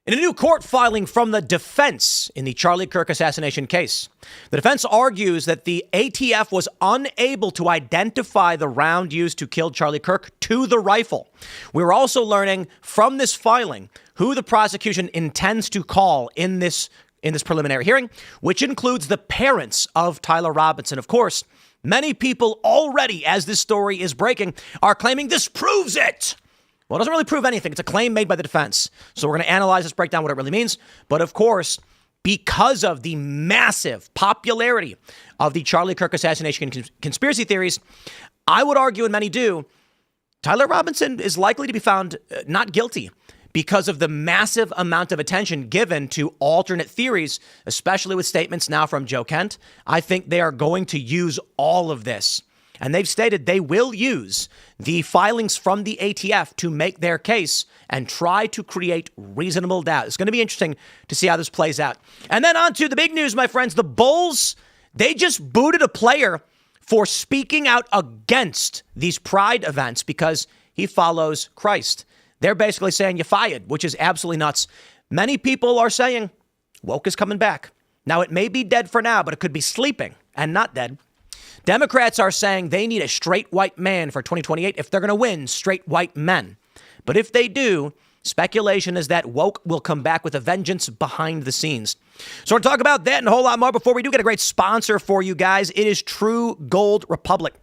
In a new court filing from the defense in the Charlie Kirk assassination case, the defense argues that the ATF was unable to identify the round used to kill Charlie Kirk to the rifle. We're also learning from this filing who the prosecution intends to call in this preliminary hearing, which includes the parents of Tyler Robinson. Of course, many people already, as this story is breaking, are claiming this proves it. Well, it doesn't really prove anything. It's a claim made by the defense. So we're going to analyze this, break down what it really means. But of course, because of the massive popularity of the Charlie Kirk assassination conspiracy theories, I would argue, and many do, Tyler Robinson is likely to be found not guilty because of the massive amount of attention given to alternate theories, especially with statements now from Joe Kent. I think they are going to use all of this. And they've stated they will use the filings from the ATF to make their case and try to create reasonable doubt. It's going to be interesting to see how this plays out. And then on to the big news, my friends. The Bulls, they just booted a player for speaking out against these pride events because he follows Christ. They're basically saying you're fired, which is absolutely nuts. Many people are saying woke is coming back. Now, it may be dead for now, but it could be sleeping and not dead. Democrats are saying they need a straight white man for 2028 if they're going to win straight white men. But if they do, speculation is that woke will come back with a vengeance behind the scenes. So we're going to talk about that and a whole lot more. Before we do get a great sponsor for you guys, it is True Gold Republic.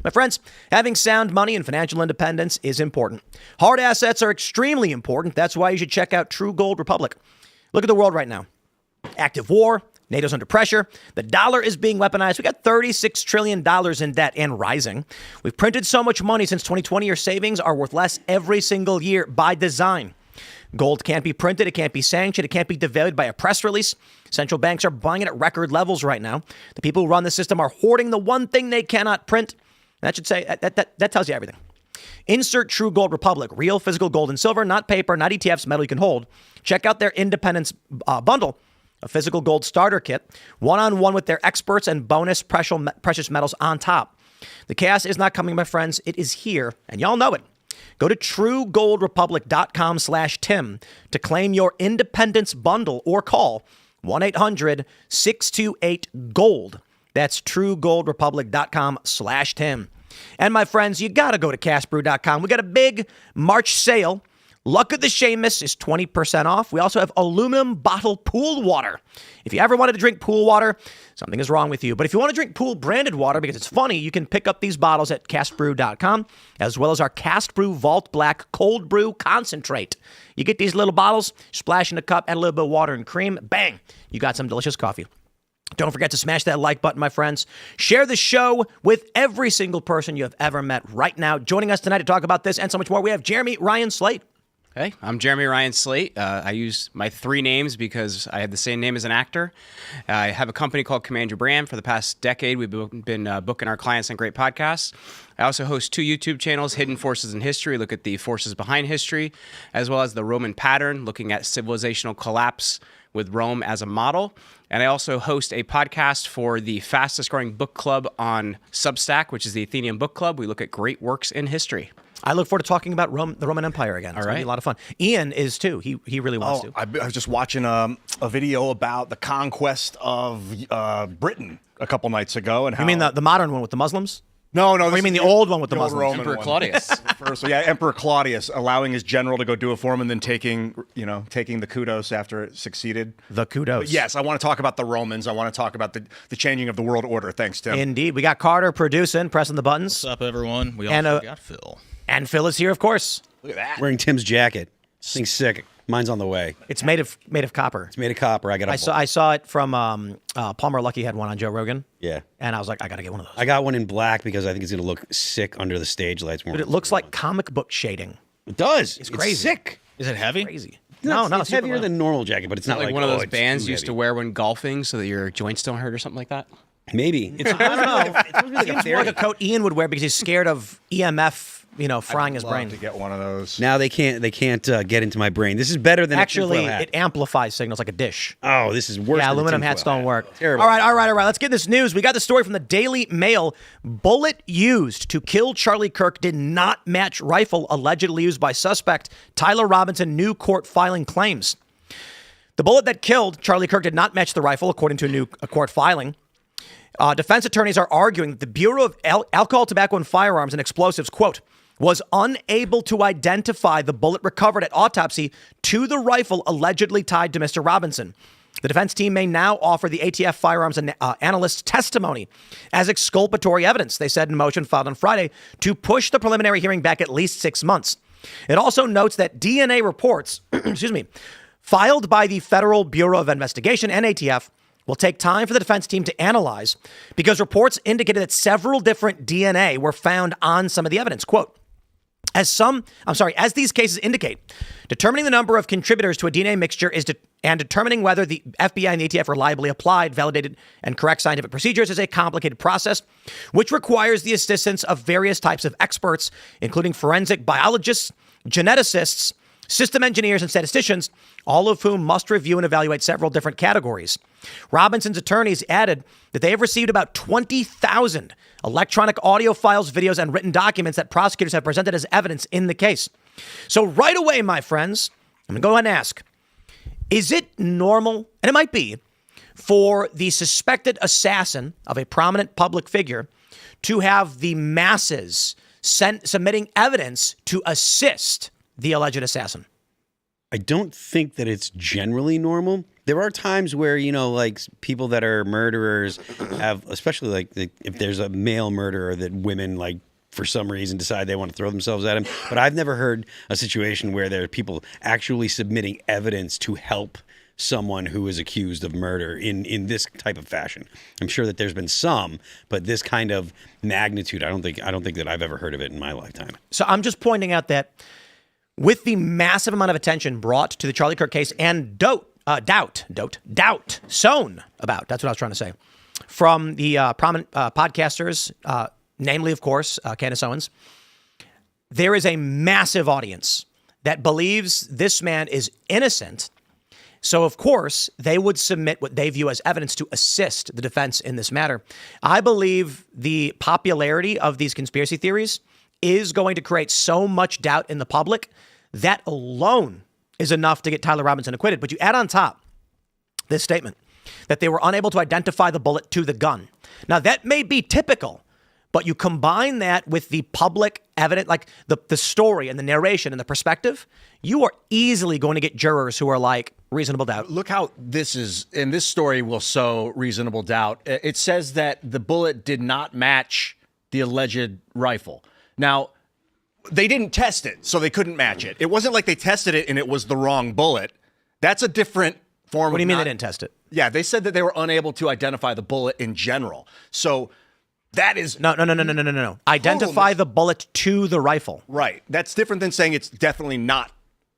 My friends, having sound money and financial independence is important. Hard assets are extremely important. That's why you should check out True Gold Republic. Look at the world right now. Active war. NATO's under pressure. The dollar is being weaponized. We got $36 trillion in debt and rising. We've printed so much money since 2020. Your savings are worth less every single year by design. Gold can't be printed. It can't be sanctioned. It can't be devalued by a press release. Central banks are buying it at record levels right now. The people who run the system are hoarding the one thing they cannot print. That should say that tells you everything. Insert True Gold Republic. Real physical gold and silver, not paper, not ETFs, metal you can hold. Check out their Independence bundle. A physical gold starter kit, one-on-one with their experts and bonus precious metals on top. The chaos is not coming, my friends. It is here, and y'all know it. Go to truegoldrepublic.com/Tim to claim your Independence bundle or call 1-800-628-GOLD. That's truegoldrepublic.com/Tim. And my friends, you got to go to cashbrew.com. We got a big March sale. Luck of the Seamus is 20% off. We also have aluminum bottle pool water. If you ever wanted to drink pool water, something is wrong with you. But if you want to drink pool branded water because it's funny, you can pick up these bottles at castbrew.com, as well as our Cast Brew Vault Black Cold Brew Concentrate. You get these little bottles, splash in a cup, add a little bit of water and cream, bang, you got some delicious coffee. Don't forget to smash that like button, my friends. Share the show with every single person you have ever met right now. Joining us tonight to talk about this and so much more, we have Jeremy Ryan Slate. Hey, I'm Jeremy Ryan Slate. I use my three names because I have the same name as an actor. I have a company called Command Your Brand. For the past decade, we've been booking our clients on great podcasts. I also host two YouTube channels, Hidden Forces in History, look at the forces behind history, as well as The Roman Pattern, looking at civilizational collapse with Rome as a model. And I also host a podcast for the fastest growing book club on Substack, which is the Athenian Book Club. We look at great works in history. I look forward to talking about the Roman Empire again. It's going to be a lot of fun. Ian is too. He really wants to. I was just watching a video about the conquest of Britain a couple nights ago. And how... You mean the modern one with the Muslims? No. Or you mean the old one with the Muslims? Roman Emperor one. Claudius. First, Emperor Claudius allowing his general to go do it for him and then taking the kudos after it succeeded. The kudos. But yes, I want to talk about the Romans. I want to talk about the changing of the world order. Thanks, Tim. Indeed. We got Carter producing, pressing the buttons. What's up, everyone? We also got Phil. And Phil is here, of course. Look at that. Wearing Tim's jacket. This thing's sick. Mine's on the way. It's made of copper. It's made of copper. I saw it from Palmer Luckey had one on Joe Rogan. Yeah. And I was like, I got to get one of those. I got one in black because I think it's going to look sick under the stage lights. But it looks like comic book shading. It does. It's crazy. Sick. Is it heavy? Crazy. No, No, it's heavier than normal jacket, but it's not Like one of those it's bands too you used to heavy. wear when golfing so that your joints don't hurt or something like that? Maybe. I don't know. It seems more like a coat Ian would wear because he's scared of EMF, frying his brain. To get one of those. Now they can't get into my brain. This is better than Actually, a tinfoil hat. it amplifies signals like a dish. Oh, this is worse. Yeah, than a aluminum tinfoil hats don't hat. work. Terrible. All right. Let's get this news. We got the story from the Daily Mail. Bullet used to kill Charlie Kirk did not match rifle allegedly used by suspect. Tyler Robinson, new court filing claims. The bullet that killed Charlie Kirk did not match the rifle, according to a court filing. Defense attorneys are arguing that the Bureau of Alcohol, Tobacco, and Firearms and Explosives, quote, was unable to identify the bullet recovered at autopsy to the rifle allegedly tied to Mr. Robinson. The defense team may now offer the ATF firearms analyst's testimony as exculpatory evidence, they said in a motion filed on Friday, to push the preliminary hearing back at least 6 months. It also notes that DNA reports, filed by the Federal Bureau of Investigation and ATF will take time for the defense team to analyze because reports indicated that several different DNA were found on some of the evidence. Quote, as these cases indicate, determining the number of contributors to a DNA mixture and determining whether the FBI and the ATF reliably applied, validated, and correct scientific procedures is a complicated process, which requires the assistance of various types of experts, including forensic biologists, geneticists, system engineers, and statisticians, all of whom must review and evaluate several different categories. Robinson's attorneys added that they have received about 20,000 electronic audio files, videos, and written documents that prosecutors have presented as evidence in the case. So right away, my friends, I'm going to go ahead and ask, is it normal, and it might be, for the suspected assassin of a prominent public figure to have the masses submitting evidence to assist the alleged assassin? I don't think that it's generally normal. There are times where, like people that are murderers have, especially like if there's a male murderer that women like for some reason decide they want to throw themselves at him. But I've never heard a situation where there are people actually submitting evidence to help someone who is accused of murder in this type of fashion. I'm sure that there's been some, but this kind of magnitude, I don't think that I've ever heard of it in my lifetime. So I'm just pointing out that with the massive amount of attention brought to the Charlie Kirk case and doubt sown about, that's what I was trying to say, from the prominent podcasters, namely, of course, Candace Owens, there is a massive audience that believes this man is innocent. So, of course, they would submit what they view as evidence to assist the defense in this matter. I believe the popularity of these conspiracy theories is going to create so much doubt in the public that alone is enough to get Tyler Robinson acquitted. But you add on top this statement that they were unable to identify the bullet to the gun. Now, that may be typical, but you combine that with the public evidence, like the story and the narration and the perspective, you are easily going to get jurors who are like, reasonable doubt. Look how this is, and this story will sow reasonable doubt. It says that the bullet did not match the alleged rifle. Now, they didn't test it, so they couldn't match it. It wasn't like they tested it and it was the wrong bullet. That's a different form. What do you mean they didn't test it? Yeah, they said that they were unable to identify the bullet in general. So that is no. Identify the bullet to the rifle. Right. That's different than saying it's definitely not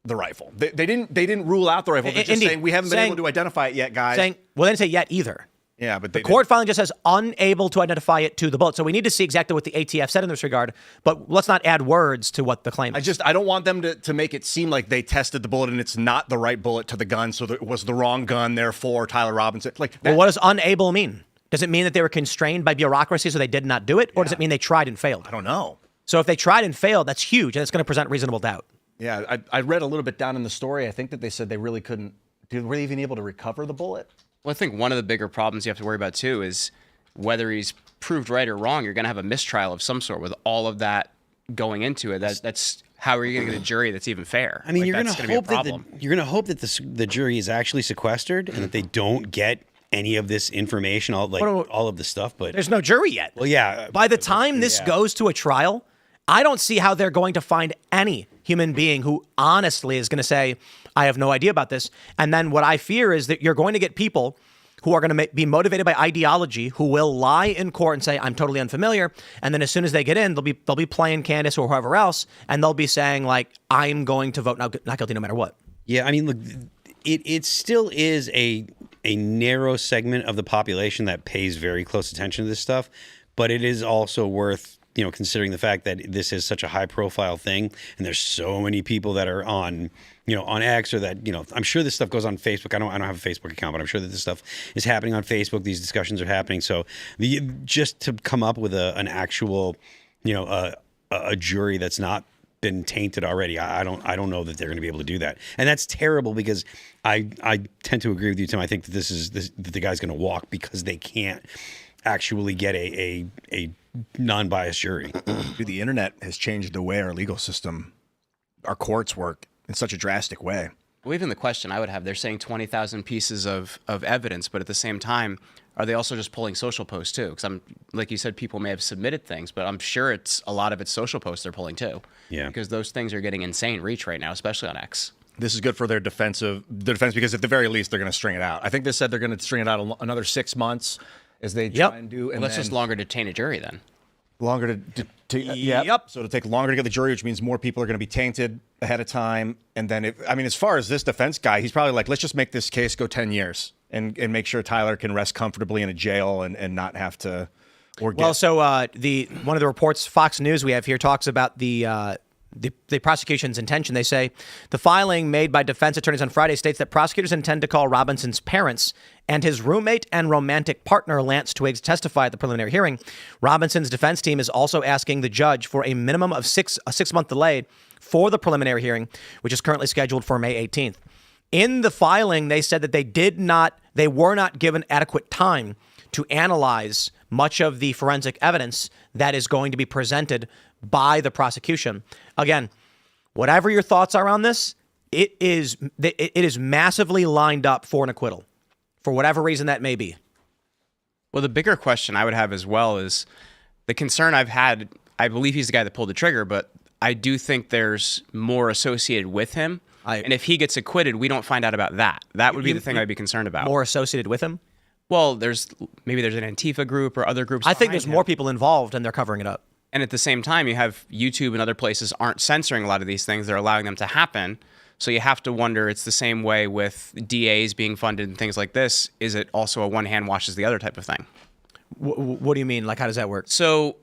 the rifle. They didn't rule out the rifle. They're just saying we haven't been able to identify it yet, guys. Well, they didn't say yet either. Yeah, but the court filing just says unable to identify it to the bullet. So we need to see exactly what the ATF said in this regard, but let's not add words to what the claim is. I don't want them to make it seem like they tested the bullet and it's not the right bullet to the gun, so that it was the wrong gun, therefore Tyler Robinson. Well, what does unable mean? Does it mean that they were constrained by bureaucracy so they did not do it? Or does it mean they tried and failed? I don't know. So if they tried and failed, that's huge, and it's going to present reasonable doubt. Yeah, I read a little bit down in the story. I think that they said they really couldn't. Were they even able to recover the bullet? Well, I think one of the bigger problems you have to worry about, too, is whether he's proved right or wrong, you're going to have a mistrial of some sort with all of that going into it. That's how are you going to get a jury that's even fair? I mean, you're going to hope that the jury is actually sequestered and that they don't get any of this information, all of the stuff. But there's no jury yet. Well, yeah. By the time this goes to a trial, I don't see how they're going to find any human being who honestly is going to say, I have no idea about this. And then what I fear is that you're going to get people who are going to be motivated by ideology, who will lie in court and say, I'm totally unfamiliar. And then as soon as they get in, they'll be playing Candace or whoever else, and they'll be saying, like, I'm going to vote not guilty no matter what. Yeah, I mean, look, it still is a narrow segment of the population that pays very close attention to this stuff, but it is also worth considering the fact that this is such a high profile thing and there's so many people that are on X or that, I'm sure this stuff goes on Facebook. I don't have a Facebook account, but I'm sure that this stuff is happening on Facebook. These discussions are happening. So just to come up with an actual, a jury that's not been tainted already. I don't know that they're going to be able to do that, and that's terrible because I tend to agree with you, Tim. I think that that the guy's going to walk because they can't actually get a non-biased jury. Dude, the internet has changed the way our legal system, our courts work in such a drastic way. Well, even the question I would have, they're saying 20,000 pieces of evidence, but at the same time, are they also just pulling social posts too? Because I'm, like you said, people may have submitted things, but I'm sure a lot of it's social posts they're pulling too. Yeah. Because those things are getting insane reach right now, especially on X. This is good for their defense because at the very least they're going to string it out. I think they said they're going to string it out another 6 months as they try and do. And well, that's just longer to detain a jury then. Longer Yep. So it'll take longer to get the jury, which means more people are going to be tainted ahead of time. And then, as far as this defense guy, he's probably like, let's just make this case go 10 years and make sure Tyler can rest comfortably in a jail and not have to. One of the reports Fox News we have here talks about the prosecution's intention. They say the filing made by defense attorneys on Friday states that prosecutors intend to call Robinson's parents and his roommate and romantic partner, Lance Twiggs, testify at the preliminary hearing. Robinson's defense team is also asking the judge for a minimum of a 6-month delay for the preliminary hearing, which is currently scheduled for May 18th. In the filing, they said that they were not given adequate time to analyze much of the forensic evidence that is going to be presented by the prosecution. Again, whatever your thoughts are on this, it is massively lined up for an acquittal, for whatever reason that may be. Well, the bigger question I would have as well is the concern I've had. I believe he's the guy that pulled the trigger, but I do think there's more associated with him. And if he gets acquitted, we don't find out about that. That would be the thing I'd be concerned about. More associated with him? Well, maybe there's an Antifa group or other groups. I think there's more people involved and they're covering it up. And at the same time, you have YouTube and other places aren't censoring a lot of these things. They're allowing them to happen. So you have to wonder, it's the same way with DAs being funded and things like this. Is it also a one hand washes the other type of thing? What do you mean? Like, how does that work? So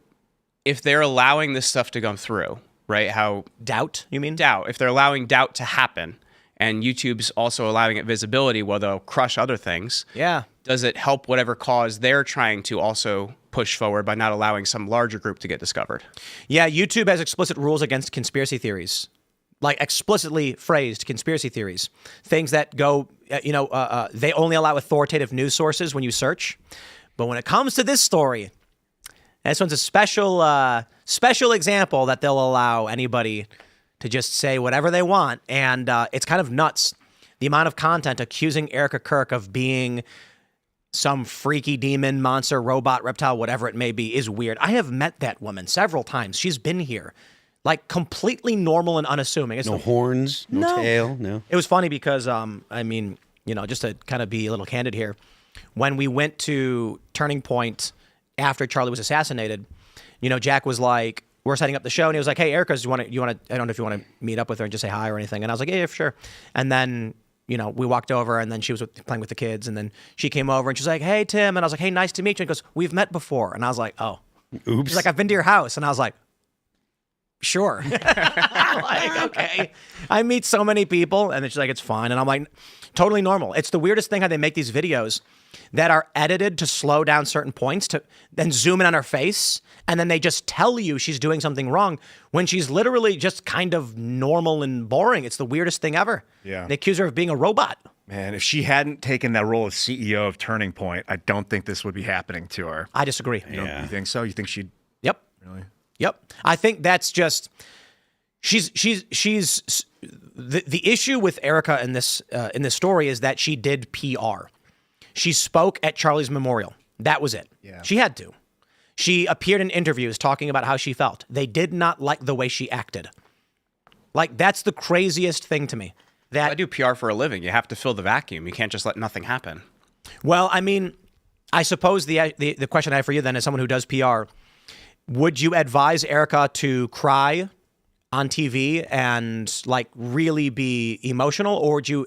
if they're allowing this stuff to go through, right? How doubt, you mean? Doubt. If they're allowing doubt to happen and YouTube's also allowing it visibility, well, they'll crush other things. Yeah. Does it help whatever cause they're trying to also push forward by not allowing some larger group to get discovered? Yeah, YouTube has explicit rules against conspiracy theories, like explicitly phrased conspiracy theories, things that go, they only allow authoritative news sources when you search. But when it comes to this story, this one's a special example that they'll allow anybody to just say whatever they want. And it's kind of nuts. The amount of content accusing Erica Kirk of being some freaky demon, monster, robot, reptile, whatever it may be, is weird. I have met that woman several times. She's been here. Like, completely normal and unassuming. It's horns, no tail, no. It was funny because, just to kind of be a little candid here, when we went to Turning Point after Charlie was assassinated, Jack was like, we're setting up the show, and he was like, hey, Erica, you want to, I don't know if you want to meet up with her and just say hi or anything. And I was like, yeah, sure. And then, we walked over, and then she was playing with the kids, and then she came over, and she's like, hey, Tim. And I was like, hey, nice to meet you. And she goes, we've met before. And I was like, oh. Oops. She's like, I've been to your house. And I was like, sure. Like, okay. I meet so many people, and then she's like, it's fine. And I'm like, totally normal. It's the weirdest thing how they make these videos that are edited to slow down certain points to then zoom in on her face, and then they just tell you she's doing something wrong when she's literally just kind of normal and boring. It's the weirdest thing ever. Yeah. They accuse her of being a robot. Man, if she hadn't taken that role as CEO of Turning Point, I don't think this would be happening to her. I disagree. You think so? You think she'd? Yep. Really? Yep. I think that's just she's the issue with Erica in this story is that she did PR. She spoke at Charlie's memorial. That was it. Yeah. She had to. She appeared in interviews talking about how she felt. They did not like the way she acted. Like, that's the craziest thing to me. That I do PR for a living. You have to fill the vacuum. You can't just let nothing happen. Well, I mean, I suppose the question I have for you then, as someone who does PR, would you advise Erica to cry on TV and like really be emotional, or would you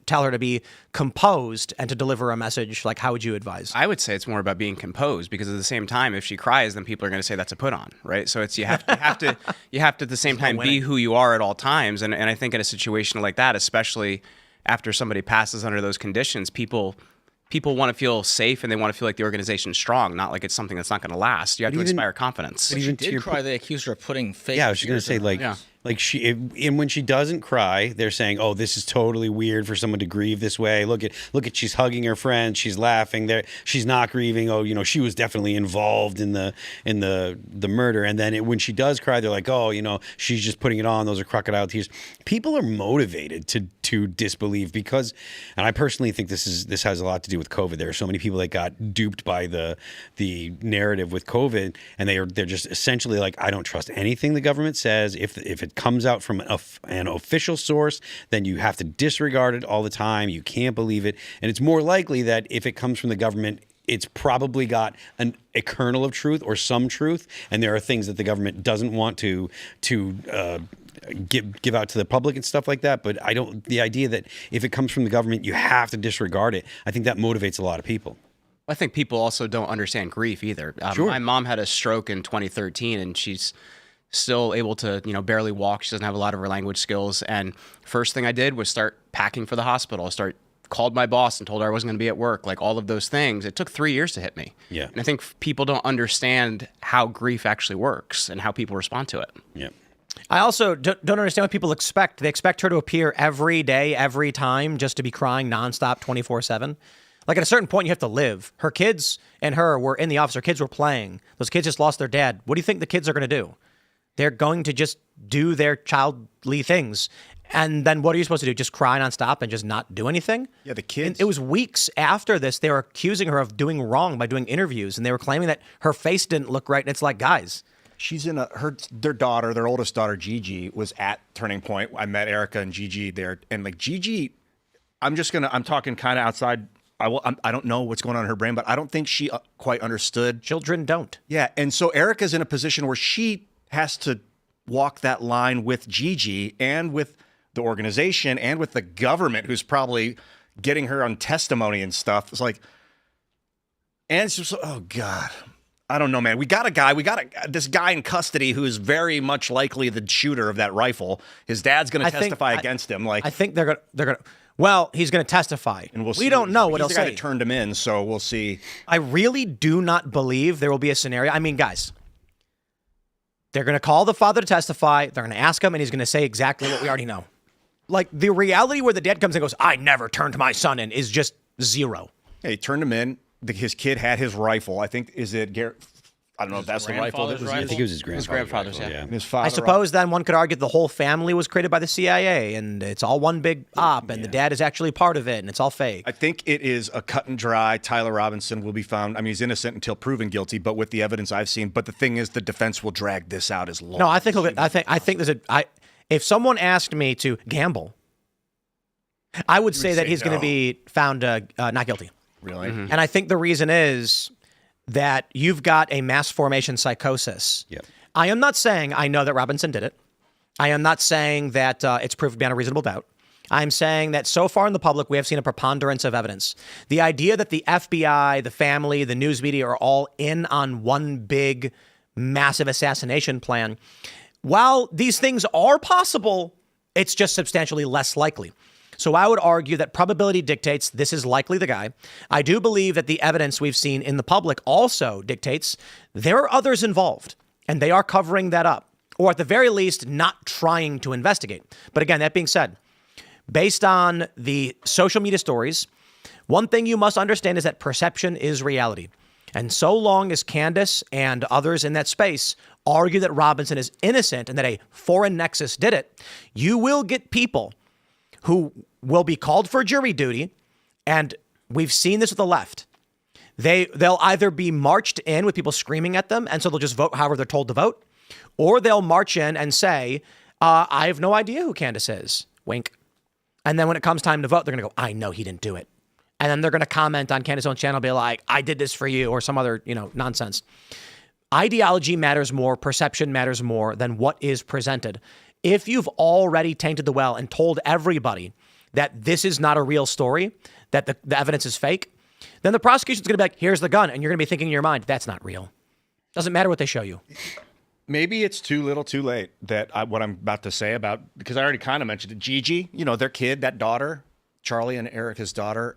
tell her to be composed and to deliver a message? Like, how would you advise? I would say it's more about being composed, because at the same time, if she cries, then people are going to say that's a put on, right? So it's you have to at the same time be who you are at all times. And I think in a situation like that, especially after somebody passes under those conditions, people people want to feel safe and they want to feel like the organization's strong, not like it's something that's not going to last. You have to inspire confidence. But even to cry, they accused her of putting fake. Yeah, I was just gonna say like and when she doesn't cry, they're saying, "Oh, this is totally weird for someone to grieve this way. Look at she's hugging her friend, she's laughing. There, she's not grieving. Oh, she was definitely involved in the murder." And then when she does cry, they're like, "Oh, she's just putting it on. Those are crocodile tears." People are motivated to disbelieve because, and I personally think this has a lot to do with COVID. There are so many people that got duped by the narrative with COVID, and they're just essentially like, I don't trust anything the government says. If it comes out from an official source, then you have to disregard it all the time. You can't believe it. And it's more likely that if it comes from the government, it's probably got a kernel of truth or some truth. And there are things that the government doesn't want to give out to the public and stuff like that. But the idea that if it comes from the government, you have to disregard it, I think that motivates a lot of people. I think people also don't understand grief either. Sure. My mom had a stroke in 2013 and she's still able to, barely walk. She doesn't have a lot of her language skills. And first thing I did was start packing for the hospital. Called my boss and told her I wasn't going to be at work, like all of those things. It took 3 years to hit me. Yeah. And I think people don't understand how grief actually works and how people respond to it. Yeah. I also don't understand what people expect. They expect her to appear every day, every time, just to be crying nonstop 24/7. Like at a certain point, you have to live. Her kids and her were in the office. Her kids were playing. Those kids just lost their dad. What do you think the kids are going to do? They're going to just do their childly things. And then what are you supposed to do? Just cry nonstop and just not do anything? Yeah, the kids. It was weeks after this. They were accusing her of doing wrong by doing interviews. And they were claiming that her face didn't look right. And it's like, guys. She's in their oldest daughter, Gigi, was at Turning Point. I met Erica and Gigi there. And like Gigi, I'm talking kind of outside. I don't know what's going on in her brain, but I don't think she quite understood. Children don't. Yeah. And so Erica's in a position where she has to walk that line with Gigi and with the organization and with the government who's probably getting her on testimony and stuff. It's like, and it's just, oh God, I don't know, man. We got this guy in custody who is very much likely the shooter of that rifle. His dad's going to testify against him. Like, I think they're going to, well, he's going to testify. And we don't know what he'll say. He's the guy that turned him in, so we'll see. I really do not believe there will be a scenario. I mean, guys, they're going to call the father to testify. They're going to ask him, and he's going to say exactly what we already know. Like, the reality where the dad comes and goes, I never turned my son in, is just zero. Yeah, he turned him in. His kid had his rifle. I think, is it Garrett? I don't know if that's the rifle that was used. I think it was his grandfather's. Yeah. His father. I suppose then one could argue the whole family was created by the CIA, and it's all one big op, and the dad is actually part of it, and it's all fake. I think it is a cut and dry. Tyler Robinson will be found. I mean, he's innocent until proven guilty, but with the evidence I've seen. But the thing is, the defense will drag this out as long. No, I think if someone asked me to gamble, I would say that he's going to be found not guilty. Really? Mm-hmm. And I think the reason is that you've got a mass formation psychosis. Yep. I am not saying I know that Robinson did it. I am not saying that it's proved beyond a reasonable doubt. I'm saying that so far in the public, we have seen a preponderance of evidence. The idea that the FBI, the family, the news media are all in on one big, massive assassination plan, while these things are possible, it's just substantially less likely. So I would argue that probability dictates this is likely the guy. I do believe that the evidence we've seen in the public also dictates there are others involved, and they are covering that up, or at the very least, not trying to investigate. But again, that being said, based on the social media stories, one thing you must understand is that perception is reality. And so long as Candace and others in that space argue that Robinson is innocent and that a foreign nexus did it, you will get people who will be called for jury duty, and we've seen this with the left. They'll either be marched in with people screaming at them, and so they'll just vote however they're told to vote, or they'll march in and say, I have no idea who Candace is. Wink. And then when it comes time to vote, they're going to go, I know he didn't do it. And then they're going to comment on Candace's own channel, be like, I did this for you, or some other, nonsense. Ideology matters more, perception matters more than what is presented. If you've already tainted the well and told everybody that this is not a real story, that the evidence is fake, then the prosecution's going to be like, here's the gun. And you're going to be thinking in your mind, that's not real. Doesn't matter what they show you. Maybe it's too little too late what I'm about to say about, because I already kind of mentioned it. Gigi, their kid, that daughter, Charlie and Erica's daughter,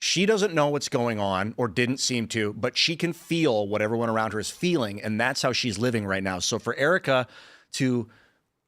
She doesn't know what's going on or didn't seem to, but she can feel what everyone around her is feeling, and that's how she's living right now. So for Erica to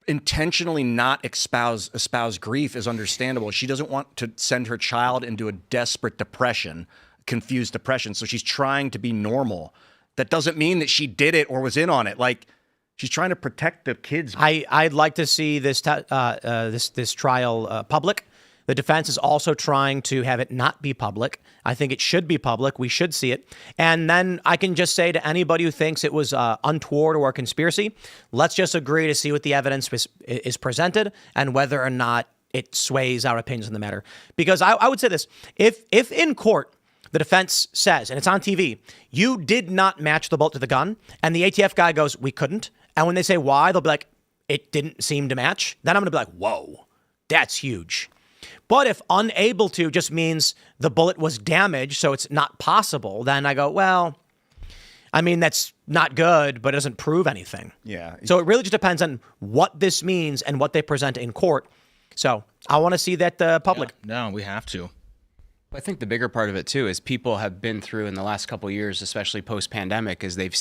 intentionally not espouse grief is understandable. She doesn't want to send her child into a desperate depression, confused depression. So she's trying to be normal. That doesn't mean that she did it or was in on it. Like, she's trying to protect the kids. I'd like to see this this trial public. The defense is also trying to have it not be public. I think it should be public. We should see it. And then I can just say to anybody who thinks it was untoward or a conspiracy, let's just agree to see what the evidence is presented and whether or not it sways our opinions on the matter. Because I would say this, if in court the defense says, and it's on TV, you did not match the bullet to the gun, and the ATF guy goes, we couldn't, and when they say why, they'll be like, it didn't seem to match, then I'm going to be like, whoa, that's huge. But if unable to just means the bullet was damaged, so it's not possible, then I go, well, I mean, that's not good, but it doesn't prove anything. Yeah. So it really just depends on what this means and what they present in court. So I want to see that public. No, we have to. I think the bigger part of it too is people have been through in the last couple of years, especially post-pandemic, is they've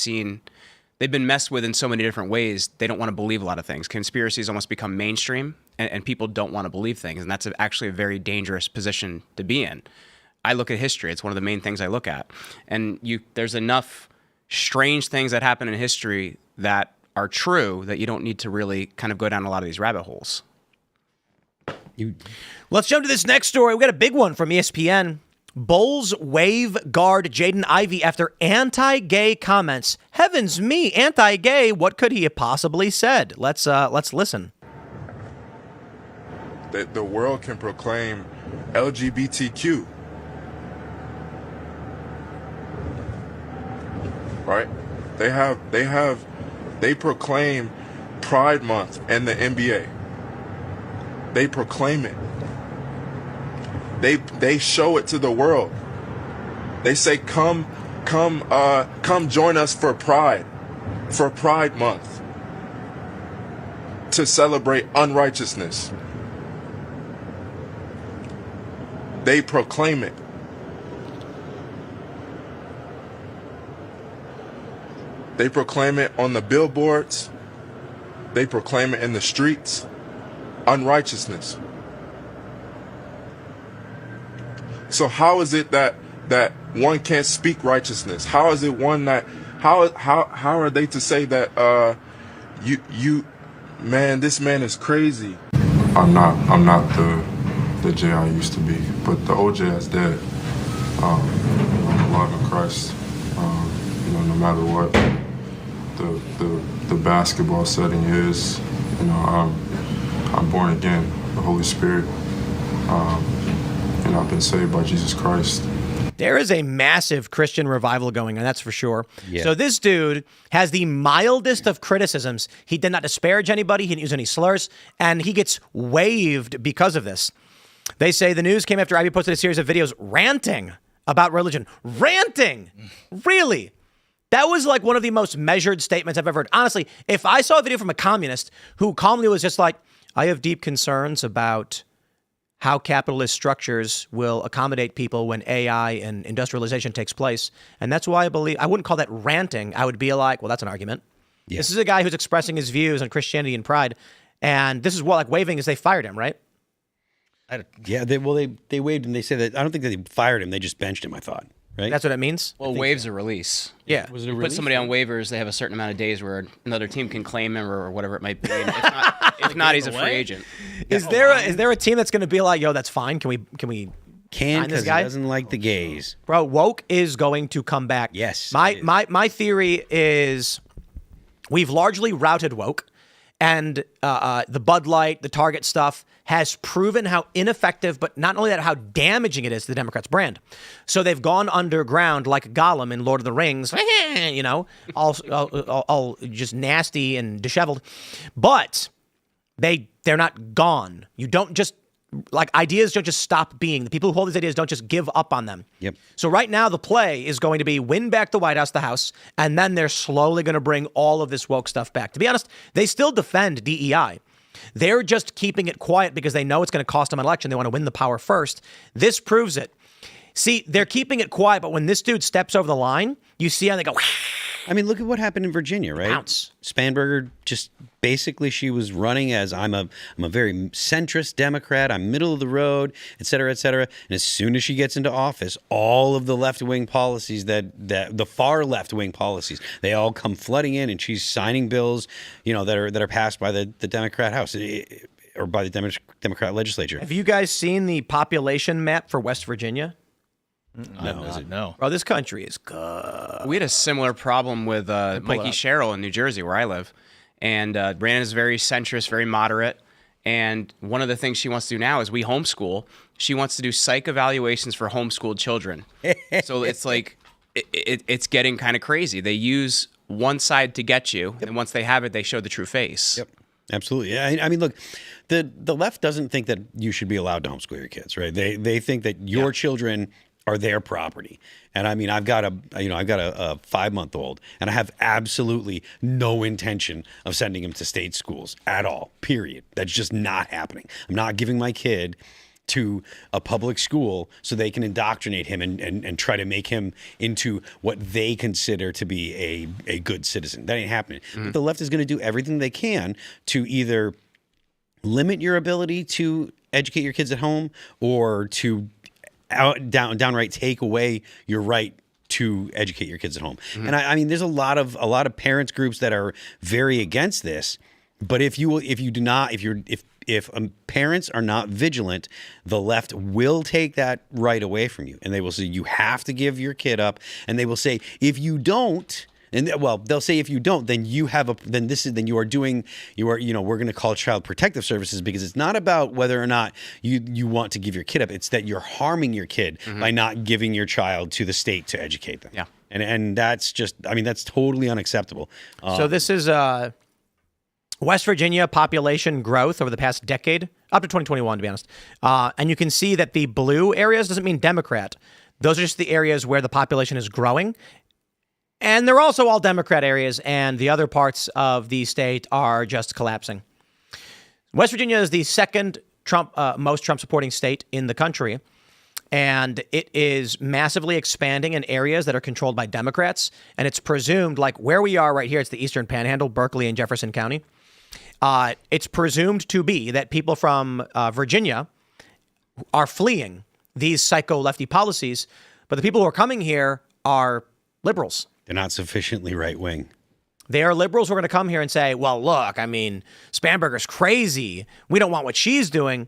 been messed with in so many different ways. They don't want to believe a lot of things. Conspiracies almost become mainstream, and people don't want to believe things. And that's actually a very dangerous position to be in. I look at history. It's one of the main things I look at. And there's enough strange things that happen in history that are true that you don't need to really kind of go down a lot of these rabbit holes. Let's jump to this next story. We got a big one from ESPN. Bulls waive guard Jaden Ivey after anti-gay comments. Heavens me, anti-gay. What could he have possibly said? Let's listen. That the world can proclaim LGBTQ, right? They proclaim Pride Month and the NBA. They proclaim it. They show it to the world. They say, come join us for Pride Month, to celebrate unrighteousness. They proclaim it. They proclaim it on the billboards. They proclaim it in the streets. Unrighteousness. So how is it that one can't speak righteousness? How is it one that how are they to say that you man, this man is crazy? I'm not the Jay I used to be, but the OJ is dead. I'm alive in Christ. No matter what the basketball setting is, I'm born again, the Holy Spirit. And I've been saved by Jesus Christ. There is a massive Christian revival going on, that's for sure. Yeah. So this dude has the mildest of criticisms. He did not disparage anybody. He didn't use any slurs, and he gets waived because of this. They say the news came after Ivy posted a series of videos ranting about religion. Ranting! Really? That was like one of the most measured statements I've ever heard. Honestly, if I saw a video from a communist who calmly was just like, I have deep concerns about how capitalist structures will accommodate people when AI and industrialization takes place. And that's why I wouldn't call that ranting. I would be like, well, that's an argument. Yeah. This is a guy who's expressing his views on Christianity and pride. And this is what, like, waving is they fired him, right? Yeah, they waived him. They said that, I don't think that they fired him. They just benched him, I thought. Right? That's what it means? Well, waives a release. Yeah. Was it a Put release? somebody on waivers, they have a certain amount of days where another team can claim him or whatever it might be. And if not, he's a free agent. Is there a team that's going to be like, yo, that's fine? Can we sign Because this he guy? doesn't like the gays. Bro, woke is going to come back. Yes, My theory is we've largely routed woke, and the Bud Light, the Target stuff has proven how ineffective, but not only that, how damaging it is to the Democrats' brand. So they've gone underground like Gollum in Lord of the Rings, all just nasty and disheveled. But they're not gone. You don't just, like, ideas don't just stop being. The people who hold these ideas don't just give up on them. Yep. So right now the play is going to be win back the White House, the House, and then they're slowly going to bring all of this woke stuff back. To be honest, they still defend DEI. They're just keeping it quiet because they know it's going to cost them an election. They want to win the power first. This proves it. See, they're keeping it quiet, but when this dude steps over the line, you see how they go. I mean, look at what happened in Virginia, right? Pounce. Spanberger just basically, she was running as I'm a very centrist Democrat. I'm middle of the road, et cetera, et cetera. And as soon as she gets into office, all of the left wing policies that the far left wing policies, they all come flooding in, and she's signing bills, that are passed by the Democrat House or by the Democrat legislature. Have you guys seen the population map for West Virginia? No. Bro, this country is good. We had a similar problem with Mikey Sherrill in New Jersey, where I live. And Brandon is very centrist, very moderate. And one of the things she wants to do now is we homeschool. She wants to do psych evaluations for homeschooled children. So it's like, it's getting kind of crazy. They use one side to get you. And once they have it, they show the true face. Yep. Absolutely. Yeah, I mean, look, the left doesn't think that you should be allowed to homeschool your kids, right? They think that your children are their property. And I mean, I've got a 5-month-old, and I have absolutely no intention of sending him to state schools at all, period. That's just not happening. I'm not giving my kid to a public school so they can indoctrinate him and try to make him into what they consider to be a good citizen. That ain't happening. But the left is going to do everything they can to either limit your ability to educate your kids at home or to downright take away your right to educate your kids at home. And I mean, there's a lot of parents groups that are very against this. But if parents are not vigilant, the left will take that right away from you, and they will say you have to give your kid up, and they will say if you don't. And they'll say if you don't, then you are we're going to call Child Protective Services, because it's not about whether or not you want to give your kid up. It's that you're harming your kid by not giving your child to the state to educate them. Yeah. And that's just, I mean, that's totally unacceptable. So this is West Virginia population growth over the past decade, up to 2021, to be honest. And you can see that the blue areas doesn't mean Democrat. Those are just the areas where the population is growing. And they're also all Democrat areas, and the other parts of the state are just collapsing. West Virginia is the second most Trump-supporting state in the country, and it is massively expanding in areas that are controlled by Democrats. And it's presumed, like where we are right here, it's the Eastern Panhandle, Berkeley and Jefferson County. It's presumed to be that people from Virginia are fleeing these psycho-lefty policies, but the people who are coming here are liberals. They're not sufficiently right-wing. They are liberals who are going to come here and say, well, look, I mean, Spanberger's crazy. We don't want what she's doing,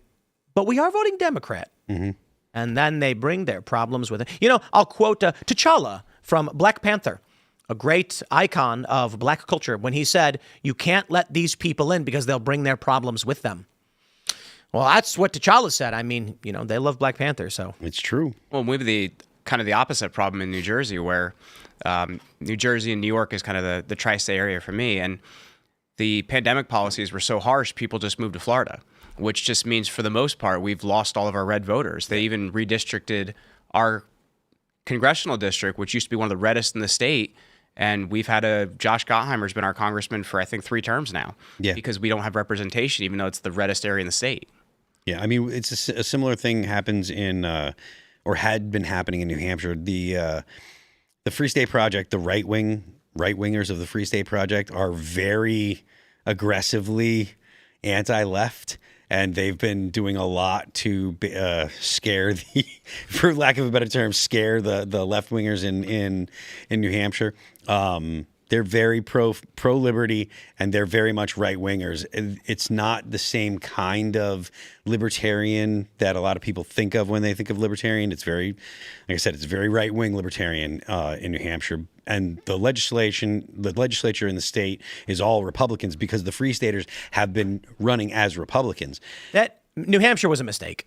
but we are voting Democrat. And then they bring their problems with it. I'll quote T'Challa from Black Panther, a great icon of black culture, when he said, you can't let these people in because they'll bring their problems with them. Well, that's what T'Challa said. I mean, they love Black Panther, so. It's true. Well, we have the opposite problem in New Jersey, where New Jersey and New York is kind of the tri-state area for me. And the pandemic policies were so harsh, people just moved to Florida, which just means for the most part, we've lost all of our red voters. They even redistricted our congressional district, which used to be one of the reddest in the state. And we've had Josh Gottheimer's been our congressman for, I think, 3 terms now, because we don't have representation, even though it's the reddest area in the state. Yeah, I mean, it's a similar thing happens in, or had been happening in New Hampshire. The Free State Project, the right-wingers of the Free State Project are very aggressively anti-left, and they've been doing a lot to scare for lack of a better term, scare the left-wingers in New Hampshire. They're very pro-liberty, and they're very much right-wingers. It's not the same kind of libertarian that a lot of people think of when they think of libertarian. It's very, like I said, it's very right-wing libertarian in New Hampshire. And the legislature in the state is all Republicans, because the Free Staters have been running as Republicans. That New Hampshire was a mistake.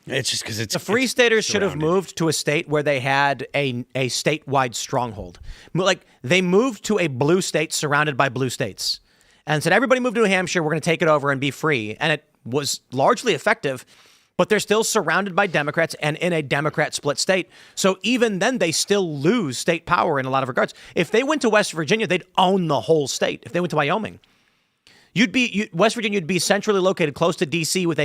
It's just because the Free Staters should have moved to a state where they had a statewide stronghold. Like, they moved to a blue state surrounded by blue states and said, everybody move to New Hampshire. We're going to take it over and be free. And it was largely effective, but they're still surrounded by Democrats and in a Democrat split state. So even then, they still lose state power in a lot of regards. If they went to West Virginia, they'd own the whole state. If they went to Wyoming, West Virginia would be centrally located, close to D.C. with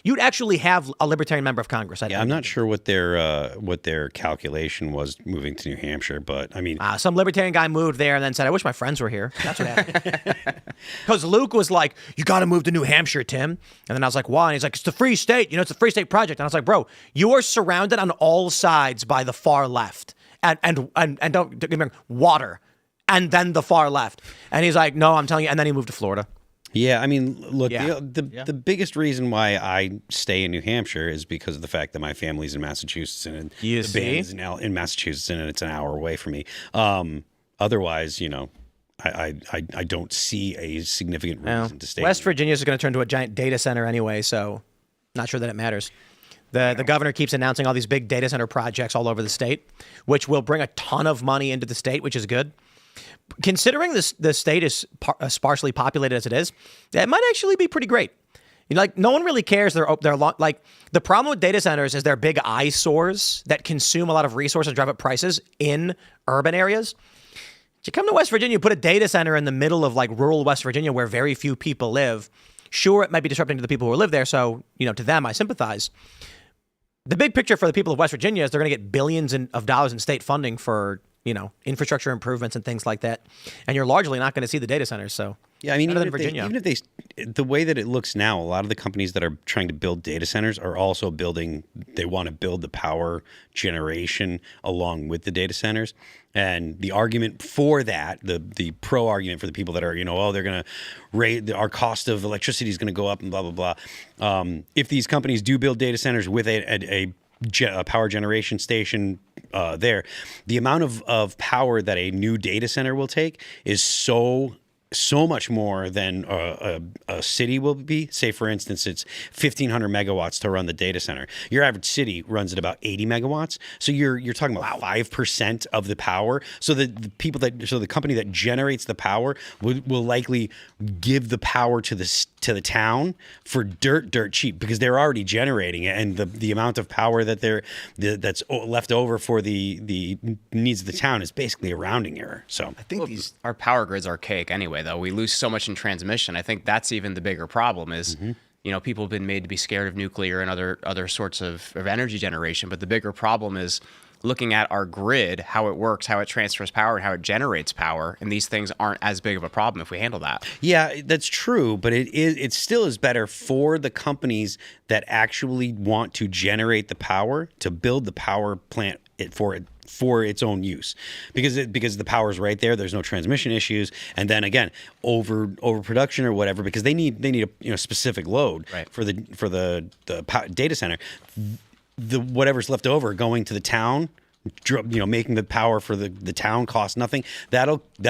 you'd actually have a Libertarian member of Congress. I'm not sure what their calculation was moving to New Hampshire, but I mean, some Libertarian guy moved there and then said, "I wish my friends were here." That's what happened. Because Luke was like, "You got to move to New Hampshire, Tim." And then I was like, "Why?" And he's like, "It's the free state. It's a free state project." And I was like, "Bro, you are surrounded on all sides by the far left, and don't get me wrong, water, and then the far left." And he's like, "No, I'm telling you." And then he moved to Florida. Yeah, I mean, look, Yeah. the biggest reason why I stay in New Hampshire is because of the fact that my family's in Massachusetts and the band is in Massachusetts and it's an hour away from me. Otherwise, I don't see a significant reason to stay. West Virginia is going to turn into a giant data center anyway, so not sure that it matters. The governor keeps announcing all these big data center projects all over the state, which will bring a ton of money into the state, which is good. Considering the state is sparsely populated as it is, that might actually be pretty great. No one really cares. They're like, the problem with data centers is they're big eyesores that consume a lot of resources and drive up prices in urban areas. You come to West Virginia, you put a data center in the middle of like rural West Virginia where very few people live. Sure, it might be disrupting to the people who live there. So, to them, I sympathize. The big picture for the people of West Virginia is they're going to get billions of dollars in state funding for infrastructure improvements and things like that. And you're largely not going to see the data centers. So yeah, I mean, even if the way that it looks now, a lot of the companies that are trying to build data centers are also they want to build the power generation along with the data centers. And the argument for that, the pro argument for the people that are, they're going to rate our cost of electricity is going to go up and blah, blah, blah. If these companies do build data centers with a power generation station there, the amount of power that a new data center will take is so much more than a city will be. Say, for instance, it's 1,500 megawatts to run the data center. Your average city runs at about 80 megawatts. So you're talking about 5% of the power. So the company that generates the power will likely give the power to the town for dirt cheap because they're already generating it, and the amount of power that's left over for the needs of the town is basically a rounding error. So I think our power grid's archaic anyway, though. We lose so much in transmission. I think that's even the bigger problem is, people have been made to be scared of nuclear and other sorts of energy generation. But the bigger problem is looking at our grid, how it works, how it transfers power, and how it generates power. And these things aren't as big of a problem if we handle that. Yeah, that's true. But it still is better for the companies that actually want to generate the power to build the power plant for its own use, because the power's right there. There's no transmission issues, and then again, overproduction or whatever, because they need a specific load for the data center. Whatever's left over going to the town, making the power for the town cost nothing. That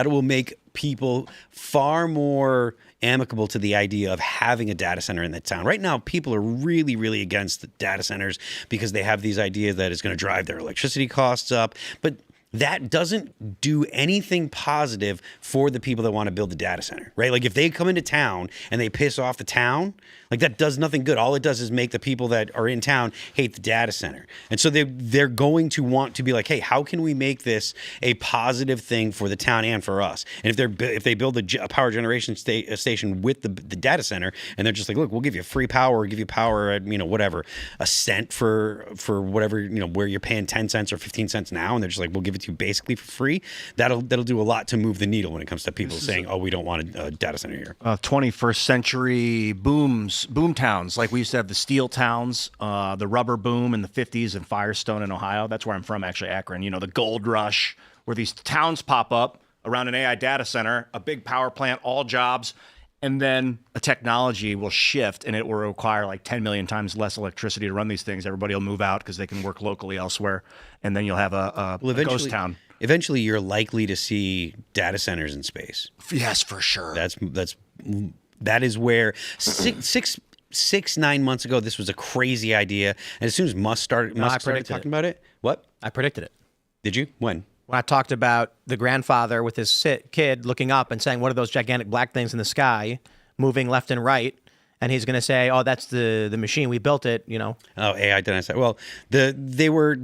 will make people far more amicable to the idea of having a data center in that town. Right now, people are really, really against the data centers because they have these ideas that it's going to drive their electricity costs up. But that doesn't do anything positive for the people that want to build the data center, right? Like if they come into town and they piss off the town, like that does nothing good. All it does is make the people that are in town hate the data center. And so they're going to want to be like, hey, how can we make this a positive thing for the town and for us? And if they build a power generation station with the data center, and they're just like, look, we'll give you free power, or give you power at whatever, a cent for whatever, where you're paying 10 cents or 15 cents now, and they're just like, we'll give it to you basically for free. That'll do a lot to move the needle when it comes to people saying, oh, we don't want a data center here. 21st century boom towns. Like we used to have the steel towns, the rubber boom in the 50s in Firestone in Ohio. That's where I'm from, actually, Akron. The gold rush, where these towns pop up around an AI data center, a big power plant, all jobs, and then a technology will shift and it will require like 10 million times less electricity to run these things. Everybody will move out because they can work locally elsewhere. And then you'll have a ghost town. Eventually, you're likely to see data centers in space. Yes, for sure. That is where 9 months ago, this was a crazy idea. And as soon as Musk started talking about it. What? I predicted it. Did you? When I talked about the grandfather with his kid looking up and saying, what are those gigantic black things in the sky moving left and right? And he's going to say, oh, that's the machine. We built it, Oh, AI didn't say. Well, they were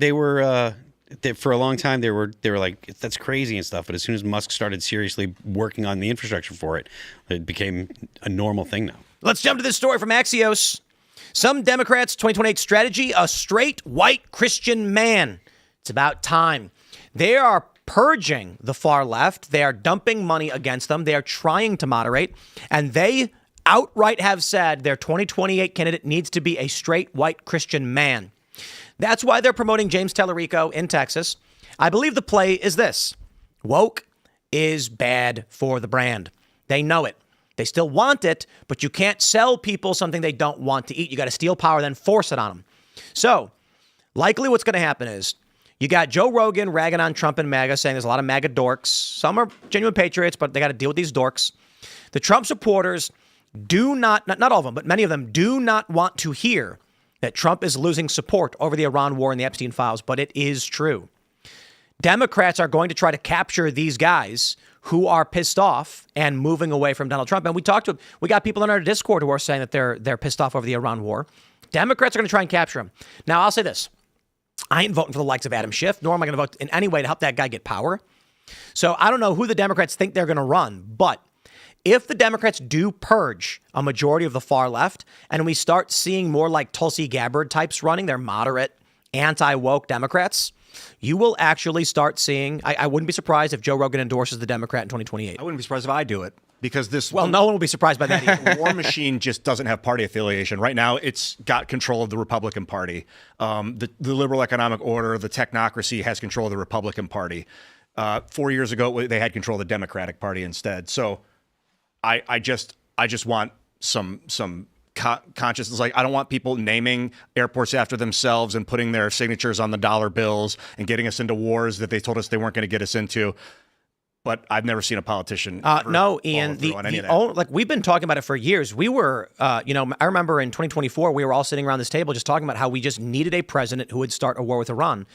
for a long time they were like, that's crazy and stuff. But as soon as Musk started seriously working on the infrastructure for it, it became a normal thing now. Let's jump to this story from Axios. Some Democrats' 2028 strategy, a straight white Christian man. It's about time. They are purging the far left. They are dumping money against them. They are trying to moderate. And they outright have said their 2028 candidate needs to be a straight white Christian man. That's why they're promoting James Tallarico in Texas. I believe the play is this. Woke is bad for the brand. They know it. They still want it, but you can't sell people something they don't want to eat. You got to steal power, then force it on them. So likely what's going to happen is you got Joe Rogan ragging on Trump and MAGA, saying there's a lot of MAGA dorks. Some are genuine patriots, but they got to deal with these dorks. The Trump supporters do not all of them, but many of them do not want to hear that Trump is losing support over the Iran war and the Epstein files, but it is true. Democrats are going to try to capture these guys who are pissed off and moving away from Donald Trump. And we got people in our Discord who are saying that they're pissed off over the Iran war. Democrats are going to try and capture him. Now, I'll say this. I ain't voting for the likes of Adam Schiff, nor am I going to vote in any way to help that guy get power. So I don't know who the Democrats think they're going to run, but if the Democrats do purge a majority of the far left and we start seeing more like Tulsi Gabbard types running, they're moderate, anti-woke Democrats, you will actually start seeing, I wouldn't be surprised if Joe Rogan endorses the Democrat in 2028. I wouldn't be surprised if I do it because this. Well, no one will be surprised by that either. War Machine just doesn't have party affiliation. Right now, it's got control of the Republican Party. The liberal economic order, the technocracy has control of the Republican Party. 4 years ago, they had control of the Democratic Party instead. So I just want some consciousness. Like, I don't want people naming airports after themselves and putting their signatures on the dollar bills and getting us into wars that they told us they weren't going to get us into. But I've never seen a politician. No, Ian, we've been talking about it for years. We were, I remember in 2024, we were all sitting around this table just talking about how we just needed a president who would start a war with Iran.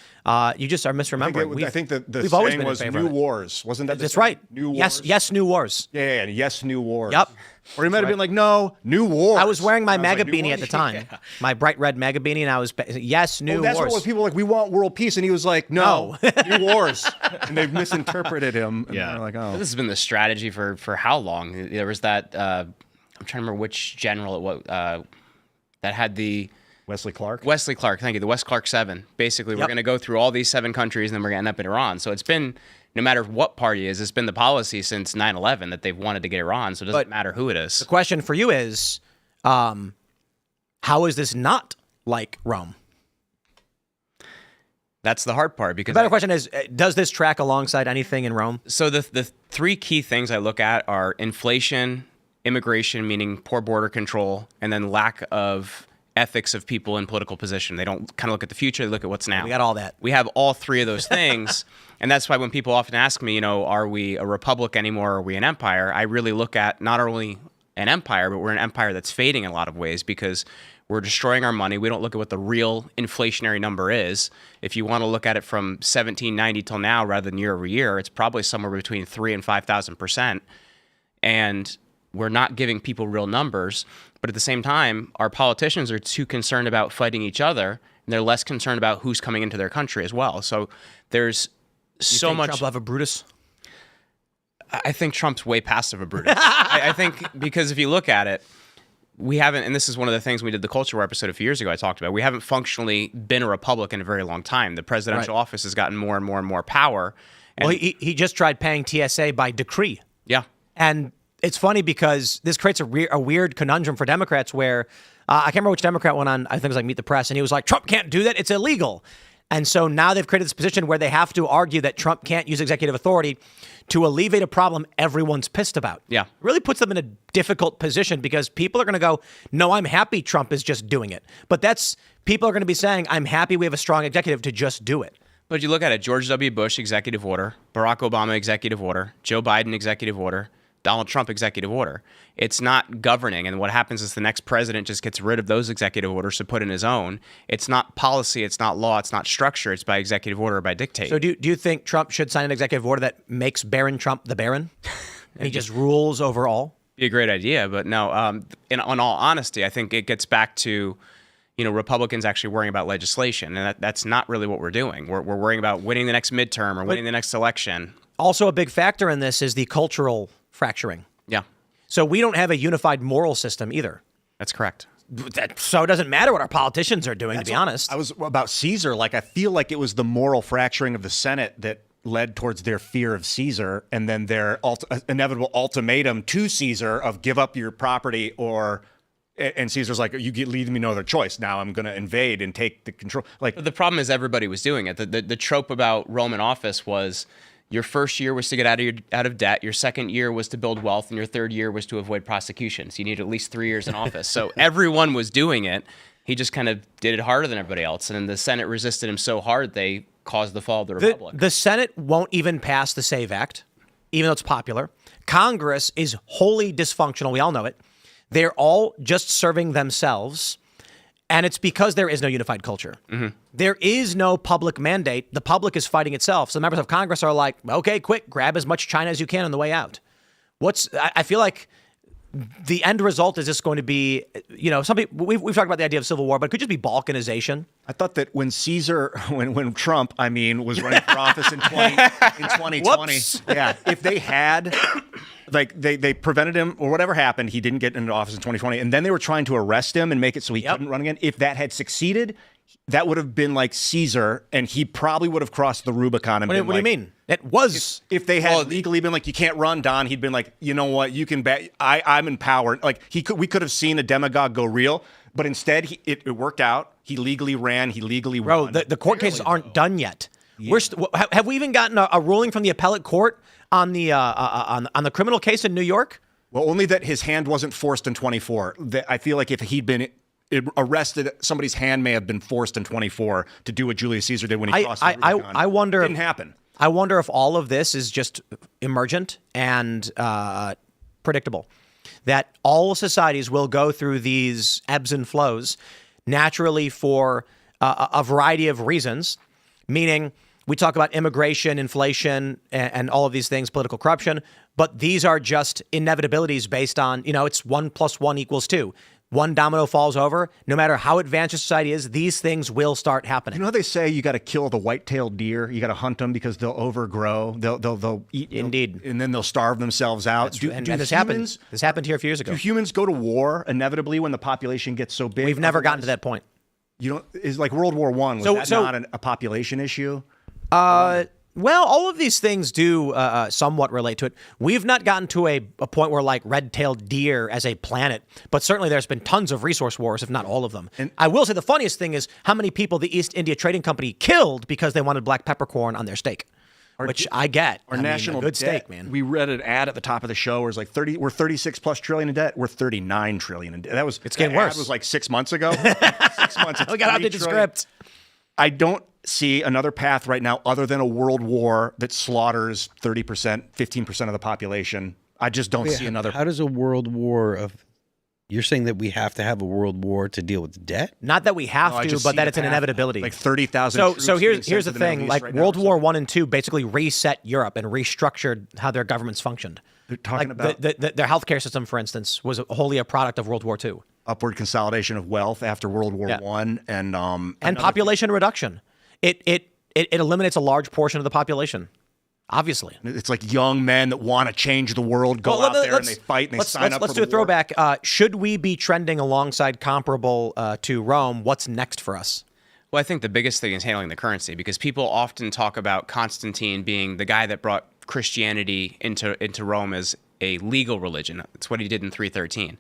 You just are misremembering. I think the saying was new wars. Wasn't that the That's saying? right. New wars. Yes, new wars. Yeah, yes, new wars. Yep. Or he might have been like, no, new wars. I was wearing my MAGA new beanie wars? at the time, my bright red MAGA beanie, and I was, yes, new That's wars. what it was. People were like, we want world peace. And he was like, no, new wars. And they've misinterpreted him. And they're like, oh. This has been the strategy for how long? There was that, I'm trying to remember which general it was, that had the... Wesley Clark, thank you. The West Clark 7. Basically, we're going to go through all these 7 countries and then we're going to end up in Iran. So it's been, no matter what party it is, it's been the policy since 9/11 that they've wanted to get Iran. So it doesn't matter who it is. The question for you is, how is this not like Rome? That's the hard part. Because the better question is, does this track alongside anything in Rome? So the 3 key things I look at are inflation, immigration, meaning poor border control, and then lack of ethics of people in political position. They don't kind of look at the future, they look at what's now. We got all that. We have all 3 of those things. And that's why when people often ask me, are we a republic anymore? Or are we an empire? I really look at not only an empire, but we're an empire that's fading in a lot of ways because we're destroying our money. We don't look at what the real inflationary number is. If you want to look at it from 1790 till now rather than year over year, it's probably somewhere between 3,000% and 5,000%. And we're not giving people real numbers. But at the same time, our politicians are too concerned about fighting each other, and they're less concerned about who's coming into their country as well. So there's so much. Trump will have a Brutus? I think Trump's way past of a Brutus. I think because if you look at it, we haven't, and this is one of the things we did the Culture War episode a few years ago I talked about, we haven't functionally been a republic in a very long time. The presidential office has gotten more and more and more power. And Well, he just tried paying TSA by decree. Yeah. And it's funny because this creates a weird conundrum for Democrats where I can't remember which Democrat went on, I think it was like Meet the Press, and he was like, Trump can't do that. It's illegal. And so now they've created this position where they have to argue that Trump can't use executive authority to alleviate a problem everyone's pissed about. Yeah. It really puts them in a difficult position because people are going to go, no, I'm happy Trump is just doing it. But people are going to be saying, I'm happy we have a strong executive to just do it. But you look at it, George W. Bush, executive order, Barack Obama, executive order, Joe Biden, executive order, Donald Trump, executive order. It's not governing. And what happens is the next president just gets rid of those executive orders to put in his own. It's not policy. It's not law. It's not structure. It's by executive order or by dictate. So do you think Trump should sign an executive order that makes Baron Trump the Baron? And he just rules over all? Be a great idea. But no, on all honesty, I think it gets back to, Republicans actually worrying about legislation, and that's not really what we're doing. We're worrying about winning the next midterm or winning the next election. Also, a big factor in this is the cultural fracturing. Yeah. So we don't have a unified moral system either. That's correct. So it doesn't matter what our politicians are doing, to be honest. I was about Caesar. Like, I feel like it was the moral fracturing of the Senate that led towards their fear of Caesar, and then their inevitable ultimatum to Caesar of give up your property or. And Caesar's like, you leave me no other choice. Now I'm going to invade and take the control. Like, the problem is everybody was doing it. The trope about Roman office was your first year was to get out of debt. Your second year was to build wealth, and your third year was to avoid prosecution. So you need at least 3 years in office. So everyone was doing it. He just kind of did it harder than everybody else. And the Senate resisted him so hard they caused the fall of the Republic. The Senate won't even pass the SAVE Act, even though it's popular. Congress is wholly dysfunctional. We all know it. They're all just serving themselves, and it's because there is no unified culture. Mm-hmm. There is no public mandate. The public is fighting itself. So members of Congress are like, okay, quick, grab as much China as you can on the way out. I feel like the end result is just going to be, some people, we've talked about the idea of civil war, but it could just be balkanization. I thought that when Trump, was running for office in 2020, yeah, if they had, like, they prevented him or whatever happened, he didn't get into office in 2020, and then they were trying to arrest him and make it so he couldn't run again. If that had succeeded, that would have been like Caesar, and he probably would have crossed the Rubicon. And what do you mean? It was if they had legally been like, you can't run, Don. He'd been like, you know what, you can bet. I'm in power. Like we could have seen a demagogue go real, but instead it worked out. He legally ran. He legally won. The court cases aren't done yet. Yeah. Have we even gotten a ruling from the appellate court on the criminal case in New York? Well, only that his hand wasn't forced in 24. I feel like if he'd been arrested, somebody's hand may have been forced in 24 to do what Julius Caesar did when he crossed the Rubicon. I wonder. It didn't happen. I wonder if all of this is just emergent and predictable. That all societies will go through these ebbs and flows naturally for a variety of reasons, meaning we talk about immigration, inflation, and all of these things, political corruption, but these are just inevitabilities based on, it's 1 + 1 = 2. One domino falls over. No matter how advanced your society is, these things will start happening. You know how they say you got to kill the white-tailed deer? You got to hunt them because they'll overgrow. They'll eat. Indeed. And then they'll starve themselves out. This happened here a few years ago. Do humans go to war inevitably when the population gets so big? We've never gotten to that point. Is like World War I. Was that not a population issue? Well, all of these things do somewhat relate to it. We've not gotten to a point where like red-tailed deer as a planet, but certainly there's been tons of resource wars, if not all of them. And I will say the funniest thing is how many people the East India Trading Company killed because they wanted black peppercorn on their steak, which I get. Our national good debt, steak, man. We read an ad at the top of the show where it's like we're 36+ trillion in debt. We're 39 trillion in debt. It's getting worse. Ad was like 6 months ago. 6 months. We got to update the script. I don't see another path right now other than a world war that slaughters 30%, 15% of the population. I just don't see another. How does a world war you're saying that we have to have a world war to deal with debt? Not that we have to, but that it's an inevitability. Like 30,000 So here's the thing. Like World War I and II basically reset Europe and restructured how their governments functioned. They're talking about their healthcare system, for instance, was wholly a product of World War II. Upward consolidation of wealth after World War I and population reduction. It eliminates a large portion of the population. Obviously, it's like young men that want to change the world go out there and they fight and they sign up. Let's do a throwback. Should we be trending alongside comparable to Rome? What's next for us? Well, I think the biggest thing is handling the currency, because people often talk about Constantine being the guy that brought Christianity into Rome as a legal religion. That's what he did in 313.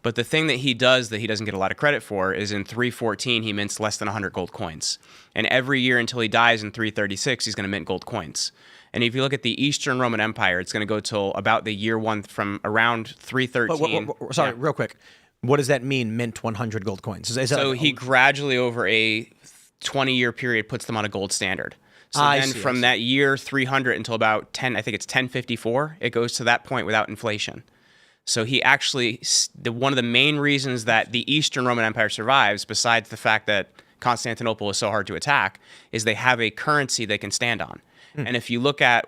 But the thing that he does that he doesn't get a lot of credit for is in 314, he mints less than 100 gold coins. And every year until he dies in 336, he's going to mint gold coins. And if you look at the Eastern Roman Empire, it's going to go till about the year 1 from around 313. Sorry, real quick. What does that mean, mint 100 gold coins? He gradually, over a 20-year period, puts them on a gold standard. So then from that year 300 until about 1054, it goes to that point without inflation. So he actually, one of the main reasons that the Eastern Roman Empire survives, besides the fact that Constantinople is so hard to attack, is they have a currency they can stand on. And if you look at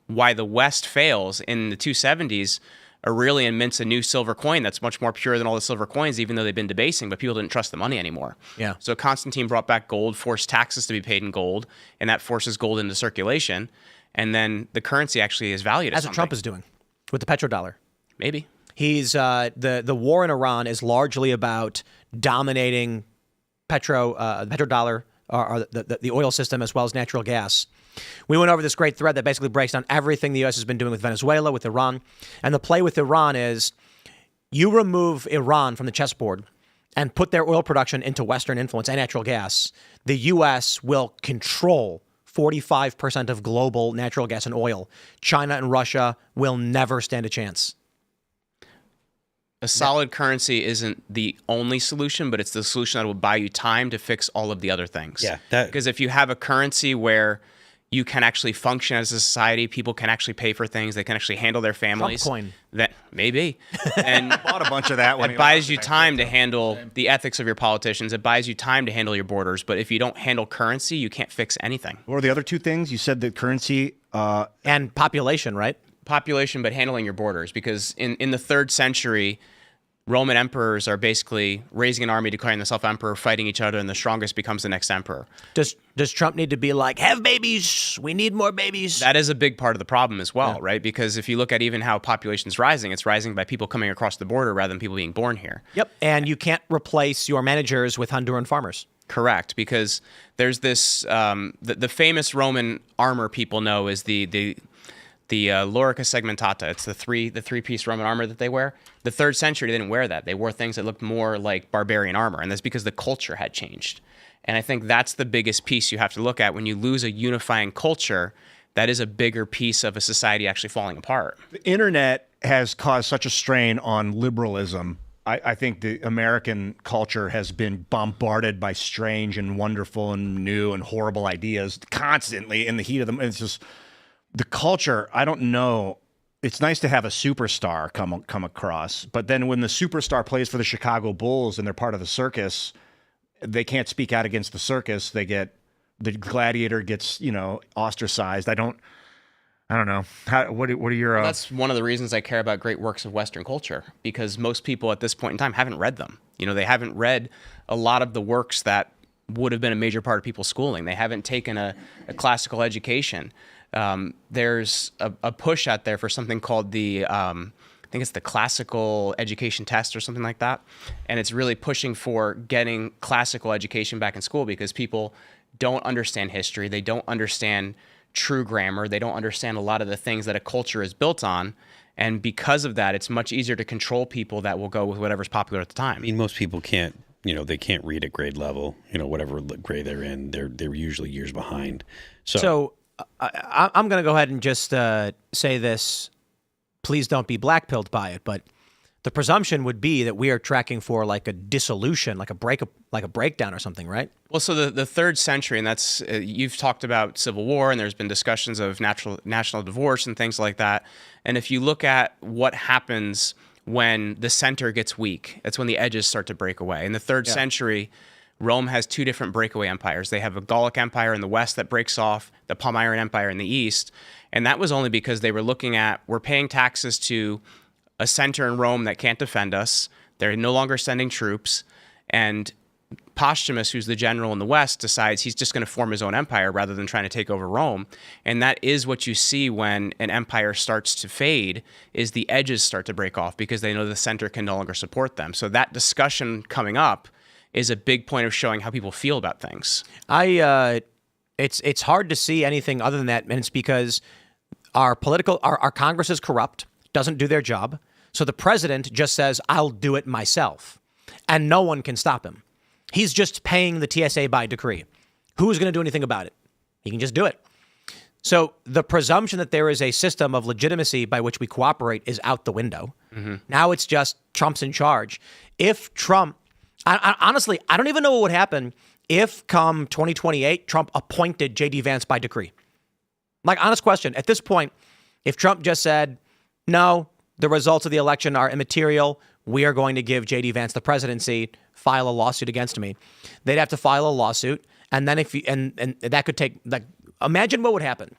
why the West fails in the 270s, Aurelian mints a new silver coin that's much more pure than all the silver coins, even though they've been debasing, but people didn't trust the money anymore. Yeah. So Constantine brought back gold, forced taxes to be paid in gold, and that forces gold into circulation. And then the currency actually is valued as As what Trump is doing with the petrodollar. Maybe. He's the war in Iran is largely about dominating petrodollar or the oil system as well as natural gas. We went over this great thread that basically breaks down everything the U.S. has been doing with Venezuela, with Iran. And the play with Iran is you remove Iran from the chessboard and put their oil production into Western influence and natural gas. The U.S. will control 45% of global natural gas and oil. China and Russia will never stand a chance. A solid currency isn't the only solution, but it's the solution that will buy you time to fix all of the other things. Yeah. Because if you have a currency where you can actually function as a society, people can actually pay for things, they can actually handle their families. Trump coin. That maybe. And Bought a bunch of that when it buys you time to handle the ethics of your politicians. It buys you time to handle your borders. But if you don't handle currency, you can't fix anything. What are the other two things? You said that currency And population, right? Population, but handling your borders. Because in the 3rd century, Roman emperors are basically raising an army, declaring themselves emperor, fighting each other, and the strongest becomes the next emperor. Does Trump need to be like, have babies? We need more babies. That is a big part of the problem as well, right? Because if you look at even how population's rising, it's rising by people coming across the border rather than people being born here. Yep. And you can't replace your managers with Honduran farmers. Correct, because there's this the famous Roman armor people know is the lorica segmentata. It's the three-piece Roman armor that they wear. The 3rd century, they didn't wear that. They wore things that looked more like barbarian armor, and that's because the culture had changed. And I think that's the biggest piece you have to look at. When you lose a unifying culture, that is a bigger piece of a society actually falling apart. The internet has caused such a strain on liberalism. I think the American culture has been bombarded by strange and wonderful and new and horrible ideas constantly in the heat of them. It's just the culture. I don't know. It's nice to have a superstar come across, but then when the superstar plays for the Chicago Bulls and they're part of the circus, they can't speak out against the circus. The gladiator gets, ostracized. I don't know. What are your? That's one of the reasons I care about great works of Western culture, because most people at this point in time haven't read them. They haven't read a lot of the works that would have been a major part of people's schooling. They haven't taken a classical education. There's a push out there for something called I think it's the classical education test or something like that. And it's really pushing for getting classical education back in school because people don't understand history. They don't understand true grammar. They don't understand a lot of the things that a culture is built on. And because of that, it's much easier to control people that will go with whatever's popular at the time. I mean, most people can't, they can't read at grade level, whatever grade they're in. They're usually years behind. So I'm going to go ahead and just say this. Please don't be blackpilled by it, but the presumption would be that we are tracking for like a dissolution, like a breakdown or something, right? Well, so the 3rd century, and that's you've talked about civil war, and there's been discussions of national divorce and things like that. And if you look at what happens when the center gets weak, that's when the edges start to break away. In the 3rd century, Rome has 2 different breakaway empires. They have a Gallic Empire in the west that breaks off, the Palmyran Empire in the east. And that was only because they were looking at, we're paying taxes to a center in Rome that can't defend us. They're no longer sending troops. And Postumus, who's the general in the west, decides he's just going to form his own empire rather than trying to take over Rome. And that is what you see when an empire starts to fade, is the edges start to break off because they know the center can no longer support them. So that discussion coming up is a big point of showing how people feel about things. It's hard to see anything other than that, and it's because our Congress is corrupt, doesn't do their job. So the president just says, I'll do it myself. And no one can stop him. He's just paying the TSA by decree. Who's going to do anything about it? He can just do it. So the presumption that there is a system of legitimacy by which we cooperate is out the window. Mm-hmm. Now it's just Trump's in charge. If Trump, honestly, I don't even know what would happen if come 2028, Trump appointed J.D. Vance by decree. Like, honest question. At this point, if Trump just said, no, the results of the election are immaterial, we are going to give J.D. Vance the presidency, file a lawsuit against me. They'd have to file a lawsuit. And then and that could take, like, imagine what would happen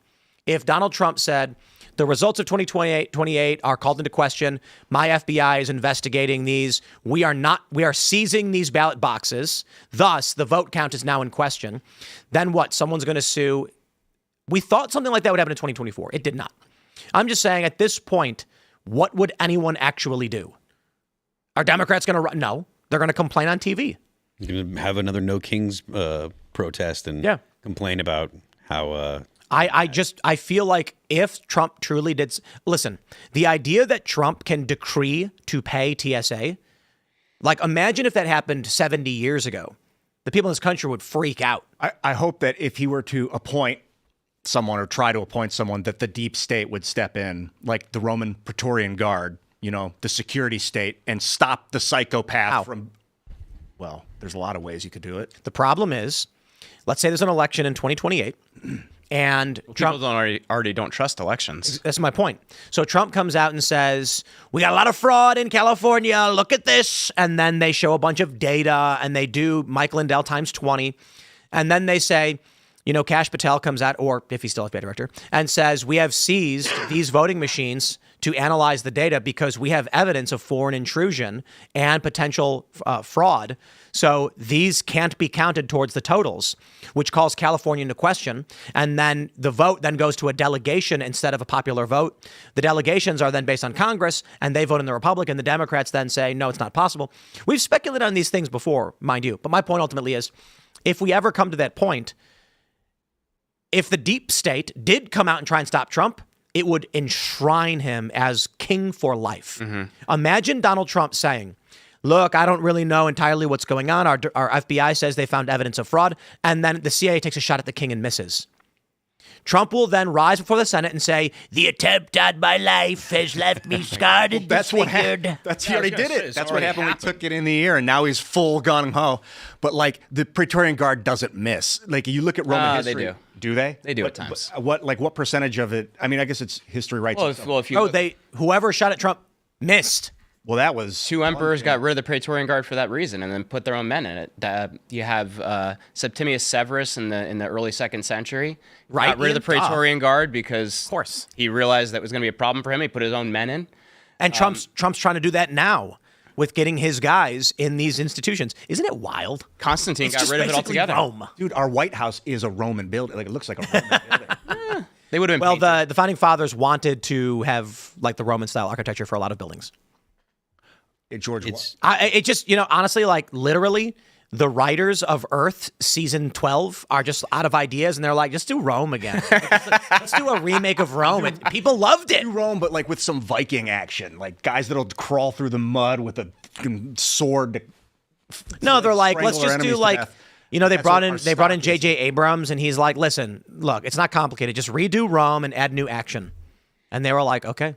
if Donald Trump said, The results of 2028 are called into question. My FBI is investigating these. We are seizing these ballot boxes. Thus, the vote count is now in question. Then what? Someone's going to sue. We thought something like that would happen in 2024. It did not. I'm just saying at this point, what would anyone actually do? Are Democrats going to run? No, they're going to complain on TV. You're going to have another No Kings protest and complain about how... I feel like if Trump truly did... Listen, the idea that Trump can decree to pay TSA, like imagine if that happened 70 years ago. The people in this country would freak out. I hope that if he were to appoint someone or try to appoint someone, that the deep state would step in, like the Roman Praetorian Guard, the security state, and stop the psychopath from... Well, there's a lot of ways you could do it. The problem is, let's say there's an election in 2028, and Trump already don't trust elections. That's my point. So Trump comes out and says, we got a lot of fraud in California. Look at this. And then they show a bunch of data and they do Mike Lindell times 20. And then they say, Kash Patel comes out, or if he's still FBI director, and says, we have seized these voting machines to analyze the data because we have evidence of foreign intrusion and potential fraud. So these can't be counted towards the totals, which calls California into question. And then the vote then goes to a delegation instead of a popular vote. The delegations are then based on Congress, and they vote in the Republican. The Democrats then say, no, it's not possible. We've speculated on these things before, mind you. But my point ultimately is, if we ever come to that point, if the deep state did come out and try and stop Trump, it would enshrine him as king for life. Mm-hmm. Imagine Donald Trump saying, look, I don't really know entirely what's going on. Our FBI says they found evidence of fraud. And then the CIA takes a shot at the king and misses. Trump will then rise before the Senate and say, the attempt on my life has left me scarred and disfigured. He already did it. That's what happened. We took it in the ear, and now he's full gung-ho. But, the Praetorian Guard doesn't miss. You look at Roman history. They do. Do they? They do at times. What percentage of it? I mean, I guess it's history writes itself. Whoever shot at Trump missed. Well, that was... Two emperors got rid of the Praetorian Guard for that reason and then put their own men in it. You have Septimius Severus in the early 2nd century. Right. Got rid of the Praetorian Guard because of course he realized that was going to be a problem for him. He put his own men in. And Trump's trying to do that now with getting his guys in these institutions. Isn't it wild? Constantine got rid of it altogether. Rome. Dude, our White House is a Roman building. It looks like a Roman building. They would have been the founding fathers wanted to have the Roman style architecture for a lot of buildings. Honestly, literally, the writers of Earth season 12 are just out of ideas, and they're like, just do Rome again. Let's do a remake of Rome. And people loved it. Do Rome, but with some Viking action, guys that'll crawl through the mud with a sword. No, they're like, let's just do they brought in J.J. Abrams, and he's like, listen, look, it's not complicated. Just redo Rome and add new action. And they were like, okay.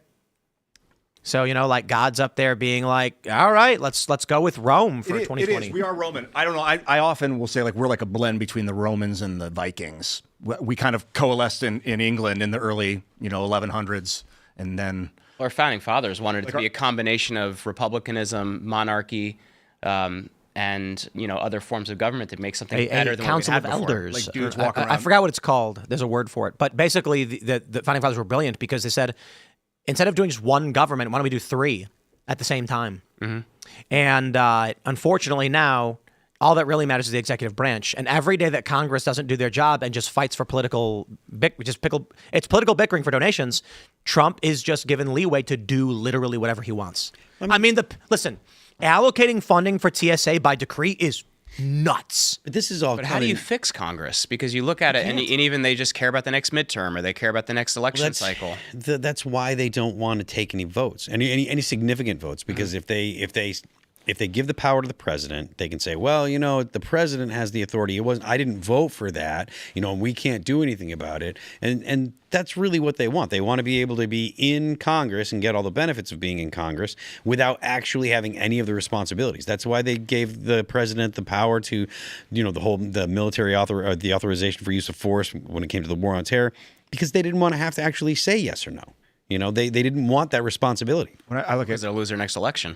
So, God's up there being like, all right, let's go with Rome for 2020. It is. We are Roman. I don't know. I often will say we're like a blend between the Romans and the Vikings. We kind of coalesced in England in the early, 1100s. And then our founding fathers wanted it to be a combination of republicanism, monarchy, and other forms of government to make something better than council what we had of before. elders. Dudes walk around. I forgot what it's called. There's a word for it. But basically, the founding fathers were brilliant because they said, instead of doing just one government, why don't we do 3 at the same time? Mm-hmm. And unfortunately now, all that really matters is the executive branch. And every day that Congress doesn't do their job and just fights for political bickering for donations, Trump is just given leeway to do literally whatever he wants. Listen, allocating funding for TSA by decree is nuts. But this is all. But how do you fix Congress? Because you look at it, and even they just care about the next midterm, or they care about the next election cycle. That's why they don't want to take any votes, any significant votes. Because if they give the power to the president, they can say, well, the president has the authority. I didn't vote for that, and we can't do anything about it. And that's really what they want. They want to be able to be in Congress and get all the benefits of being in Congress without actually having any of the responsibilities. That's why they gave the president the power to, the military the authorization for use of force when it came to the war on terror, because they didn't want to have to actually say yes or no. They didn't want that responsibility. When I look at they'll lose their next election.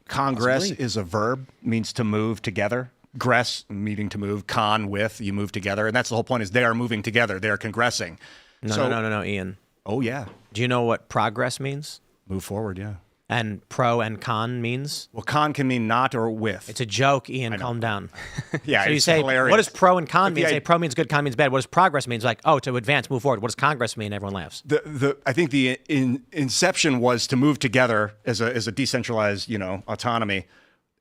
Congress is a verb, means to move together. Gress, meaning to move. Con, with, you move together. And that's the whole point, is they are moving together. They are congressing. No, Ian. Oh, yeah. Do you know what progress means? Move forward, yeah. And pro and con means? Well, con can mean not or with. It's a joke, Ian. Calm down. Yeah, So you it's say, hilarious. what does pro and con But mean? the Say pro means good, con means bad. What does progress mean? It's like, oh, to advance, move forward. What does congress mean? Everyone laughs. I think the inception was to move together as a decentralized, autonomy.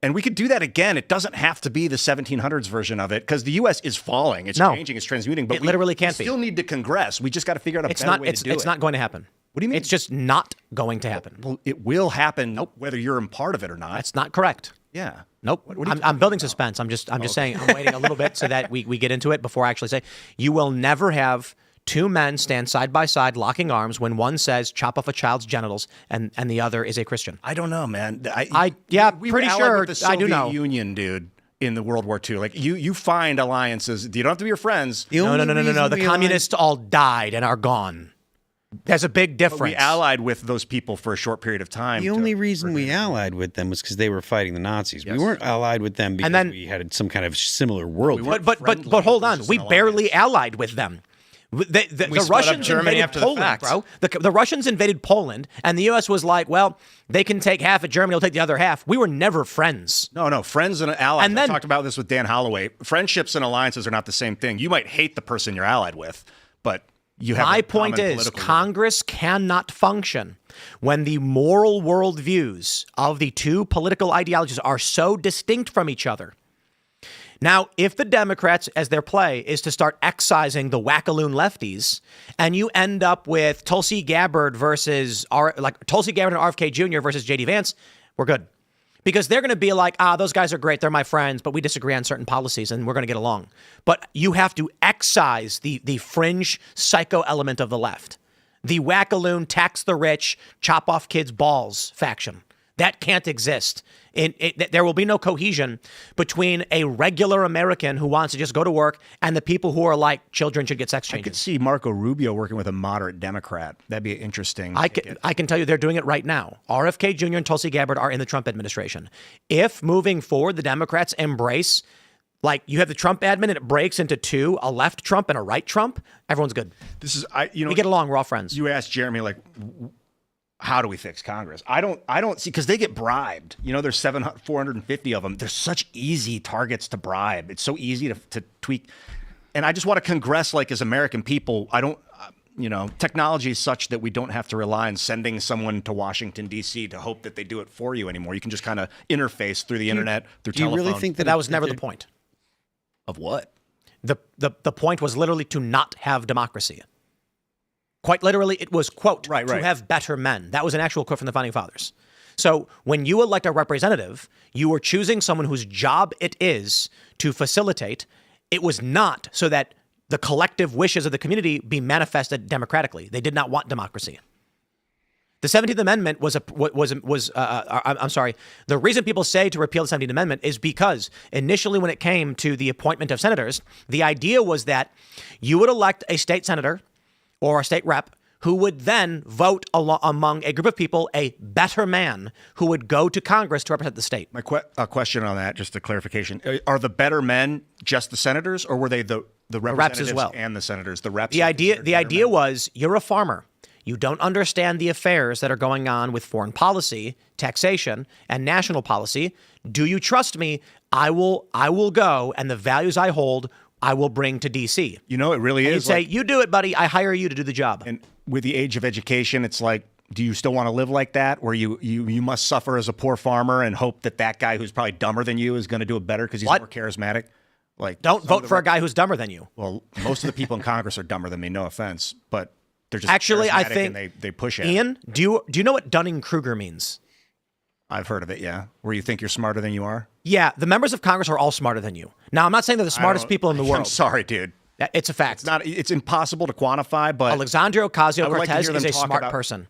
And we could do that again. It doesn't have to be the 1700s version of it because the U.S. is falling. It's changing. It's transmuting. But it literally can't we be. still need to congress. We just got to figure out a better way to do it. It's not going to happen. What do you mean? It's just not going to happen. Well, it will happen whether you're a part of it or not. That's not correct. Yeah. Nope. I'm building suspense. I'm just saying. I'm waiting a little bit so that we get into it before I actually say. You will never have two men stand side by side, locking arms, when one says "chop off a child's genitals" and the other is a Christian. I don't know, man. We were pretty allied sure. with the Soviet I do know. Union, dude. In the World War II, like you find alliances. You don't have to be your friends. No. The communists all died and are gone. There's a big difference. We allied with those people for a short period of time. The only reason we allied with them was because they were fighting the Nazis. Yes. We weren't allied with them because we had some kind of similar world. But hold on, we barely allied with them. The Russians Germany invaded after the Poland, fact. bro. The Russians invaded Poland, and the U.S. was like, well, they can take half of Germany, will take the other half. We were never friends. No, friends and allies. And then, I talked about this with Dan Holloway. Friendships and alliances are not the same thing. You might hate the person you're allied with, but you have. My point is, Congress cannot function when the moral worldviews of the two political ideologies are so distinct from each other. Now, if the Democrats, as their play, is to start excising the wackaloon lefties, and you end up with Tulsi Gabbard versus Tulsi Gabbard and RFK Jr. versus J.D. Vance, we're good. Because they're going to be like, those guys are great, they're my friends, but we disagree on certain policies and we're going to get along. But you have to excise the fringe psycho element of the left. The wackaloon, tax the rich, chop off kids' balls faction. That can't exist. There will be no cohesion between a regular American who wants to just go to work and the people who are like, children should get sex changes. I could see Marco Rubio working with a moderate Democrat. That'd be interesting. I can tell you they're doing it right now. RFK Jr. and Tulsi Gabbard are in the Trump administration. If moving forward, the Democrats embrace, like you have the Trump admin and it breaks into two, a left Trump and a right Trump, everyone's good. We get along, we're all friends. You asked Jeremy, like, how do we fix Congress? I don't see, because they get bribed. There's 450 of them. They're such easy targets to bribe. It's so easy to tweak. And I just want to congress, like, as American people. I don't, technology is such that we don't have to rely on sending someone to Washington, D.C. to hope that they do it for you anymore. You can just kind of interface through the internet, through telephone. Do you really think that was never the point? Of what? The point was literally to not have democracy. Quite literally, it was, quote, to have better men. That was an actual quote from the Founding Fathers. So when you elect a representative, you are choosing someone whose job it is to facilitate. It was not so that the collective wishes of the community be manifested democratically. They did not want democracy. The 17th Amendment the reason people say to repeal the 17th Amendment is because initially when it came to the appointment of senators, the idea was that you would elect a state senator or a state rep who would then vote among a group of people, a better man who would go to Congress to represent the state. My question on that, just a clarification. Are the better men just the senators, or were they the representatives reps as well? And the senators, the reps? The idea was, you're a farmer. You don't understand the affairs that are going on with foreign policy, taxation, and national policy. Do you trust me? I will go, and the values I hold I will bring to D.C. It really is. You'd say, you do it, buddy. I hire you to do the job. And with the age of education, it's like, do you still want to live like that, where you must suffer as a poor farmer and hope that guy who's probably dumber than you is going to do it better because he's more charismatic? Like, don't vote for a guy who's dumber than you. Well, most of the people in Congress are dumber than me. No offense, but they're just actually, I think, and they push it. Ian, do you know what Dunning-Kruger means? I've heard of it, yeah. Where you think you're smarter than you are? Yeah, the members of Congress are all smarter than you. Now, I'm not saying they're the smartest people in the world. I'm sorry, dude. It's a fact. It's impossible to quantify, but Alexandria Ocasio-Cortez is a smart person.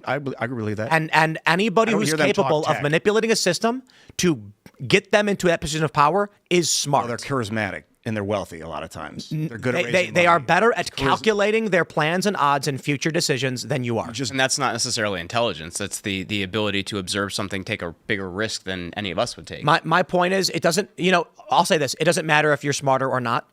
I believe that. And anybody who's capable of manipulating a system to get them into that position of power is smart. Well, they're charismatic and they're wealthy a lot of times. They're good at raising money. They are better at calculating their plans and odds and future decisions than you are. And that's not necessarily intelligence. That's the ability to observe something, take a bigger risk than any of us would take. My point is, it doesn't, I'll say this. It doesn't matter if you're smarter or not.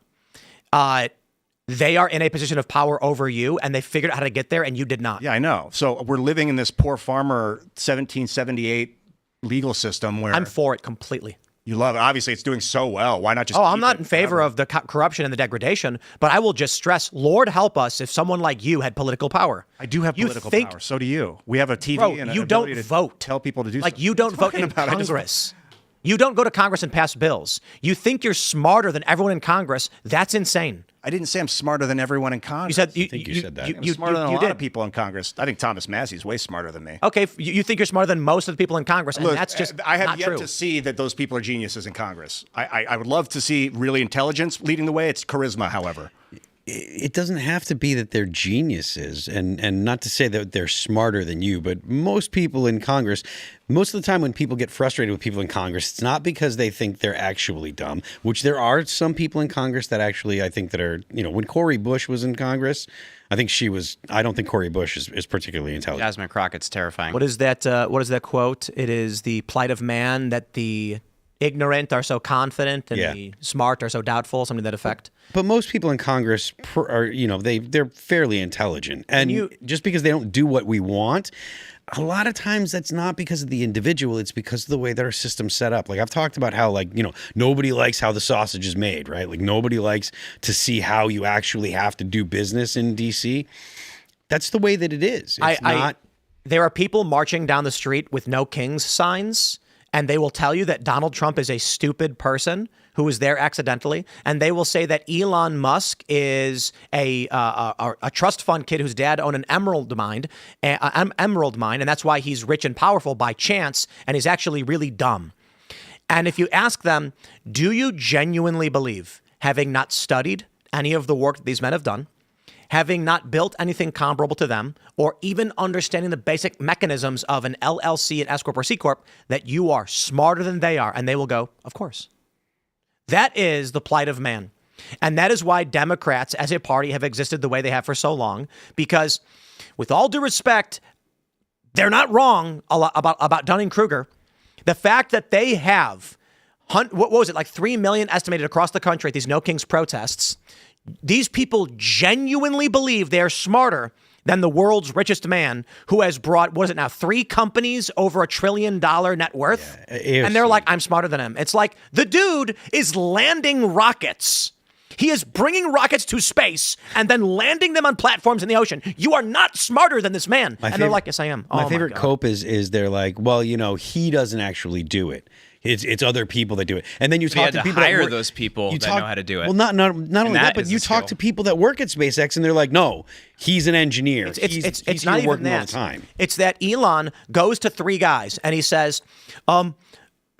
they are in a position of power over you, and they figured out how to get there, and you did not. Yeah, I know. So we're living in this poor farmer 1778 legal system where I'm for it completely. you love it. Obviously, it's doing so well. Why not just? Oh, I'm keep not it in favor forever? of the corruption and the degradation, but I will just stress, Lord help us if someone like you had political power. I do have You political think- power. So do you. We have a TV Bro, and an you don't ability to vote. tell people to do Like something. you don't What vote are you in talking about? I just- Congress. You don't go to Congress and pass bills. You think you're smarter than everyone in Congress. That's insane. I didn't say I'm smarter than everyone in You Congress. said think you said that. I'm smarter than a lot did. of people in Congress. I think Thomas Massey's way smarter than me. Okay, you think you're smarter than most of the people in Congress, and Look, that's just I have not yet true. to see that those people are geniuses in Congress. I would love to see really intelligence leading the way. It's charisma, however. It doesn't have to be that they're geniuses, and not to say that they're smarter than you, but most people in Congress, most of the time when people get frustrated with people in Congress, it's not because they think they're actually dumb, which there are some people in Congress that actually, I think that are, when Cori Bush was in Congress, I don't think Cori Bush is particularly intelligent. Jasmine Crockett's terrifying. What is that? What is that quote? It is the plight of man that the ignorant are so confident and Yeah. the smart are so doubtful, something to that effect. But most people in Congress are, they're fairly intelligent. And just because they don't do what we want, a lot of times that's not because of the individual, it's because of the way that our system's set up. Like I've talked about how nobody likes how the sausage is made, right? Like nobody likes to see how you actually have to do business in DC. That's the way that it is. It's not. There are people marching down the street with no kings signs, and they will tell you that Donald Trump is a stupid person who was there accidentally, and they will say that Elon Musk is a trust fund kid whose dad owned an emerald mine, and that's why he's rich and powerful by chance, and he's actually really dumb. And if you ask them, do you genuinely believe, having not studied any of the work that these men have done, having not built anything comparable to them, or even understanding the basic mechanisms of an LLC, an S Corp, or C Corp, that you are smarter than they are? And they will go, of course. That is the plight of man. And that is why Democrats as a party have existed the way they have for so long, because with all due respect, they're not wrong about Dunning-Kruger. The fact that they have, what was it, like 3 million estimated across the country at these No Kings protests, these people genuinely believe they're smarter than the world's richest man who has brought, 3 companies over $1 trillion net worth? Yeah, and they're like, I'm smarter than him. It's like the dude is landing rockets. He is bringing rockets to space and then landing them on platforms in the ocean. You are not smarter than this man. They're like, yes, I am. My favorite cope is they're like, well, he doesn't actually do it. It's other people that do it. And then you talk to people hire that work, those people that know how to do it. Well, not only that, but is you the talk skill. to people that work at SpaceX and they're like, no, he's an engineer. It's he's not here even working that. all the time. It's that Elon goes to 3 guys and he says, one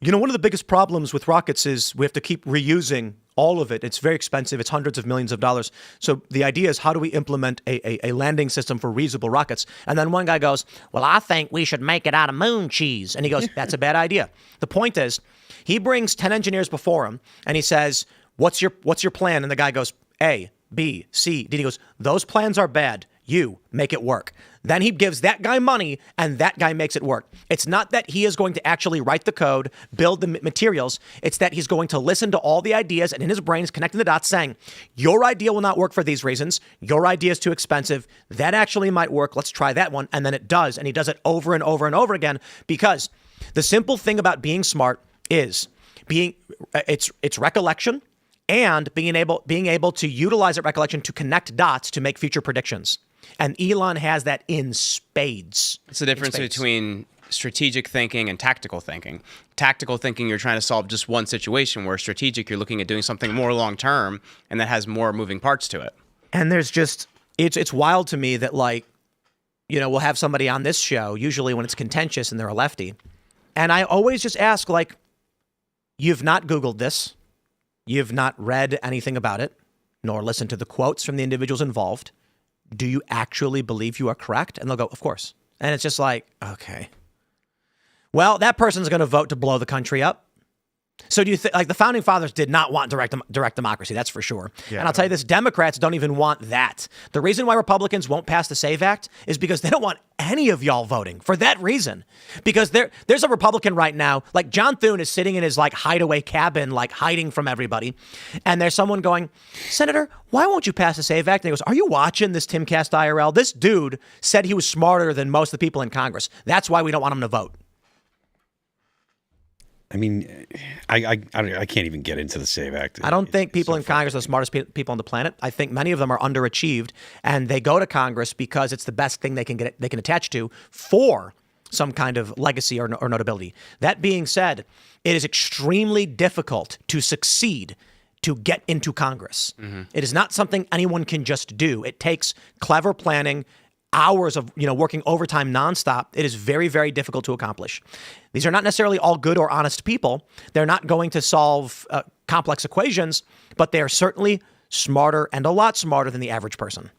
of the biggest problems with rockets is we have to keep reusing all of it. It's very expensive. It's hundreds of millions of dollars. So the idea is, how do we implement a landing system for reusable rockets? And then one guy goes, well, I think we should make it out of moon cheese. And he goes, that's a bad idea. The point is, he brings 10 engineers before him and he says, what's your plan? And the guy goes, A, B, C, D. He goes, those plans are bad. You make it work. Then he gives that guy money and that guy makes it work. It's not that he is going to actually write the code, build the materials. It's that he's going to listen to all the ideas and in his brain is connecting the dots saying, your idea will not work for these reasons. Your idea is too expensive. That actually might work. Let's try that one. And then it does. And he does it over and over and over again, because the simple thing about being smart is it's recollection and being able to utilize that recollection to connect dots to make future predictions. And Elon has that in spades. It's the difference between strategic thinking and tactical thinking. Tactical thinking, you're trying to solve just one situation, where strategic, you're looking at doing something more long term, and that has more moving parts to it. And there's just, it's wild to me that, we'll have somebody on this show, usually when it's contentious and they're a lefty. And I always just ask, you've not Googled this. You've not read anything about it, nor listened to the quotes from the individuals involved. Do you actually believe you are correct? And they'll go, of course. And it's just like, okay. Well, that person's going to vote to blow the country up. So do you think, like, the founding fathers did not want direct democracy? That's for sure. Yeah. And I'll tell you this, Democrats don't even want that. The reason why Republicans won't pass the SAVE Act is because they don't want any of y'all voting for that reason. Because there's a Republican right now, like John Thune is sitting in his like hideaway cabin, like hiding from everybody. And there's someone going, Senator, why won't you pass the SAVE Act? And he goes, are you watching this Timcast IRL? This dude said he was smarter than most of the people in Congress. That's why we don't want him to vote. I mean, I can't even get into the SAVE Act. I don't think people in Congress are the smartest people on the planet. I think many of them are underachieved, and they go to Congress because it's the best thing they can attach to for some kind of legacy or notability. That being said, it is extremely difficult to succeed to get into Congress. Mm-hmm. It is not something anyone can just do. It takes clever planning, hours of working overtime nonstop. It is very, very difficult to accomplish. These are not necessarily all good or honest people. They're not going to solve complex equations, but they are certainly smarter and a lot smarter than the average person.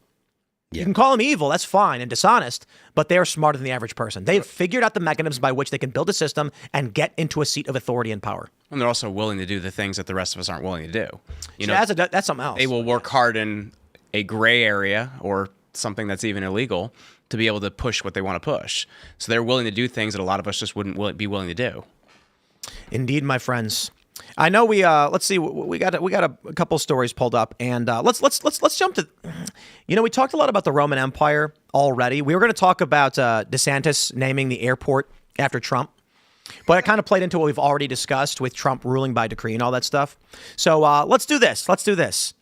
Yeah. You can call them evil, that's fine, and dishonest, but they are smarter than the average person. They've figured out the mechanisms by which they can build a system and get into a seat of authority and power. And they're also willing to do the things that the rest of us aren't willing to do. That's something else. They will work hard in a gray area or something that's even illegal to be able to push what they want to push. So they're willing to do things that a lot of us just wouldn't be willing to do. Indeed, my friends. I know we let's see, we got a couple stories pulled up, and let's jump to, we talked a lot about the Roman Empire already. We were going to talk about DeSantis naming the airport after Trump, but it kind of played into what we've already discussed with Trump ruling by decree and all that stuff. So let's do this.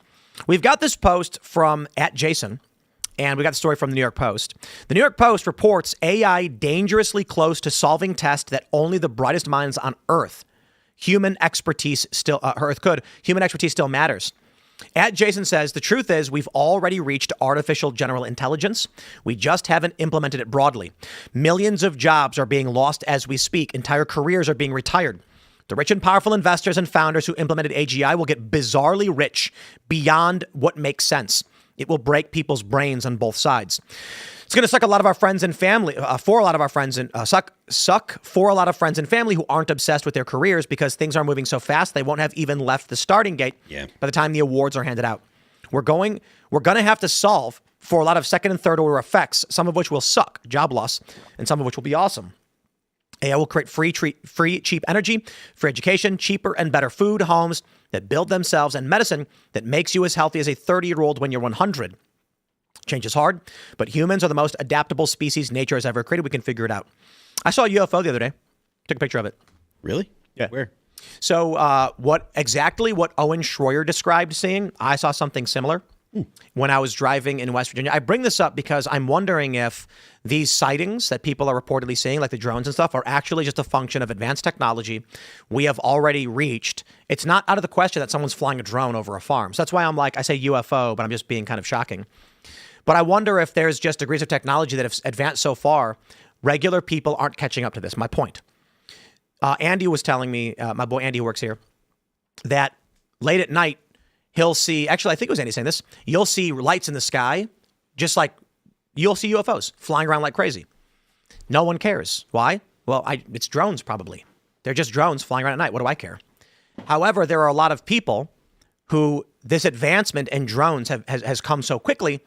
We've got this post from @Jason. And we got the story from the New York Post. The New York Post reports AI dangerously close to solving tests that only the brightest minds on Earth. Human expertise still matters. @Jason says, the truth is we've already reached artificial general intelligence. We just haven't implemented it broadly. Millions of jobs are being lost as we speak. Entire careers are being retired. The rich and powerful investors and founders who implemented AGI will get bizarrely rich beyond what makes sense. It will break people's brains on both sides. It's going to suck a lot of our friends and family for a lot of friends and family who aren't obsessed with their careers because things are moving so fast they won't have even left the starting gate by the time the awards are handed out. We're going to have to solve for a lot of second and third order effects, some of which will suck, job loss, and some of which will be awesome. AI will create free, cheap energy, free education, cheaper and better food, homes that build themselves, and medicine that makes you as healthy as a 30-year-old when you're 100. Change is hard, but humans are the most adaptable species nature has ever created. We can figure it out. I saw a UFO the other day. Took a picture of it. Really? Yeah. Where? So what Owen Schroyer described seeing, I saw something similar when I was driving in West Virginia. I bring this up because I'm wondering if these sightings that people are reportedly seeing, like the drones and stuff, are actually just a function of advanced technology we have already reached. It's not out of the question that someone's flying a drone over a farm. So that's why I say UFO, but I'm just being kind of shocking. But I wonder if there's just degrees of technology that have advanced so far, regular people aren't catching up to this. My point. Andy was telling me, my boy Andy who works here, that late at night, he'll see, actually, I think it was Andy saying this, you'll see lights in the sky, just like you'll see UFOs flying around like crazy. No one cares. Why? Well, it's drones probably. They're just drones flying around at night. What do I care? However, there are a lot of people who this advancement in drones has come so quickly,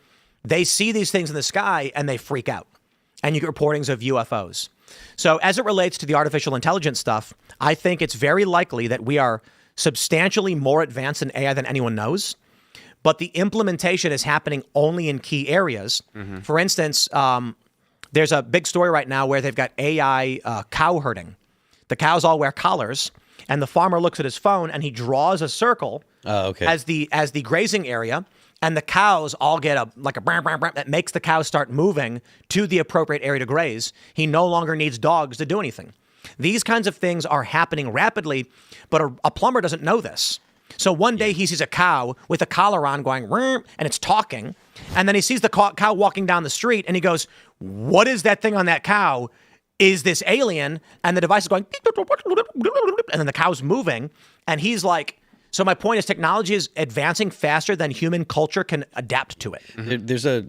they see these things in the sky and they freak out. And you get reportings of UFOs. So as it relates to the artificial intelligence stuff, I think it's very likely that we are substantially more advanced in AI than anyone knows. But the implementation is happening only in key areas. Mm-hmm. For instance, there's a big story right now where they've got AI cow herding. The cows all wear collars, and the farmer looks at his phone and he draws a circle as the grazing area, and the cows all get a brr, brr, brr, that makes the cows start moving to the appropriate area to graze. He no longer needs dogs to do anything. These kinds of things are happening rapidly, but a plumber doesn't know this. So one day he sees a cow with a collar on going, and it's talking. And then he sees the cow walking down the street and he goes, what is that thing on that cow? Is this alien? And the device is going, and then the cow's moving. And he's like, so my point is technology is advancing faster than human culture can adapt to it. Mm-hmm.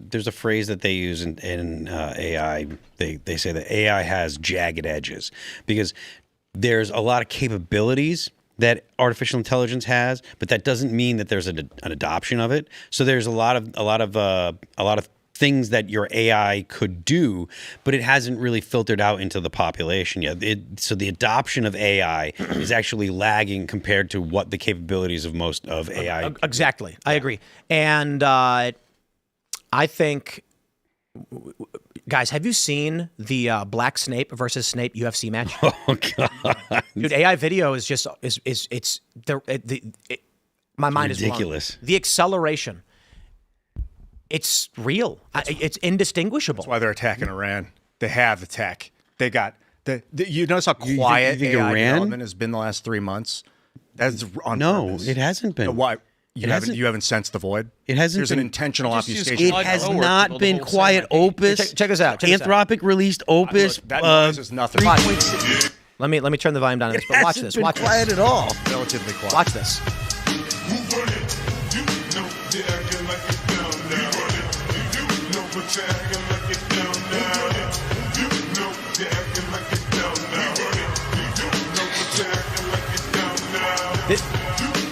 There's a phrase that they use in AI. They say that AI has jagged edges because there's a lot of capabilities that artificial intelligence has, but that doesn't mean that there's an adoption of it. So there's a lot of things that your AI could do, but it hasn't really filtered out into the population yet. So the adoption of AI is actually lagging compared to what the capabilities of most of AI. Exactly. I agree. And I think, guys, have you seen the Black Snape versus Snape UFC match? Oh God, dude! AI video is just my mind is ridiculous. blown. The acceleration. It's real. It's indistinguishable. That's why they're attacking Iran. They have the tech. They got you notice how quiet you think AI Iran development has been the last 3 months? That's on no, purpose. it hasn't been. Why? You haven't sensed the void? It hasn't There's been, an intentional Just use obfuscation. It has Lower not people been the whole quiet. same Opus. Check this out. Check this out. Anthropic released Opus. Look, that noise is nothing. 3.6. Let me turn the volume down on this. But watch this. Watch quiet this. at all. Relatively quiet. Watch this.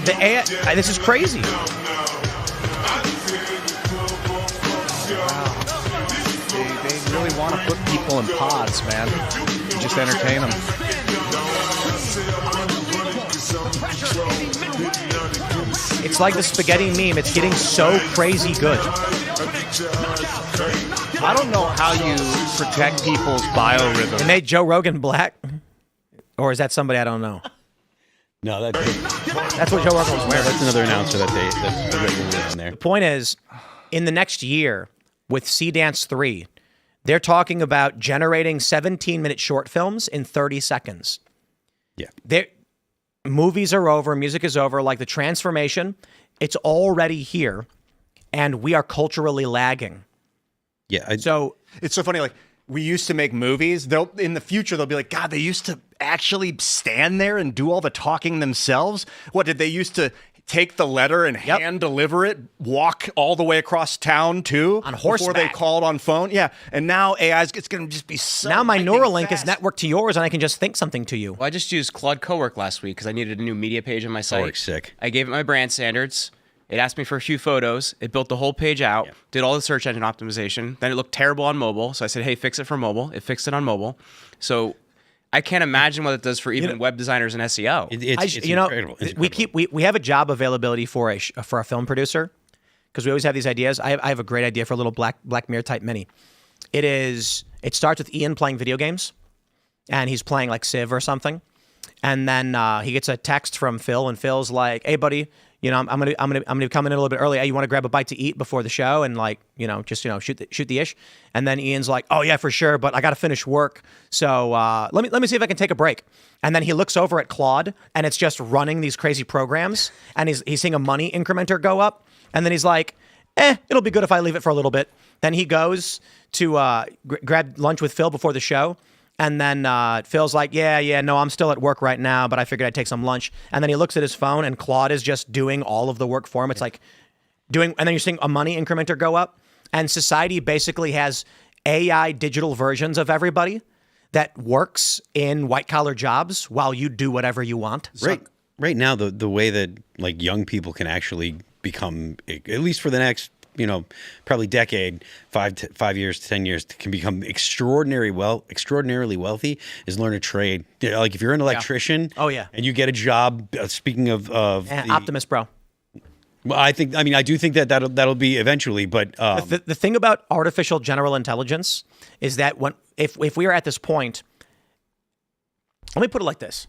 The AI, this is crazy. They really want to put people in pods, man. Just entertain them. It's like the spaghetti meme. It's getting so crazy good. I don't know how you protect people's biorhythm. It made Joe Rogan black. Or is that somebody I don't know? No, That's what Joe Rogan was wearing. that's another announcer that's regularly on there. The point is, in the next year, with Sea Dance 3, they're talking about generating 17-minute short films in 30 seconds. Yeah. Movies are over, music is over, like the transformation, it's already here, and we are culturally lagging. Yeah. So It's so funny. Like, we used to make movies. In the future, they'll be like, God, they used to actually stand there and do all the talking themselves. What did they used to take the letter and hand deliver it, walk all the way across town too, on before they horseback. called on phone? Yeah, and now AI's it's going to just be so. now my lightning Neuralink is fast. networked to yours, and I can just think something to you. Well, I just used Claude Cowork last week because I needed a new media page on my site. Cowork's sick. I gave it my brand standards. It asked me for a few photos. It built the whole page out, did all the search engine optimization. Then it looked terrible on mobile. So I said, hey, fix it for mobile. It fixed it on mobile. So I can't imagine what it does for even web designers and SEO. It's incredible. It's incredible. We have a job availability for a film producer because we always have these ideas. I have a great idea for a little Black Mirror type mini. It starts with Ian playing video games, and he's playing like Civ or something, and then he gets a text from Phil, and Phil's like, "Hey, buddy, you know, I'm gonna come in a little bit early. Hey, you want to grab a bite to eat before the show and shoot the ish." And then Ian's like, "Oh yeah, for sure, but I got to finish work. So let me see if I can take a break." And then he looks over at Claude, and it's just running these crazy programs, and he's seeing a money incrementer go up, and then he's like, it'll be good if I leave it for a little bit. Then he goes to grab lunch with Phil before the show. And then Phil's like, no, I'm still at work right now, but I figured I'd take some lunch. And then he looks at his phone, and Claude is just doing all of the work for him. It's like and then you're seeing a money incrementer go up. And society basically has AI digital versions of everybody that works in white-collar jobs while you do whatever you want. Right now, the way that like young people can actually become, at least for the next, probably decade, 5 years, 10 years, can become extraordinarily wealthy is learn a trade. Like if you're an electrician, and you get a job. Speaking of Optimus, bro. Well, I do think that'll be eventually, but the thing about artificial general intelligence is that if we are at this point, let me put it like this: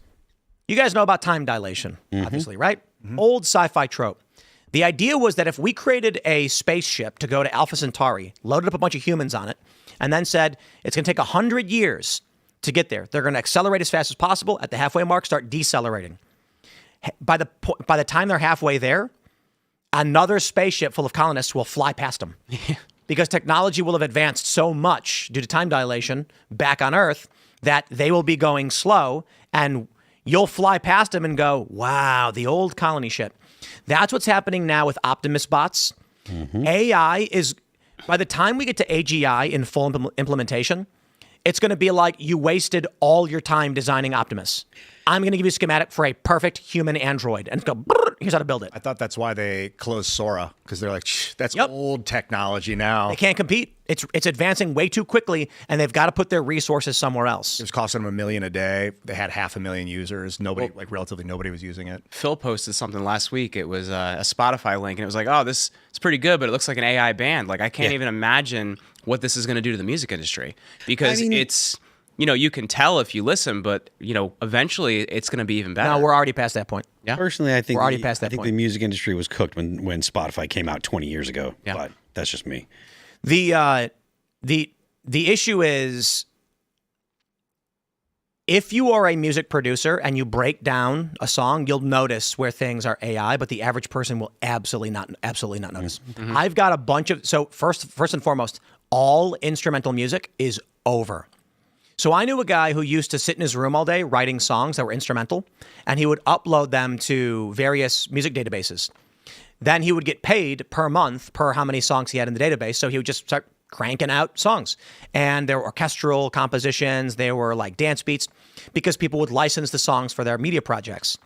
you guys know about time dilation, obviously, right? Mm-hmm. Old sci-fi trope. The idea was that if we created a spaceship to go to Alpha Centauri, loaded up a bunch of humans on it, and then said it's going to take 100 years to get there, they're going to accelerate as fast as possible. At the halfway mark, start decelerating. By the time they're halfway there, another spaceship full of colonists will fly past them. Because technology will have advanced so much due to time dilation back on Earth that they will be going slow, and you'll fly past them and go, wow, the old colony shit. That's what's happening now with Optimus bots. Mm-hmm. AI is, by the time we get to AGI in full implementation, it's going to be like you wasted all your time designing Optimus. I'm going to give you a schematic for a perfect human android. And go, brrr, here's how to build it. I thought that's why they closed Sora, because they're like, that's Yep. old technology now. They can't compete. It's advancing way too quickly, and they've got to put their resources somewhere else. It was costing them $1 million a day. They had 500,000 users. Relatively nobody was using it. Phil posted something last week. It was a Spotify link, and it was like, oh, this is pretty good, but it looks like an AI band. Like, I can't even imagine what this is going to do to the music industry, because it's, you can tell if you listen, but, eventually it's going to be even better. No, we're already past that point. Yeah. Personally, I think We're already past that I think point. the music industry was cooked when Spotify came out 20 years ago. Yeah. But that's just me. The issue is, if you are a music producer and you break down a song, you'll notice where things are AI, but the average person will absolutely not notice. Mm-hmm. I've got a bunch of, so first and foremost, all instrumental music is over. So I knew a guy who used to sit in his room all day writing songs that were instrumental, and he would upload them to various music databases. Then he would get paid per month per how many songs he had in the database. So he would just start cranking out songs. And there were orchestral compositions, there were like dance beats, because people would license the songs for their media projects.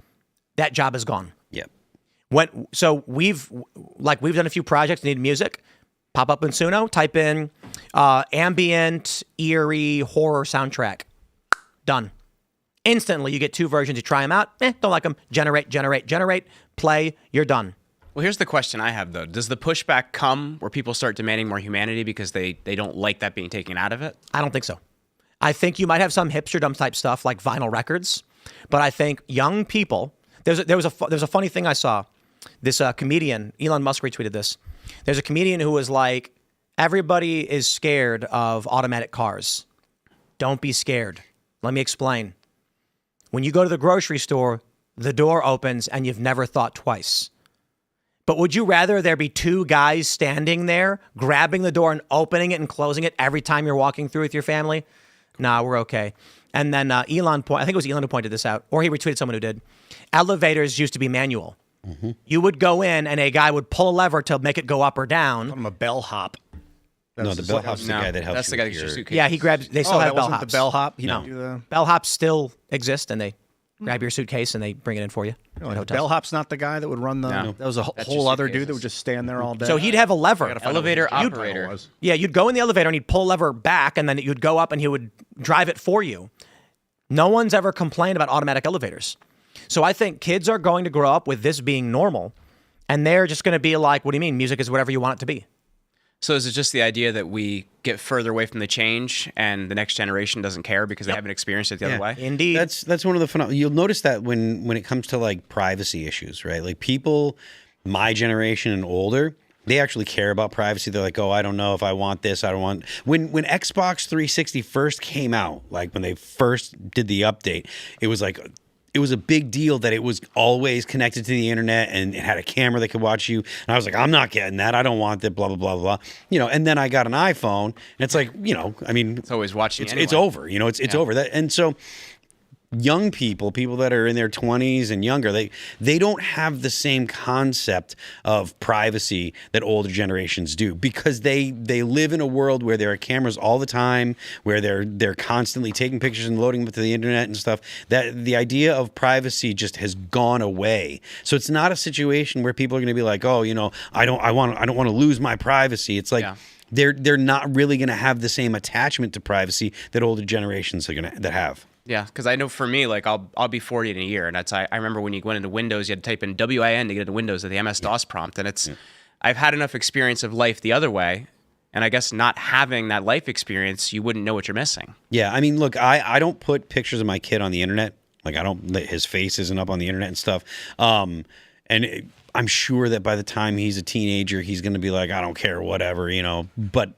That job is gone. Yep. So we've done a few projects, need music. Pop up in Suno, type in ambient, eerie, horror soundtrack. Done. Instantly, you get 2 versions. You try them out. Don't like them. Generate. Play. You're done. Well, here's the question I have, though. Does the pushback come where people start demanding more humanity because they don't like that being taken out of it? I don't think so. I think you might have some hipsterdom type stuff like vinyl records, but I think young people. There's a funny thing I saw. This comedian, Elon Musk retweeted this. There's a comedian who was like, everybody is scared of automatic cars. Don't be scared. Let me explain. When you go to the grocery store, the door opens and you've never thought twice. But would you rather there be 2 guys standing there, grabbing the door and opening it and closing it every time you're walking through with your family? Nah, we're okay. And then I think it was Elon who pointed this out, or he retweeted someone who did. Elevators used to be manual. Mm-hmm. You would go in and a guy would pull a lever to make it go up or down. I'm a bellhop. No, the bellhop's the guy that helps That's you the guy with that gets your suitcase. Yeah, he grabs. They still have that wasn't bellhops. the bellhop. He No. didn't do the. Bellhops still exist, and they grab your suitcase and they bring it in for you. No, bellhop's not the guy that would run the. No. That was a That's whole your other dude suitcases. that would just stand there all day. So he'd have a lever. Elevator operator. Yeah, you'd go in the elevator and he'd pull a lever back, and then you'd go up and he would drive it for you. No one's ever complained about automatic elevators. So I think kids are going to grow up with this being normal, and they're just going to be like, what do you mean? Music is whatever you want it to be. So is it just the idea that we get further away from the change and the next generation doesn't care because they haven't experienced it the other way? Indeed. That's one of the phenomena. You'll notice that when it comes to like privacy issues, right? Like people my generation and older, they actually care about privacy. They're like, oh, I don't know if I want this. I don't want. When Xbox 360 first came out, like when they first did the update, it was like, it was a big deal that it was always connected to the internet and it had a camera that could watch you. And I was like, I'm not getting that. I don't want that, blah, blah, blah, blah. And then I got an iPhone and it's like, I mean, It's always watching it's over, it's over that. And so young people that are in their 20s and younger, they don't have the same concept of privacy that older generations do, because they live in a world where there are cameras all the time, where they're constantly taking pictures and loading them to the internet and stuff. That the idea of privacy just has gone away. So it's not a situation where people are going to be like, oh, I don't want to lose my privacy. It's like they're not really going to have the same attachment to privacy that older generations are that have. Yeah, because I know for me, like I'll be 40 in a year, and that's I remember when you went into Windows, you had to type in WIN to get into Windows at the MS-DOS prompt, and it's I've had enough experience of life the other way, and I guess not having that life experience, you wouldn't know what you're missing. Yeah, I mean, look, I don't put pictures of my kid on the internet. Like his face isn't up on the internet and stuff. I'm sure that by the time he's a teenager, he's going to be like, I don't care, whatever, but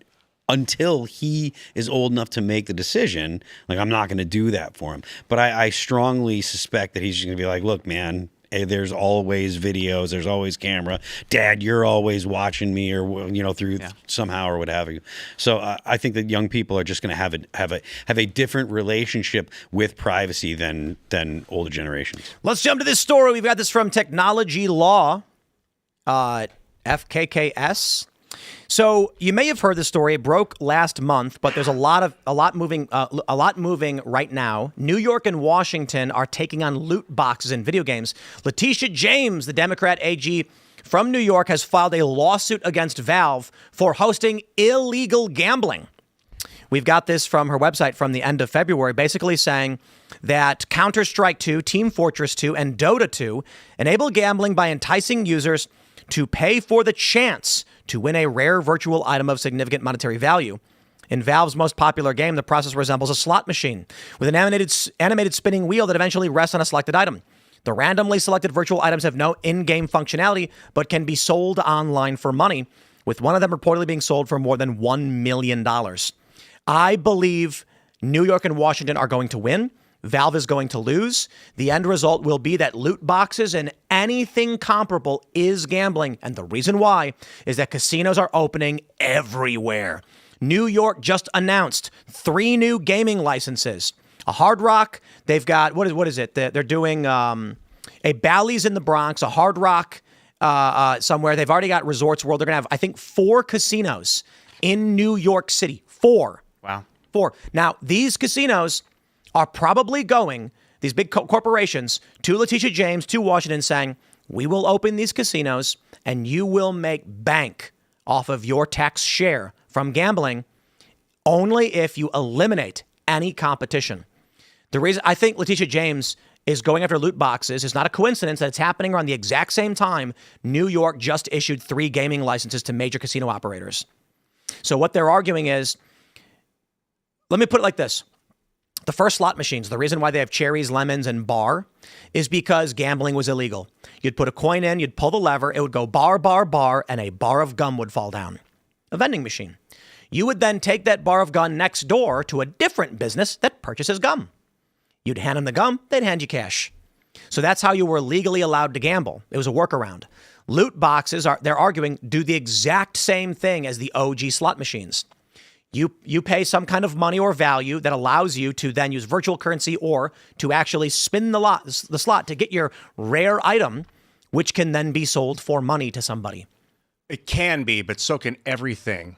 until he is old enough to make the decision, like I'm not going to do that for him. But I strongly suspect that he's just going to be like, look, man, there's always videos, there's always camera. Dad, you're always watching me, or through somehow or what have you. So I think that young people are just going to have a different relationship with privacy than older generations. Let's jump to this story. We've got this from Technology Law, FKKS. So you may have heard the story. It broke last month, but there's a lot moving right now. New York and Washington are taking on loot boxes in video games. Letitia James, the Democrat AG from New York, has filed a lawsuit against Valve for hosting illegal gambling. We've got this from her website from the end of February, basically saying that Counter-Strike 2, Team Fortress 2, and Dota 2 enable gambling by enticing users to pay for the chance to win a rare virtual item of significant monetary value. In Valve's most popular game, the process resembles a slot machine with an animated spinning wheel that eventually rests on a selected item. The randomly selected virtual items have no in-game functionality, but can be sold online for money, with one of them reportedly being sold for more than $1 million. I believe New York and Washington are going to win. Valve is going to lose. The end result will be that loot boxes and anything comparable is gambling. And the reason why is that casinos are opening everywhere. New York just announced 3 new gaming licenses. A Hard Rock, they've got, what is it? They're doing a Bally's in the Bronx, a Hard Rock somewhere. They've already got Resorts World. They're going to have, I think, 4 casinos in New York City. 4. Wow. 4. Now, these casinos are probably going, these big corporations, to Letitia James, to Washington, saying, we will open these casinos and you will make bank off of your tax share from gambling only if you eliminate any competition. The reason I think Letitia James is going after loot boxes is not a coincidence that it's happening around the exact same time New York just issued 3 gaming licenses to major casino operators. So what they're arguing is, let me put it like this. The first slot machines, the reason why they have cherries, lemons, and bar is because gambling was illegal. You'd put a coin in, you'd pull the lever, it would go bar, bar, bar, and a bar of gum would fall down. A vending machine. You would then take that bar of gum next door to a different business that purchases gum. You'd hand them the gum, they'd hand you cash. So that's how you were legally allowed to gamble. It was a workaround. Loot boxes, they're arguing, do the exact same thing as the OG slot machines. You pay some kind of money or value that allows you to then use virtual currency or to actually spin the slot to get your rare item, which can then be sold for money to somebody. It can be, but so can everything.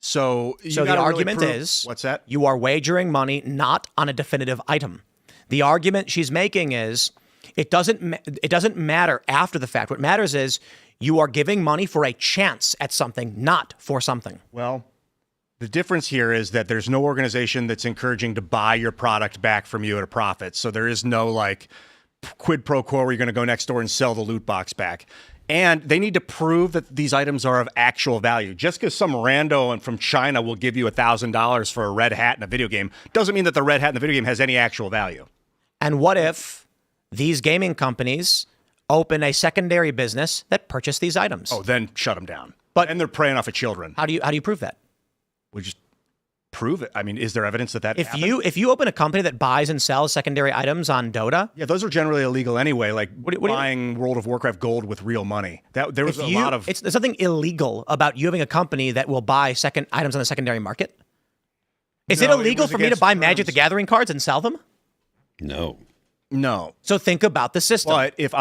So the argument is, what's that? You are wagering money not on a definitive item. The argument she's making is it doesn't matter after the fact. What matters is you are giving money for a chance at something, not for something. Well, the difference here is that there's no organization that's encouraging to buy your product back from you at a profit. So there is no like quid pro quo where you're going to go next door and sell the loot box back. And they need to prove that these items are of actual value. Just because some rando from China will give you $1,000 for a red hat in a video game doesn't mean that the red hat in the video game has any actual value. And what if these gaming companies open a secondary business that purchase these items? Oh, then shut them down. But and they're preying off of children. How do you prove that? We just prove it. I mean, is there evidence that happened? If you open a company that buys and sells secondary items on Dota, yeah, those are generally illegal anyway. Like buying World of Warcraft gold with real money. There was a lot of. There's something illegal about you having a company that will buy second items on the secondary market. Is it illegal for me to buy Magic the Gathering cards and sell them? No. So think about the system. But if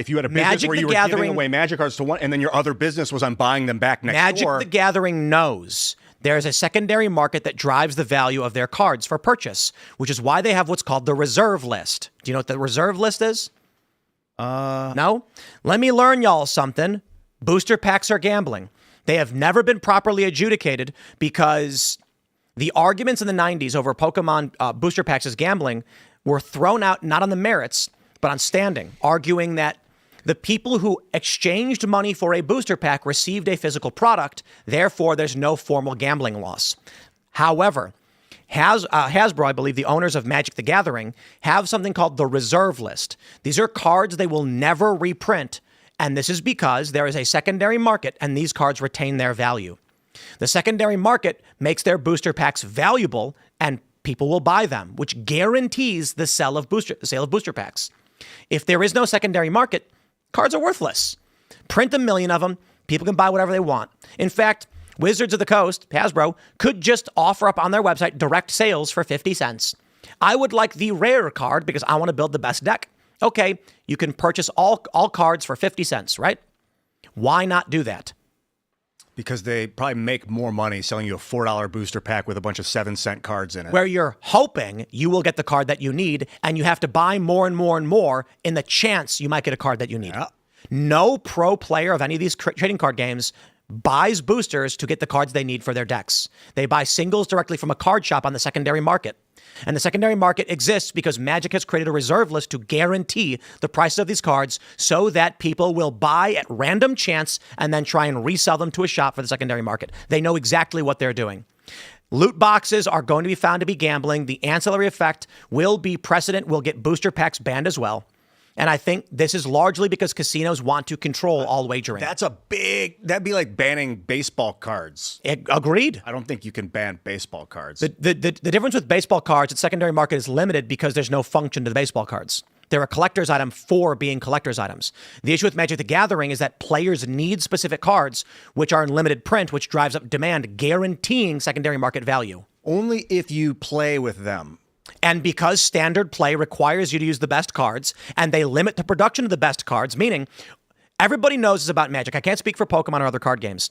you had a business where you were giving away Magic cards to one, and then your other business was on buying them back next door. Magic the Gathering knows there's a secondary market that drives the value of their cards for purchase, which is why they have what's called the reserve list. Do you know what the reserve list is? No? Let me learn y'all something. Booster packs are gambling. They have never been properly adjudicated because the arguments in the 90s over Pokemon booster packs as gambling were thrown out not on the merits, but on standing, arguing that the people who exchanged money for a booster pack received a physical product. Therefore, there's no formal gambling loss. However, Hasbro, I believe the owners of Magic the Gathering, have something called the reserve list. These are cards they will never reprint. And this is because there is a secondary market and these cards retain their value. The secondary market makes their booster packs valuable and people will buy them, which guarantees the sale of booster packs. If there is no secondary market, cards are worthless. Print 1 million of them. People can buy whatever they want. In fact, Wizards of the Coast, Hasbro, could just offer up on their website direct sales for 50 cents. I would like the rare card because I want to build the best deck. Okay, you can purchase all cards for 50 cents, right? Why not do that? Because they probably make more money selling you a $4 booster pack with a bunch of 7-cent cards in it. Where you're hoping you will get the card that you need, and you have to buy more and more and more in the chance you might get a card that you need. Yeah. No pro player of any of these trading card games buys boosters to get the cards they need for their decks. They buy singles directly from a card shop on the secondary market. And the secondary market exists because Magic has created a reserve list to guarantee the prices of these cards so that people will buy at random chance and then try and resell them to a shop for the secondary market. They know exactly what they're doing. Loot boxes are going to be found to be gambling. The ancillary effect will be precedent. Will get booster packs banned as well. And I think this is largely because casinos want to control all wagering. That'd be like banning baseball cards. Agreed. I don't think you can ban baseball cards. The difference with baseball cards, its secondary market is limited because there's no function to the baseball cards. They're a collector's item for being collector's items. The issue with Magic the Gathering is that players need specific cards, which are in limited print, which drives up demand, guaranteeing secondary market value. Only if you play with them. And because standard play requires you to use the best cards, and they limit the production of the best cards, meaning everybody knows this about Magic. I can't speak for Pokemon or other card games.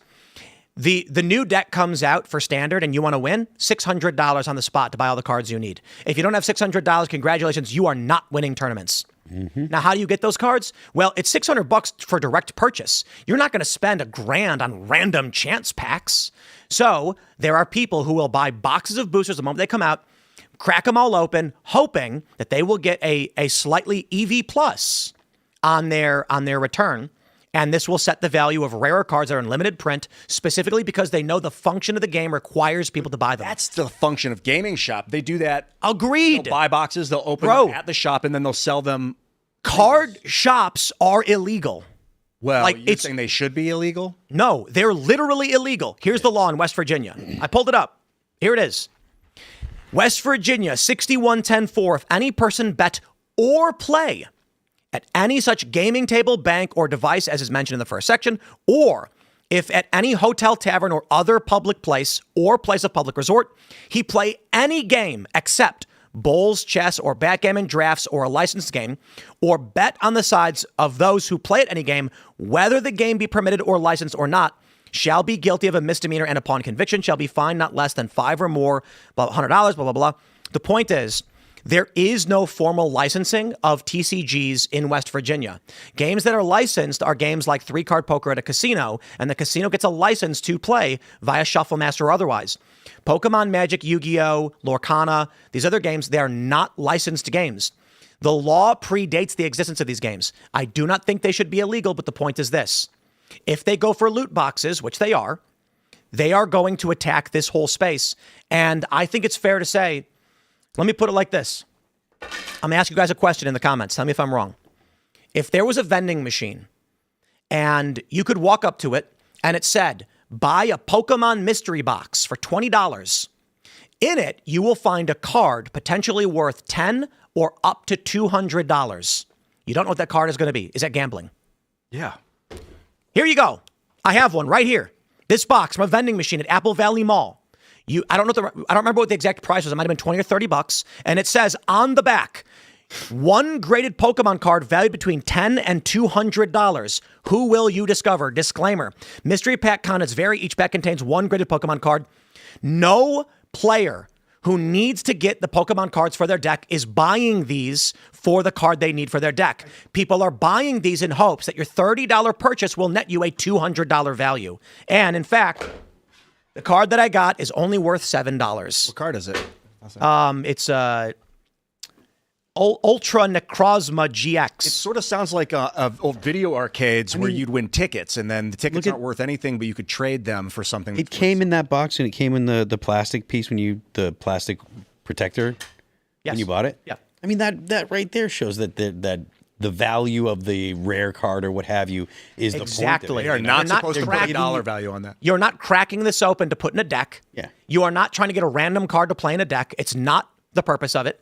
The new deck comes out for standard and you want to win, $600 on the spot to buy all the cards you need. If you don't have $600, congratulations, you are not winning tournaments. Mm-hmm. Now, how do you get those cards? Well, it's $600 for direct purchase. You're not going to spend $1,000 on random chance packs. So there are people who will buy boxes of boosters the moment they come out, crack them all open, hoping that they will get a slightly EV plus on their return. And this will set the value of rarer cards that are in limited print, specifically because they know the function of the game requires people to buy them. That's the function of gaming shop. They do that. Agreed. They'll buy boxes, they'll open them at the shop, and then they'll sell them. Card shops are illegal. Well, like, you're saying they should be illegal? No, they're literally illegal. Here's the law in West Virginia. I pulled it up. Here it is. West Virginia, 6110-4. If any person bet or play at any such gaming table, bank, or device as is mentioned in the first section, or if at any hotel, tavern, or other public place or place of public resort, he play any game except bowls, chess, or backgammon, drafts, or a licensed game, or bet on the sides of those who play at any game, whether the game be permitted or licensed or not, shall be guilty of a misdemeanor and upon conviction shall be fined not less than $5 or more, $100, blah, blah, blah. The point is, there is no formal licensing of TCGs in West Virginia. Games that are licensed are games like 3-card poker at a casino, and the casino gets a license to play via Shuffle Master or otherwise. Pokemon, Magic, Yu-Gi-Oh!, Lorcana, these other games, they are not licensed games. The law predates the existence of these games. I do not think they should be illegal, but the point is this. If they go for loot boxes, which they are going to attack this whole space. And I think it's fair to say, let me put it like this. I'm going to ask you guys a question in the comments. Tell me if I'm wrong. If there was a vending machine and you could walk up to it and it said, buy a Pokemon mystery box for $20. In it, you will find a card potentially worth $10 or up to $200. You don't know what that card is going to be. Is that gambling? Yeah. Here you go. I have one right here. This box from a vending machine at Apple Valley Mall. I don't remember what the exact price was. It might have been $20 or $30. And it says on the back, one graded Pokemon card valued between $10 and $200. Who will you discover? Disclaimer. Mystery pack contents vary. Each pack contains one graded Pokemon card. No player who needs to get the Pokemon cards for their deck is buying these for the card they need for their deck. People are buying these in hopes that your $30 purchase will net you a $200 value. And in fact, the card that I got is only worth $7. What card is it? It's Ultra Necrozma GX. It sort of sounds like old video arcades where you'd win tickets, and then the tickets aren't worth anything, but you could trade them for something. It came in that box, and it came in the plastic piece the plastic protector when you bought it. Yeah. I mean, that right there shows that the value of the rare card or what have you is exactly. the point. They are not supposed to put a dollar value on that. You're not cracking this open to put in a deck. Yeah. You are not trying to get a random card to play in a deck. It's not the purpose of it.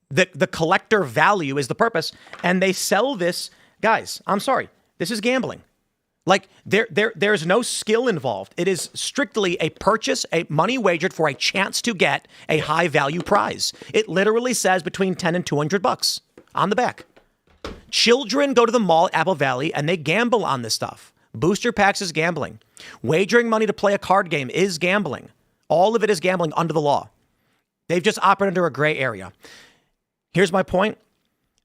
The collector value is the purpose. And they sell this. Guys, I'm sorry. This is gambling. Like, there's no skill involved. It is strictly a purchase, a money wagered for a chance to get a high value prize. It literally says between $10 and $200 on the back. Children go to the mall at Apple Valley and they gamble on this stuff. Booster packs is gambling. Wagering money to play a card game is gambling. All of it is gambling under the law. They've just operated under a gray area. Here's my point.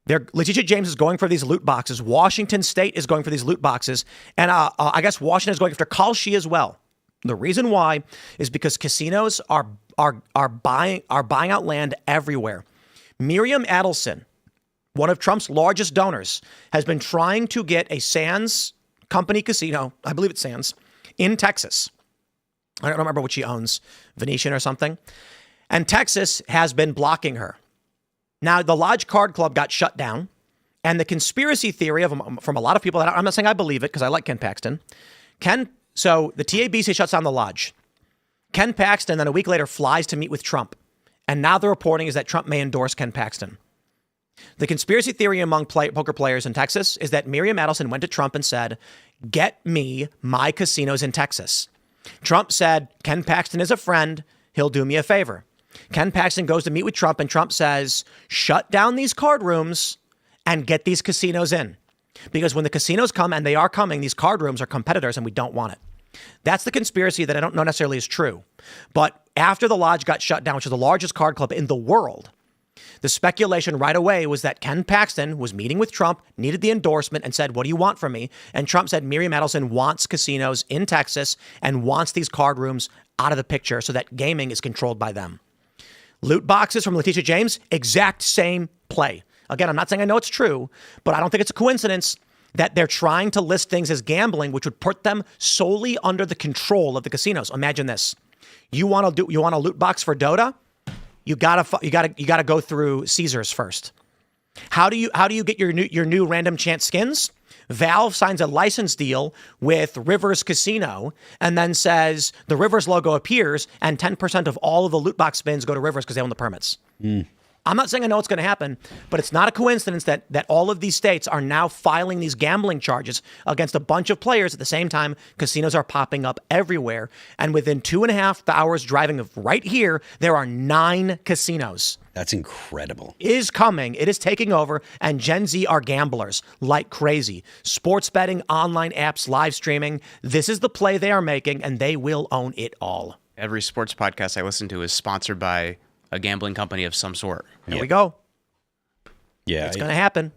Letitia James is going for these loot boxes. Washington State is going for these loot boxes. And I guess Washington is going after Kalshi as well. The reason why is because casinos are buying out land everywhere. Miriam Adelson, one of Trump's largest donors, has been trying to get a Sands company casino, I believe it's Sands, in Texas. I don't remember what she owns, Venetian or something. And Texas has been blocking her. Now, the Lodge Card Club got shut down, and the conspiracy theory from a lot of people, I'm not saying I believe it because I like Ken Paxton. So the TABC shuts down the Lodge. Ken Paxton then a week later flies to meet with Trump. And now the reporting is that Trump may endorse Ken Paxton. The conspiracy theory among poker players in Texas is that Miriam Adelson went to Trump and said, get me my casinos in Texas. Trump said, Ken Paxton is a friend. He'll do me a favor. Ken Paxton goes to meet with Trump, and Trump says, shut down these card rooms and get these casinos in. Because when the casinos come, and they are coming, these card rooms are competitors, and we don't want it. That's the conspiracy that I don't know necessarily is true. But after the Lodge got shut down, which is the largest card club in the world, the speculation right away was that Ken Paxton was meeting with Trump, needed the endorsement, and said, what do you want from me? And Trump said Miriam Adelson wants casinos in Texas and wants these card rooms out of the picture so that gaming is controlled by them. Loot boxes from Letitia James, exact same play. Again, I'm not saying I know it's true, but I don't think it's a coincidence that they're trying to list things as gambling, which would put them solely under the control of the casinos. Imagine this: you want a loot box for Dota? You gotta go through Caesars first. How do you get your new random chance skins? Valve signs a license deal with Rivers Casino and then says the Rivers logo appears and 10% of all of the loot box spins go to Rivers because they own the permits. I'm not saying I know what's going to happen, but it's not a coincidence that all of these states are now filing these gambling charges against a bunch of players at the same time. Casinos are popping up everywhere. And within 2.5 hours driving of right here, there are 9 casinos. That's incredible. It is coming. It is taking over. And Gen Z are gamblers like crazy. Sports betting, online apps, live streaming. This is the play they are making, and they will own it all. Every sports podcast I listen to is sponsored by a gambling company of some sort. Here we go. Yeah, it's going to happen.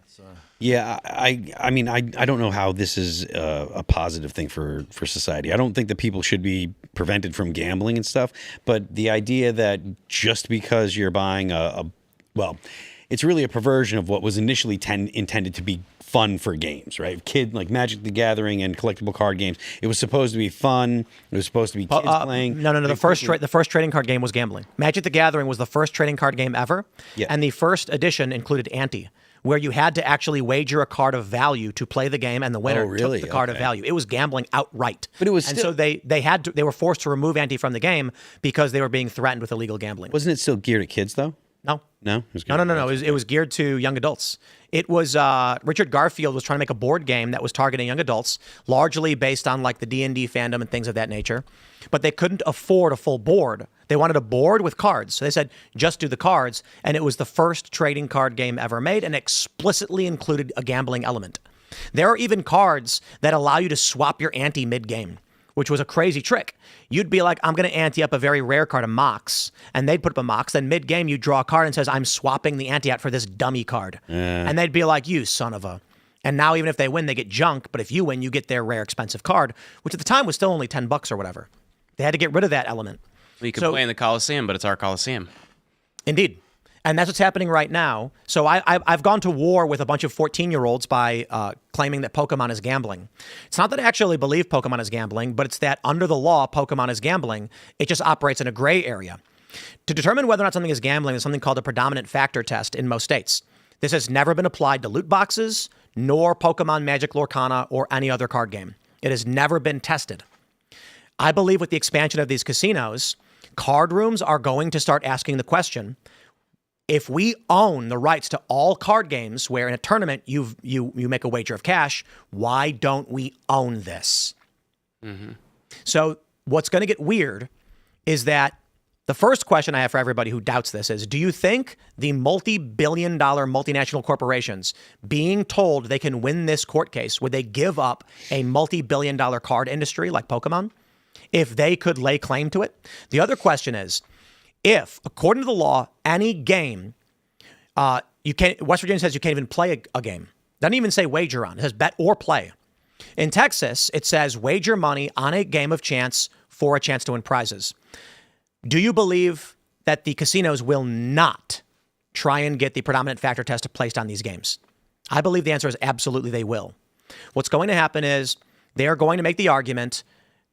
Yeah, I mean, I don't know how this is a positive thing for society. I don't think that people should be prevented from gambling and stuff, but the idea that just because you're buying well, it's really a perversion of what was initially intended to be fun for games, right? Like Magic the Gathering and collectible card games. It was supposed to be fun. It was supposed to be kids playing. No. The first trading card game was gambling. Magic the Gathering was the first trading card game ever. Yeah. And the first edition included ante, where you had to actually wager a card of value to play the game, and the winner took the card of value. It was gambling outright. But it was so they were forced to remove ante from the game because they were being threatened with illegal gambling. Wasn't it still geared at kids though? No. No? No. It was geared to young adults. It was Richard Garfield was trying to make a board game that was targeting young adults, largely based on like the D&D fandom and things of that nature. But they couldn't afford a full board. They wanted a board with cards. So they said, just do the cards. And it was the first trading card game ever made and explicitly included a gambling element. There are even cards that allow you to swap your ante mid-game, which was a crazy trick. You'd be like, I'm going to ante up a very rare card, a Mox, and they'd put up a Mox. Then mid-game, you draw a card and says, I'm swapping the ante out for this dummy card. And they'd be like, you son of a... And now even if they win, they get junk. But if you win, you get their rare expensive card, which at the time was still only $10 or whatever. They had to get rid of that element. Well, you can play in the Coliseum, but it's our Coliseum. Indeed. And that's what's happening right now. So I've gone to war with a bunch of 14-year-olds by claiming that Pokemon is gambling. It's not that I actually believe Pokemon is gambling, but it's that under the law, Pokemon is gambling. It just operates in a gray area. To determine whether or not something is gambling is something called a predominant factor test in most states. This has never been applied to loot boxes, nor Pokemon Magic Lorcana, or any other card game. It has never been tested. I believe with the expansion of these casinos, card rooms are going to start asking the question, if we own the rights to all card games where in a tournament you make a wager of cash, why don't we own this? Mm-hmm. So what's going to get weird is that The first question I have for everybody who doubts this is, do you think the multi-billion-dollar multinational corporations being told they can win this court case, would they give up a multi-billion-dollar card industry like Pokemon if they could lay claim to it? The other question is, if, according to the law, any game, West Virginia says you can't even play a game. Doesn't even say wager on. It says bet or play. In Texas, it says wager money on a game of chance for a chance to win prizes. Do you believe that the casinos will not try and get the predominant factor test placed on these games? I believe the answer is absolutely they will. What's going to happen is they are going to make the argument,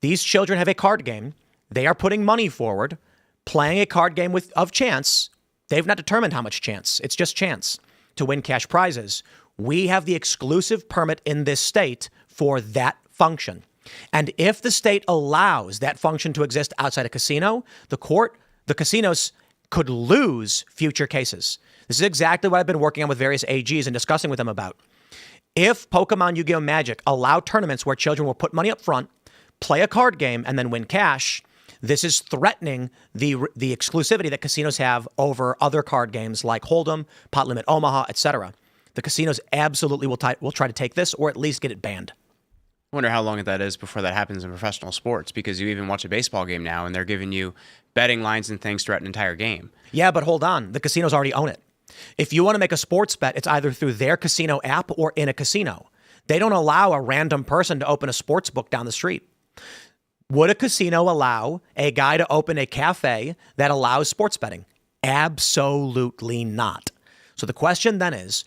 these children have a card game. They are putting money forward, playing a card game of chance. They've not determined how much chance. It's just chance to win cash prizes. We have the exclusive permit in this state for that function. And if the state allows that function to exist outside a casino, the casinos could lose future cases. This is exactly what I've been working on with various AGs and discussing with them about. If Pokemon Yu-Gi-Oh! Magic allow tournaments where children will put money up front, play a card game, and then win cash, this is threatening the exclusivity that casinos have over other card games like Hold'em, Pot Limit Omaha, etc. The casinos absolutely will try to take this or at least get it banned. I wonder how long that is before that happens in professional sports, because you even watch a baseball game now and they're giving you betting lines and things throughout an entire game. Yeah, but hold on. The casinos already own it. If you want to make a sports bet, it's either through their casino app or in a casino. They don't allow a random person to open a sports book down the street. Would a casino allow a guy to open a cafe that allows sports betting? Absolutely not. So the question then is,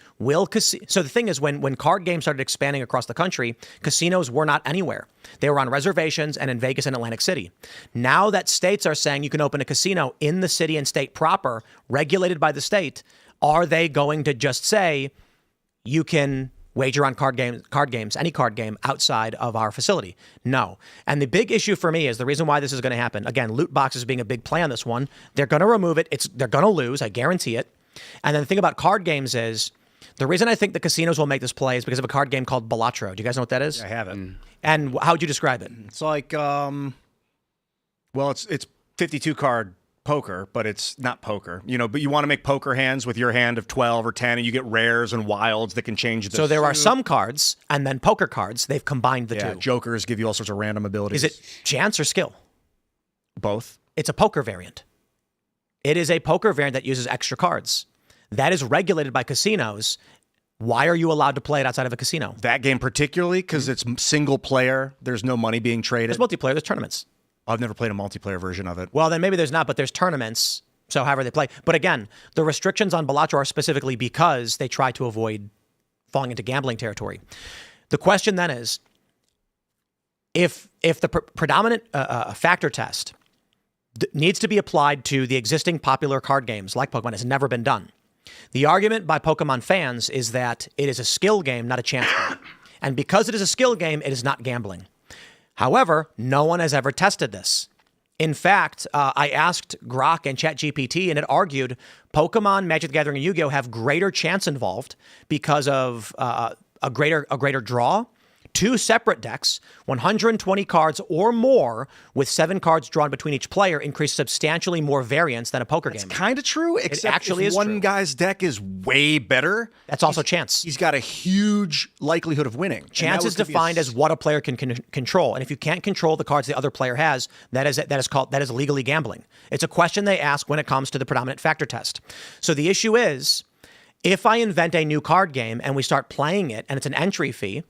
so the thing is, when card games started expanding across the country, casinos were not anywhere. They were on reservations and in Vegas and Atlantic City. Now that states are saying you can open a casino in the city and state proper, regulated by the state, are they going to just say you can wager on card games, any card game outside of our facility? No. And the big issue for me is the reason why this is going to happen. Again, loot boxes being a big play on this one. They're going to remove it. They're going to lose. I guarantee it. And then the thing about card games is the reason I think the casinos will make this play is because of a card game called Balatro. Do you guys know what that is? I have it. And how would you describe it? It's like, well, it's 52 card poker, but it's not poker, but you want to make poker hands with your hand of 12 or 10 and you get rares and wilds that can change the So there are some cards and then poker cards. They've combined the two. Jokers give you all sorts of random abilities. Is it chance or skill? Both. It's a poker variant. It is a poker variant that uses extra cards. That is regulated by casinos. Why are you allowed to play it outside of a casino? That game particularly, because it's single player. There's no money being traded. There's multiplayer. There's tournaments. I've never played a multiplayer version of it. Well, then maybe there's not, but there's tournaments. So however they play. But again, the restrictions on Balatro are specifically because they try to avoid falling into gambling territory. The question then is, if the predominant factor test needs to be applied to the existing popular card games like Pokemon, has never been done. The argument by Pokemon fans is that it is a skill game, not a chance game. And because it is a skill game, it is not gambling. However, no one has ever tested this. In fact, I asked Grok and ChatGPT, and it argued Pokemon, Magic the Gathering, and Yu-Gi-Oh! Have greater chance involved because of a greater draw, 2 separate decks, 120 cards or more, with 7 cards drawn between each player, increase substantially more variance than a poker game. It's kind of true, except actually if is one true. guy's deck is way better. That's also chance. He's got a huge likelihood of winning. Chance is defined as what a player can control, and if you can't control the cards the other player has, that is legally gambling. It's a question they ask when it comes to the predominant factor test. So the issue is, if I invent a new card game and we start playing it, and it's an entry fee,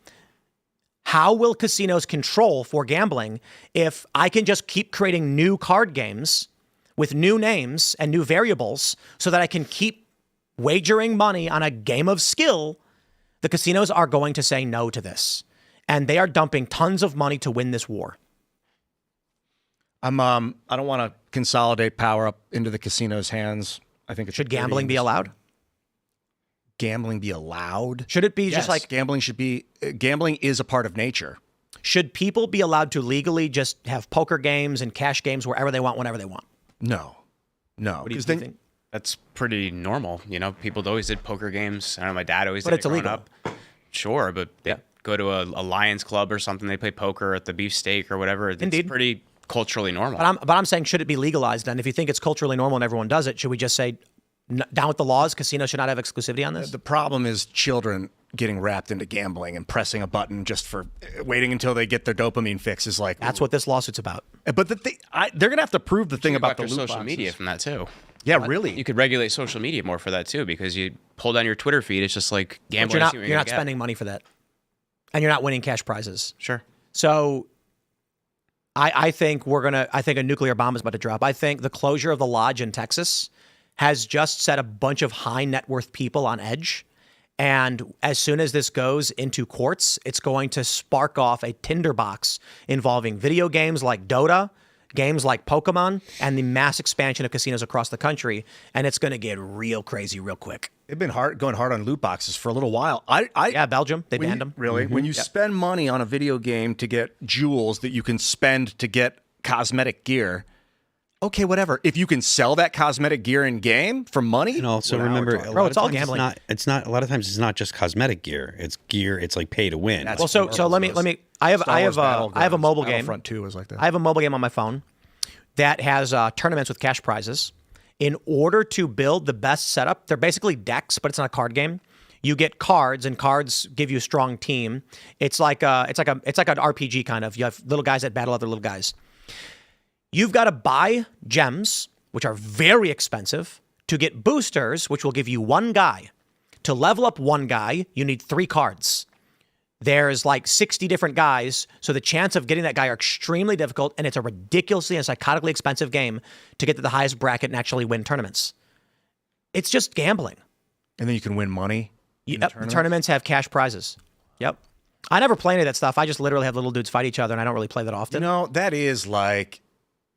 how will casinos control for gambling if I can just keep creating new card games with new names and new variables so that I can keep wagering money on a game of skill? The casinos are going to say no to this, and they are dumping tons of money to win this war. I don't want to consolidate power up into the casino's hands. I think it Should gambling be allowed? Gambling be allowed? Should it be just like gambling should be? Gambling is a part of nature. Should people be allowed to legally just have poker games and cash games wherever they want, whenever they want? No. What do you think? That's pretty normal. People always did poker games. I don't know, my dad always But did it's it growing illegal. up. Sure, but they go to a Lions club or something. They play poker at the beefsteak or whatever. It's Indeed. pretty culturally normal. But I'm saying, should it be legalized? And if you think it's culturally normal and everyone does it, should we just say down with the laws? Casinos should not have exclusivity on this. The problem is children getting wrapped into gambling and pressing a button just for waiting until they get their dopamine fix is like That's what this lawsuit's about. But they're gonna have to prove the thing about the their loot social boxes. media from that too. Yeah, really. You could regulate social media more for that too, because you pull down your Twitter feed, it's just like But gambling. you're not spending money for that, and you're not winning cash prizes. Sure. So I think I think a nuclear bomb is about to drop. I think the closure of the lodge in Texas has just set a bunch of high net worth people on edge. And as soon as this goes into courts, it's going to spark off a tinderbox involving video games like Dota, games like Pokemon, and the mass expansion of casinos across the country. And it's going to get real crazy real quick. They've been going hard on loot boxes for a little while. Yeah, Belgium, they banned them. Really? When you spend money on a video game to get jewels that you can spend to get cosmetic gear, okay, whatever. If you can sell that cosmetic gear in game for money, And also well, now we're remember, talking. a Bro, lot it's of all times gambling. It's not. A lot of times it's not just cosmetic gear. It's gear. It's like pay to win. Well, so let me. I have a mobile game. Battlefront 2 was like that. I have a mobile game on my phone that has tournaments with cash prizes. In order to build the best setup, they're basically decks, but it's not a card game. You get cards, and cards give you a strong team. It's like an RPG kind of. You have little guys that battle other little guys. You've got to buy gems, which are very expensive, to get boosters, which will give you one guy. To level up one guy, you need 3 cards. There's like 60 different guys, so the chance of getting that guy are extremely difficult, and it's a ridiculously and psychotically expensive game to get to the highest bracket and actually win tournaments. It's just gambling. And then you can win money. Yep, the tournaments have cash prizes. Yep. I never play any of that stuff. I just literally have little dudes fight each other, and I don't really play that often. That is like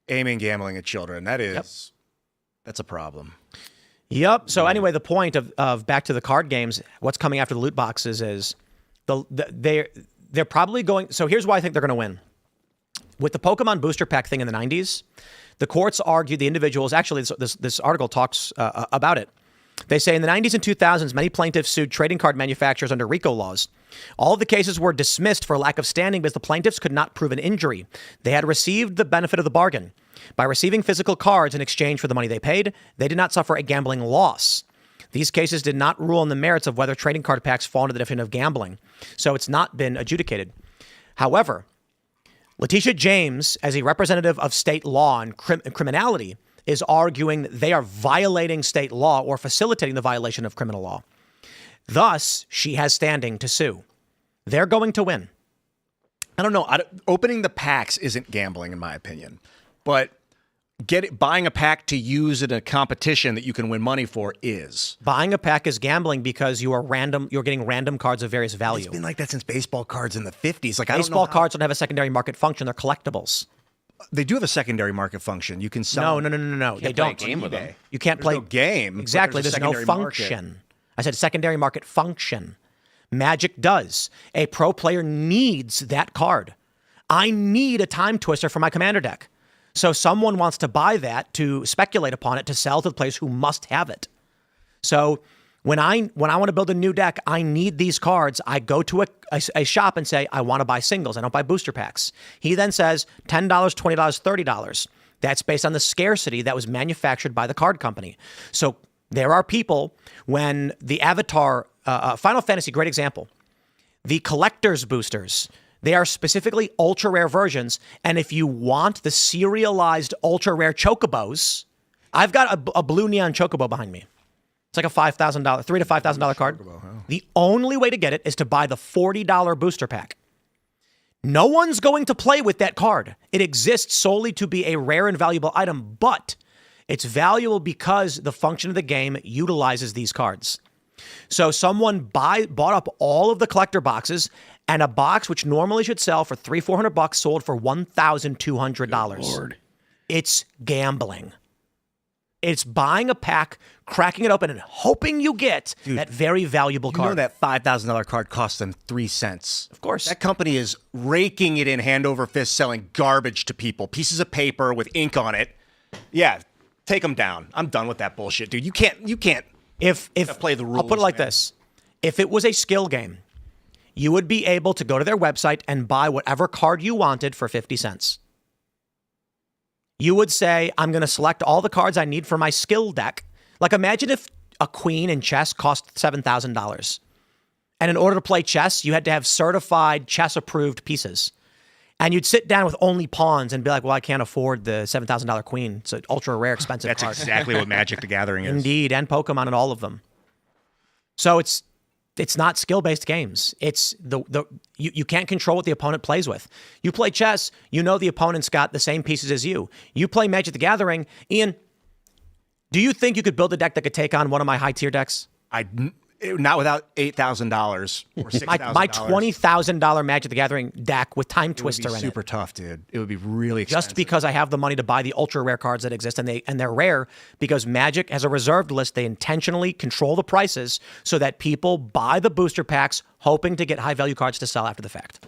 aiming gambling at children. That's a problem. Yep. So anyway, the point of back to the card games, what's coming after the loot boxes is they're probably going. So here's why I think they're going to win. With the Pokemon booster pack thing in the 90s, the courts argued the individuals. Actually, this article talks about it. They say in the 90s and 2000s, many plaintiffs sued trading card manufacturers under RICO laws. All of the cases were dismissed for lack of standing because the plaintiffs could not prove an injury. They had received the benefit of the bargain. By receiving physical cards in exchange for the money they paid, they did not suffer a gambling loss. These cases did not rule on the merits of whether trading card packs fall into the definition of gambling, so it's not been adjudicated. However, Letitia James, as a representative of state law and criminality, is arguing that they are violating state law or facilitating the violation of criminal law. Thus, she has standing to sue. They're going to win. I don't know. Opening the packs isn't gambling, in my opinion. But buying a pack to use in a competition that you can win money for is. Buying a pack is gambling because you're getting random cards of various value. It's been like that since baseball cards in the 50s. Baseball cards don't have a secondary market function. They're collectibles. They do have a secondary market function. You can sell. No. They don't. Game with them. You can't play no game. Exactly. There's no function. I said secondary market function. Magic does. A pro player needs that card. I need a time twister for my commander deck. So someone wants to buy that to speculate upon it to sell to the players who must have it. So when I want to build a new deck, I need these cards. I go to a shop and say, I want to buy singles. I don't buy booster packs. He then says $10, $20, $30. That's based on the scarcity that was manufactured by the card company. So there are people when the Avatar, Final Fantasy, great example. The collector's boosters, they are specifically ultra rare versions. And if you want the serialized ultra rare chocobos, I've got a blue neon chocobo behind me. It's like a $5,000, $3,000 to $5,000 card. The only way to get it is to buy the $40 booster pack. No one's going to play with that card. It exists solely to be a rare and valuable item, but it's valuable because the function of the game utilizes these cards. So someone bought up all of the collector boxes, and a box which normally should sell for $300-400 sold for $1,200. Lord. It's gambling. It's buying a pack, cracking it open, and hoping you get that very valuable card. You know that $5,000 card cost them 3 cents. Of course. That company is raking it in hand over fist, selling garbage to people, pieces of paper with ink on it. Yeah, take them down. I'm done with that bullshit, dude. You can't. If play the rules, I'll put it like man. this. If it was a skill game, you would be able to go to their website and buy whatever card you wanted for 50 cents. you would say, I'm going to select all the cards I need for my skill deck. Like, imagine if a queen in chess cost $7,000. And in order to play chess, you had to have certified chess-approved pieces. And you'd sit down with only pawns and be like, well, I can't afford the $7,000 queen. It's an ultra rare, expensive That's card. exactly what Magic the Gathering is. Indeed, and Pokemon and all of them. So it's not skill-based games. It's you can't control what the opponent plays with. You play chess, you know the opponent's got the same pieces as you. You play Magic the Gathering, Ian, do you think you could build a deck that could take on one of my high-tier decks? Not without $8,000 or $6,000. My $20,000 Magic the Gathering deck with Time Twister in it. Super tough, dude. It would be really expensive. Just because I have the money to buy the ultra rare cards that exist, and they're rare because Magic has a reserved list. They intentionally control the prices so that people buy the booster packs hoping to get high value cards to sell after the fact.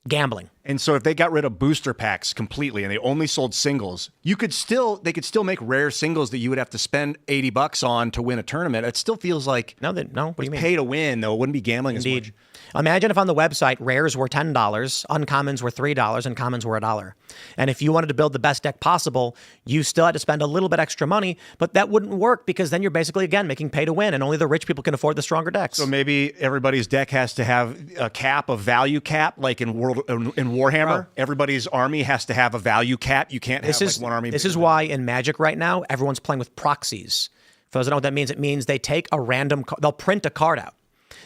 Gambling. And so if they got rid of booster packs completely and they only sold singles, they could still make rare singles that you would have to spend $80 on to win a tournament. It still feels like No. What do you mean? pay to win, though. It wouldn't be gambling Indeed. as much. Imagine if on the website rares were $10, uncommons were $3, and commons were $1. And if you wanted to build the best deck possible, you still had to spend a little bit extra money, but that wouldn't work because then you're basically, again, making pay to win, and only the rich people can afford the stronger decks. So maybe everybody's deck has to have a cap, a value cap, like in Warhammer. Bro. Everybody's army has to have a value cap. You can't have like one army. This is why in Magic right now, everyone's playing with proxies. For those who don't know what that means, it means they take a random, they'll print a card out.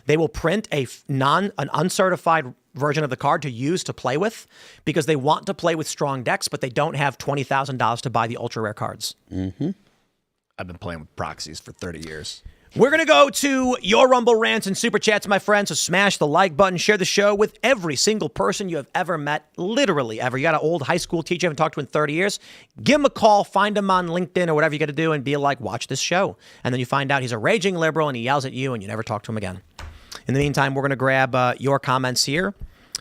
They will print an uncertified version of the card to use to play with because they want to play with strong decks, but they don't have $20,000 to buy the ultra rare cards. Mm-hmm. I've been playing with proxies for 30 years. We're going to go to your Rumble rants and super chats, my friends. So smash the like button, share the show with every single person you have ever met, literally ever. You got an old high school teacher you haven't talked to in 30 years, give him a call, find him on LinkedIn or whatever you got to do and be like, watch this show. And then you find out he's a raging liberal and he yells at you and you never talk to him again. In the meantime, we're going to grab your comments here.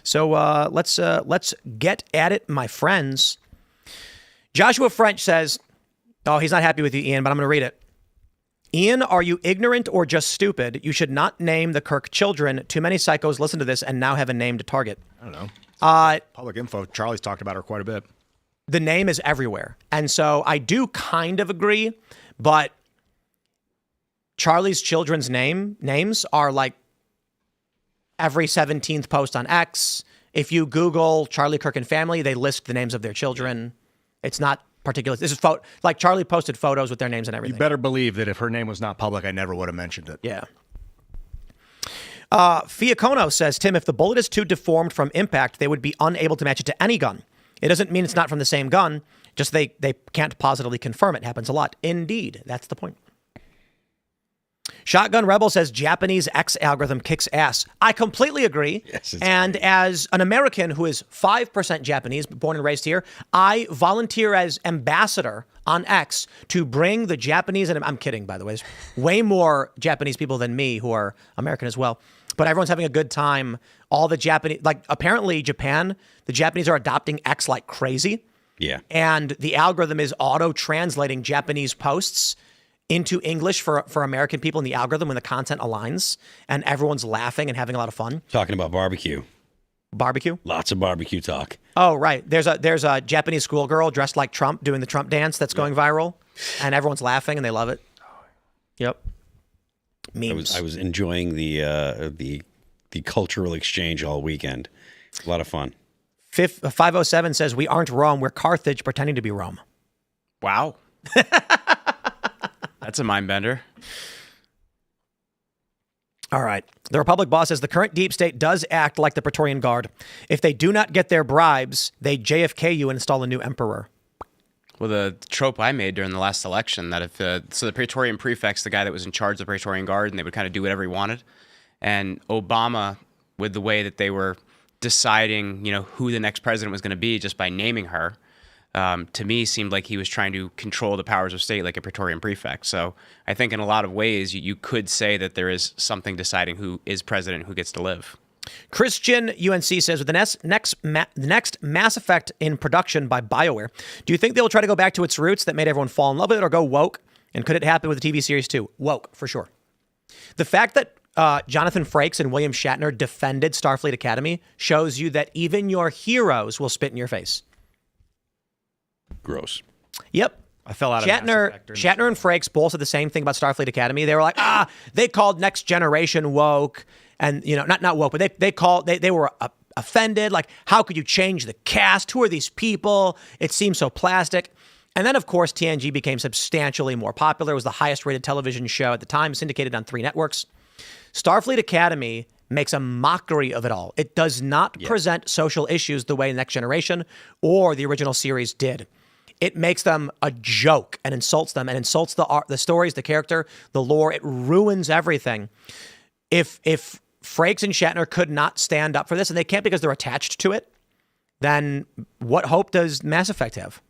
So let's get at it, my friends. Joshua French says, oh, he's not happy with you, Ian, but I'm going to read it. Ian, are you ignorant or just stupid? You should not name the Kirk children. Too many psychos listen to this and now have a name to target. I don't know. Public info. Charlie's talked about her quite a bit. The name is everywhere. And so I do kind of agree, but Charlie's children's names are like every 17th post on X. If you Google Charlie Kirk and family, they list the names of their children. It's not particular. This is like Charlie posted photos with their names and everything. You better believe that if her name was not public, I never would have mentioned it. Yeah. Fiacono says, Tim, if the bullet is too deformed from impact, they would be unable to match it to any gun. It doesn't mean it's not from the same gun. Just they can't positively confirm it. Happens a lot. Indeed. That's the point. Shotgun Rebel says Japanese X algorithm kicks ass. I completely agree. Yes, and great. as an American who is 5% Japanese, born and raised here, I volunteer as ambassador on X to bring the Japanese, and I'm kidding, by the way, there's way more Japanese people than me who are American as well. But everyone's having a good time. All the Japanese, like apparently Japan, the Japanese are adopting X like crazy. Yeah. And the algorithm is auto-translating Japanese posts into English for American people in the algorithm when the content aligns, and everyone's laughing and having a lot of fun. Talking about barbecue. Barbecue? Lots of barbecue talk. Oh, right. There's a Japanese schoolgirl dressed like Trump doing the Trump dance that's going viral, and everyone's laughing and they love it. Yep. Memes. I was enjoying the cultural exchange all weekend. A lot of fun. 507 says, we aren't Rome, we're Carthage pretending to be Rome. Wow. That's a mind bender. All right. The Republic boss says the current deep state does act like the Praetorian Guard. If they do not get their bribes, they JFK you and install a new emperor. Well, the trope I made during the last election, that if so the Praetorian prefect's the guy that was in charge of the Praetorian Guard, and they would kind of do whatever he wanted. And Obama, with the way that they were deciding, who the next president was going to be just by naming her, to me seemed like he was trying to control the powers of state like a Praetorian prefect. So I think in a lot of ways you could say that there is something deciding who is president, who gets to live. Christian UNC says, with the next Mass Effect in production by BioWare, do you think they'll try to go back to its roots that made everyone fall in love with it or go woke? And could it happen with the TV series too? Woke, for sure. The fact that Jonathan Frakes and William Shatner defended Starfleet Academy shows you that even your heroes will spit in your face. Gross. Yep. I fell out of Mass Effect during Shatner and Frakes both said the same thing about Starfleet Academy. They were like, they called Next Generation woke, and not woke, but they were offended. Like, how could you change the cast? Who are these people? It seems so plastic. And then, of course, TNG became substantially more popular. It was the highest rated television show at the time, syndicated on 3 networks. Starfleet Academy makes a mockery of it all. It does not present social issues the way Next Generation or the original series did. It makes them a joke and insults them and insults the art, the stories, the character, the lore. It ruins everything. If Frakes and Shatner could not stand up for this, and they can't because they're attached to it, then what hope does Mass Effect have?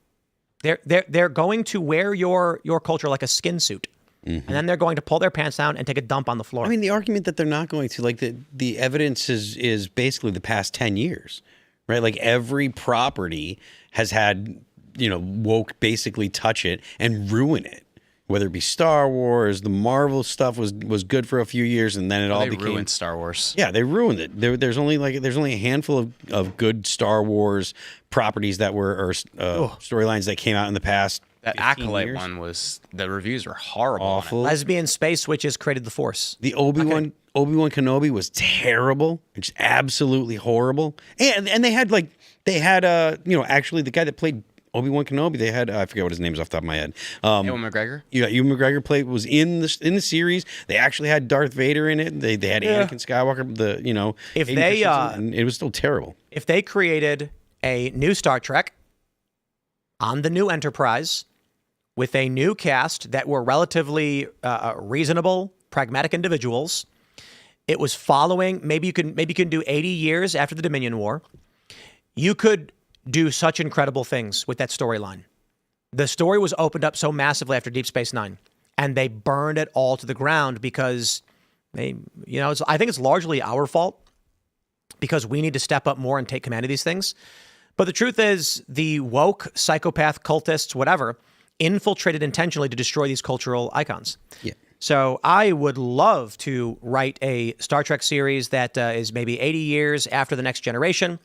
They're going to wear your culture like a skin suit. And then they're going to pull their pants down and take a dump on the floor. I mean, the argument that they're not going to, like, the evidence is basically the past 10 years, right? Like, every property has had, woke basically touch it and ruin it. Whether it be Star Wars, the Marvel stuff was good for a few years, and then it became ruined Star Wars. Yeah, they ruined it. There's only a handful of good Star Wars properties that were or storylines that came out in the past. That Acolyte one the reviews were horrible. Awful. Lesbian space witches created the Force. The Obi-Wan Kenobi was terrible. It's absolutely horrible. And they had actually the guy that played Obi-Wan Kenobi, they had I forget what his name is off the top of my head. Ewan McGregor. Yeah, Ewan McGregor was in the series. They actually had Darth Vader in it. They had Anakin Skywalker. If Hayden they Christensen, it was still terrible. If they created a new Star Trek on the new Enterprise with a new cast that were relatively reasonable, pragmatic individuals, it was following. Maybe you can do 80 years after the Dominion War. You could do such incredible things with that storyline. The story was opened up so massively after Deep Space Nine, and they burned it all to the ground because I think it's largely our fault because we need to step up more and take command of these things. But the truth is, the woke, psychopath, cultists, whatever, infiltrated intentionally to destroy these cultural icons. Yeah. So I would love to write a Star Trek series that is maybe 80 years after the Next Generation.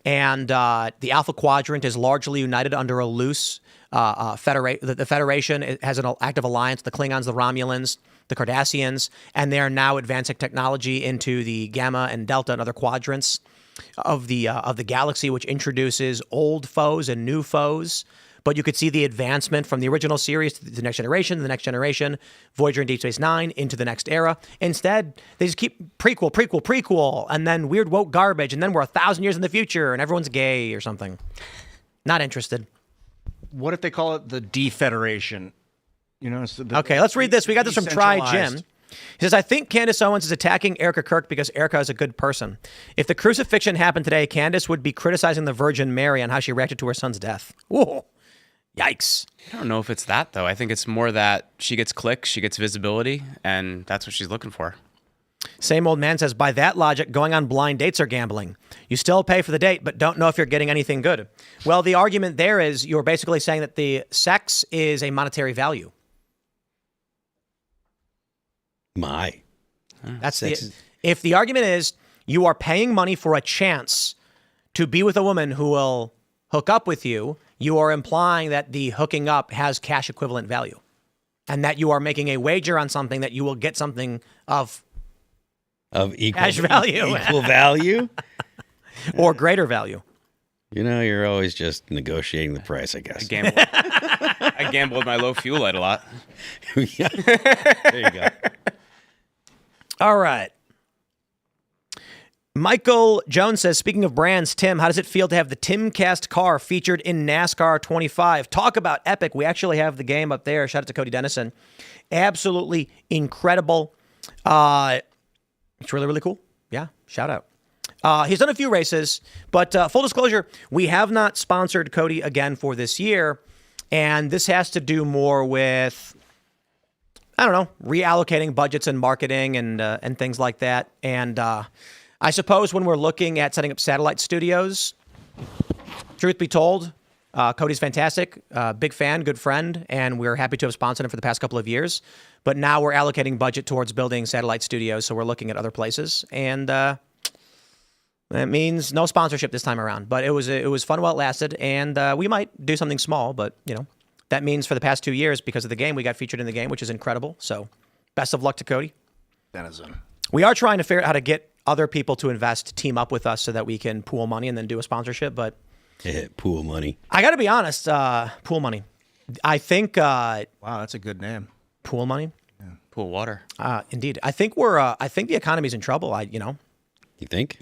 And the Alpha Quadrant is largely united under a loose federation. The Federation has an active alliance, the Klingons, the Romulans, the Cardassians, and they are now advancing technology into the Gamma and Delta and other quadrants of the galaxy, which introduces old foes and new foes. But you could see the advancement from the original series to the Next Generation, Voyager and Deep Space Nine into the next era. Instead, they just keep prequel, and then weird woke garbage, and then we're 1,000 years in the future, and everyone's gay or something. Not interested. What if they call it the Defederation? Okay, let's read this. We got this from Try Jim. He says, I think Candace Owens is attacking Erica Kirk because Erica is a good person. If the crucifixion happened today, Candace would be criticizing the Virgin Mary on how she reacted to her son's death. Whoa. Yikes. I don't know if it's that, though. I think it's more that she gets clicks, she gets visibility, and that's what she's looking for. Same old man says, by that logic, going on blind dates are gambling. You still pay for the date, but don't know if you're getting anything good. Well, the argument there is you're basically saying that the sex is a monetary value. That's if the argument is you are paying money for a chance to be with a woman who will hook up with you, you are implying that the hooking up has cash equivalent value and that you are making a wager on something that you will get something of equal cash value, equal value or greater value. You're always just negotiating the price, I guess. I gamble with my low fuel light a lot. Yeah. There you go. All right. Michael Jones says, speaking of brands, Tim, how does it feel to have the Timcast car featured in NASCAR 25? Talk about epic. We actually have the game up there. Shout out to Cody Dennison. Absolutely incredible. It's really, really cool. Yeah, shout out. He's done a few races, but full disclosure, we have not sponsored Cody again for this year. And this has to do more with, I don't know, reallocating budgets and marketing and things like that. And I suppose when we're looking at setting up satellite studios, truth be told, Cody's fantastic, big fan, good friend, and we're happy to have sponsored him for the past couple of years. But now we're allocating budget towards building satellite studios, so we're looking at other places. And that means no sponsorship this time around. But it was fun while it lasted, and we might do something small, but, That means for the past 2 years, because of the game, we got featured in the game, which is incredible. So best of luck to Cody. Denizen. We are trying to figure out how to get other people to invest, team up with us so that we can pool money and then do a sponsorship. But pool money. I got to be honest, pool money. I think Wow, that's a good name. pool money. Pool water. Indeed. I think I think the economy's in trouble. You think?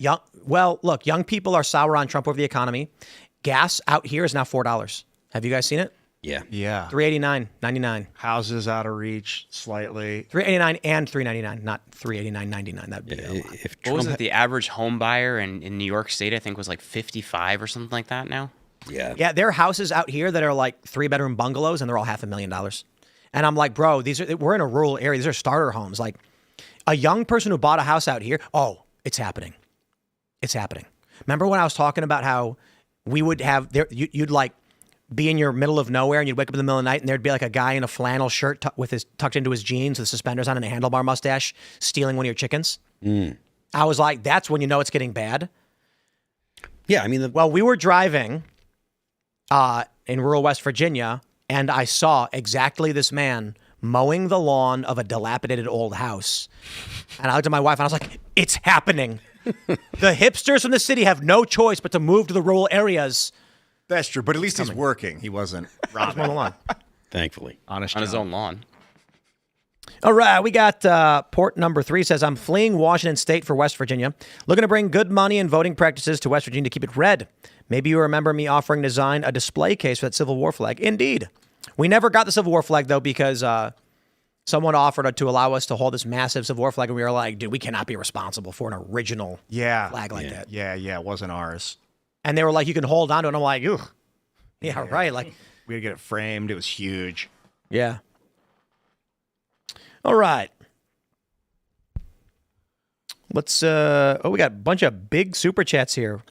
Look, young people are sour on Trump over the economy. Gas out here is now $4. Have you guys seen it? Yeah. Yeah. $3.89.99. Houses out of reach slightly. $3.89 and $3.99, not $3.89.99. That'd be a lot. If What was Trump it? The average home buyer in New York State, I think, was like 55 or something like that now. Yeah, there are houses out here that are like 3-bedroom bungalows, and they're all $500,000. And I'm like, bro, we're in a rural area. These are starter homes. Like a young person who bought a house out here. Oh, it's happening. It's happening. Remember when I was talking about how we would have you'd like be in your middle of nowhere and you'd wake up in the middle of the night and there'd be like a guy in a flannel shirt tucked into his jeans with suspenders on and a handlebar mustache stealing one of your chickens. I was like, that's when you know it's getting bad. Yeah, I mean, Well, we were driving in rural West Virginia, and I saw exactly this man mowing the lawn of a dilapidated old house. And I looked at my wife, and I was like, it's happening. The hipsters from the city have no choice but to move to the rural areas. That's true, but at least he's working. He wasn't robbing Mowing the lawn. thankfully. Honest On his job. own lawn. All right, we got port number 3 says, I'm fleeing Washington State for West Virginia, looking to bring good money and voting practices to West Virginia to keep it red. Maybe you remember me offering to design a display case for that Civil War flag. Indeed. We never got the Civil War flag, though, because someone offered to allow us to hold this massive Civil War flag, and we were like, dude, we cannot be responsible for an original flag like that. Yeah, it wasn't ours. And they were like, you can hold on to it. And I'm like, ugh. Yeah, right. Like, We had to get it framed. It was huge. yeah. All right. Let's, we got a bunch of big super chats here.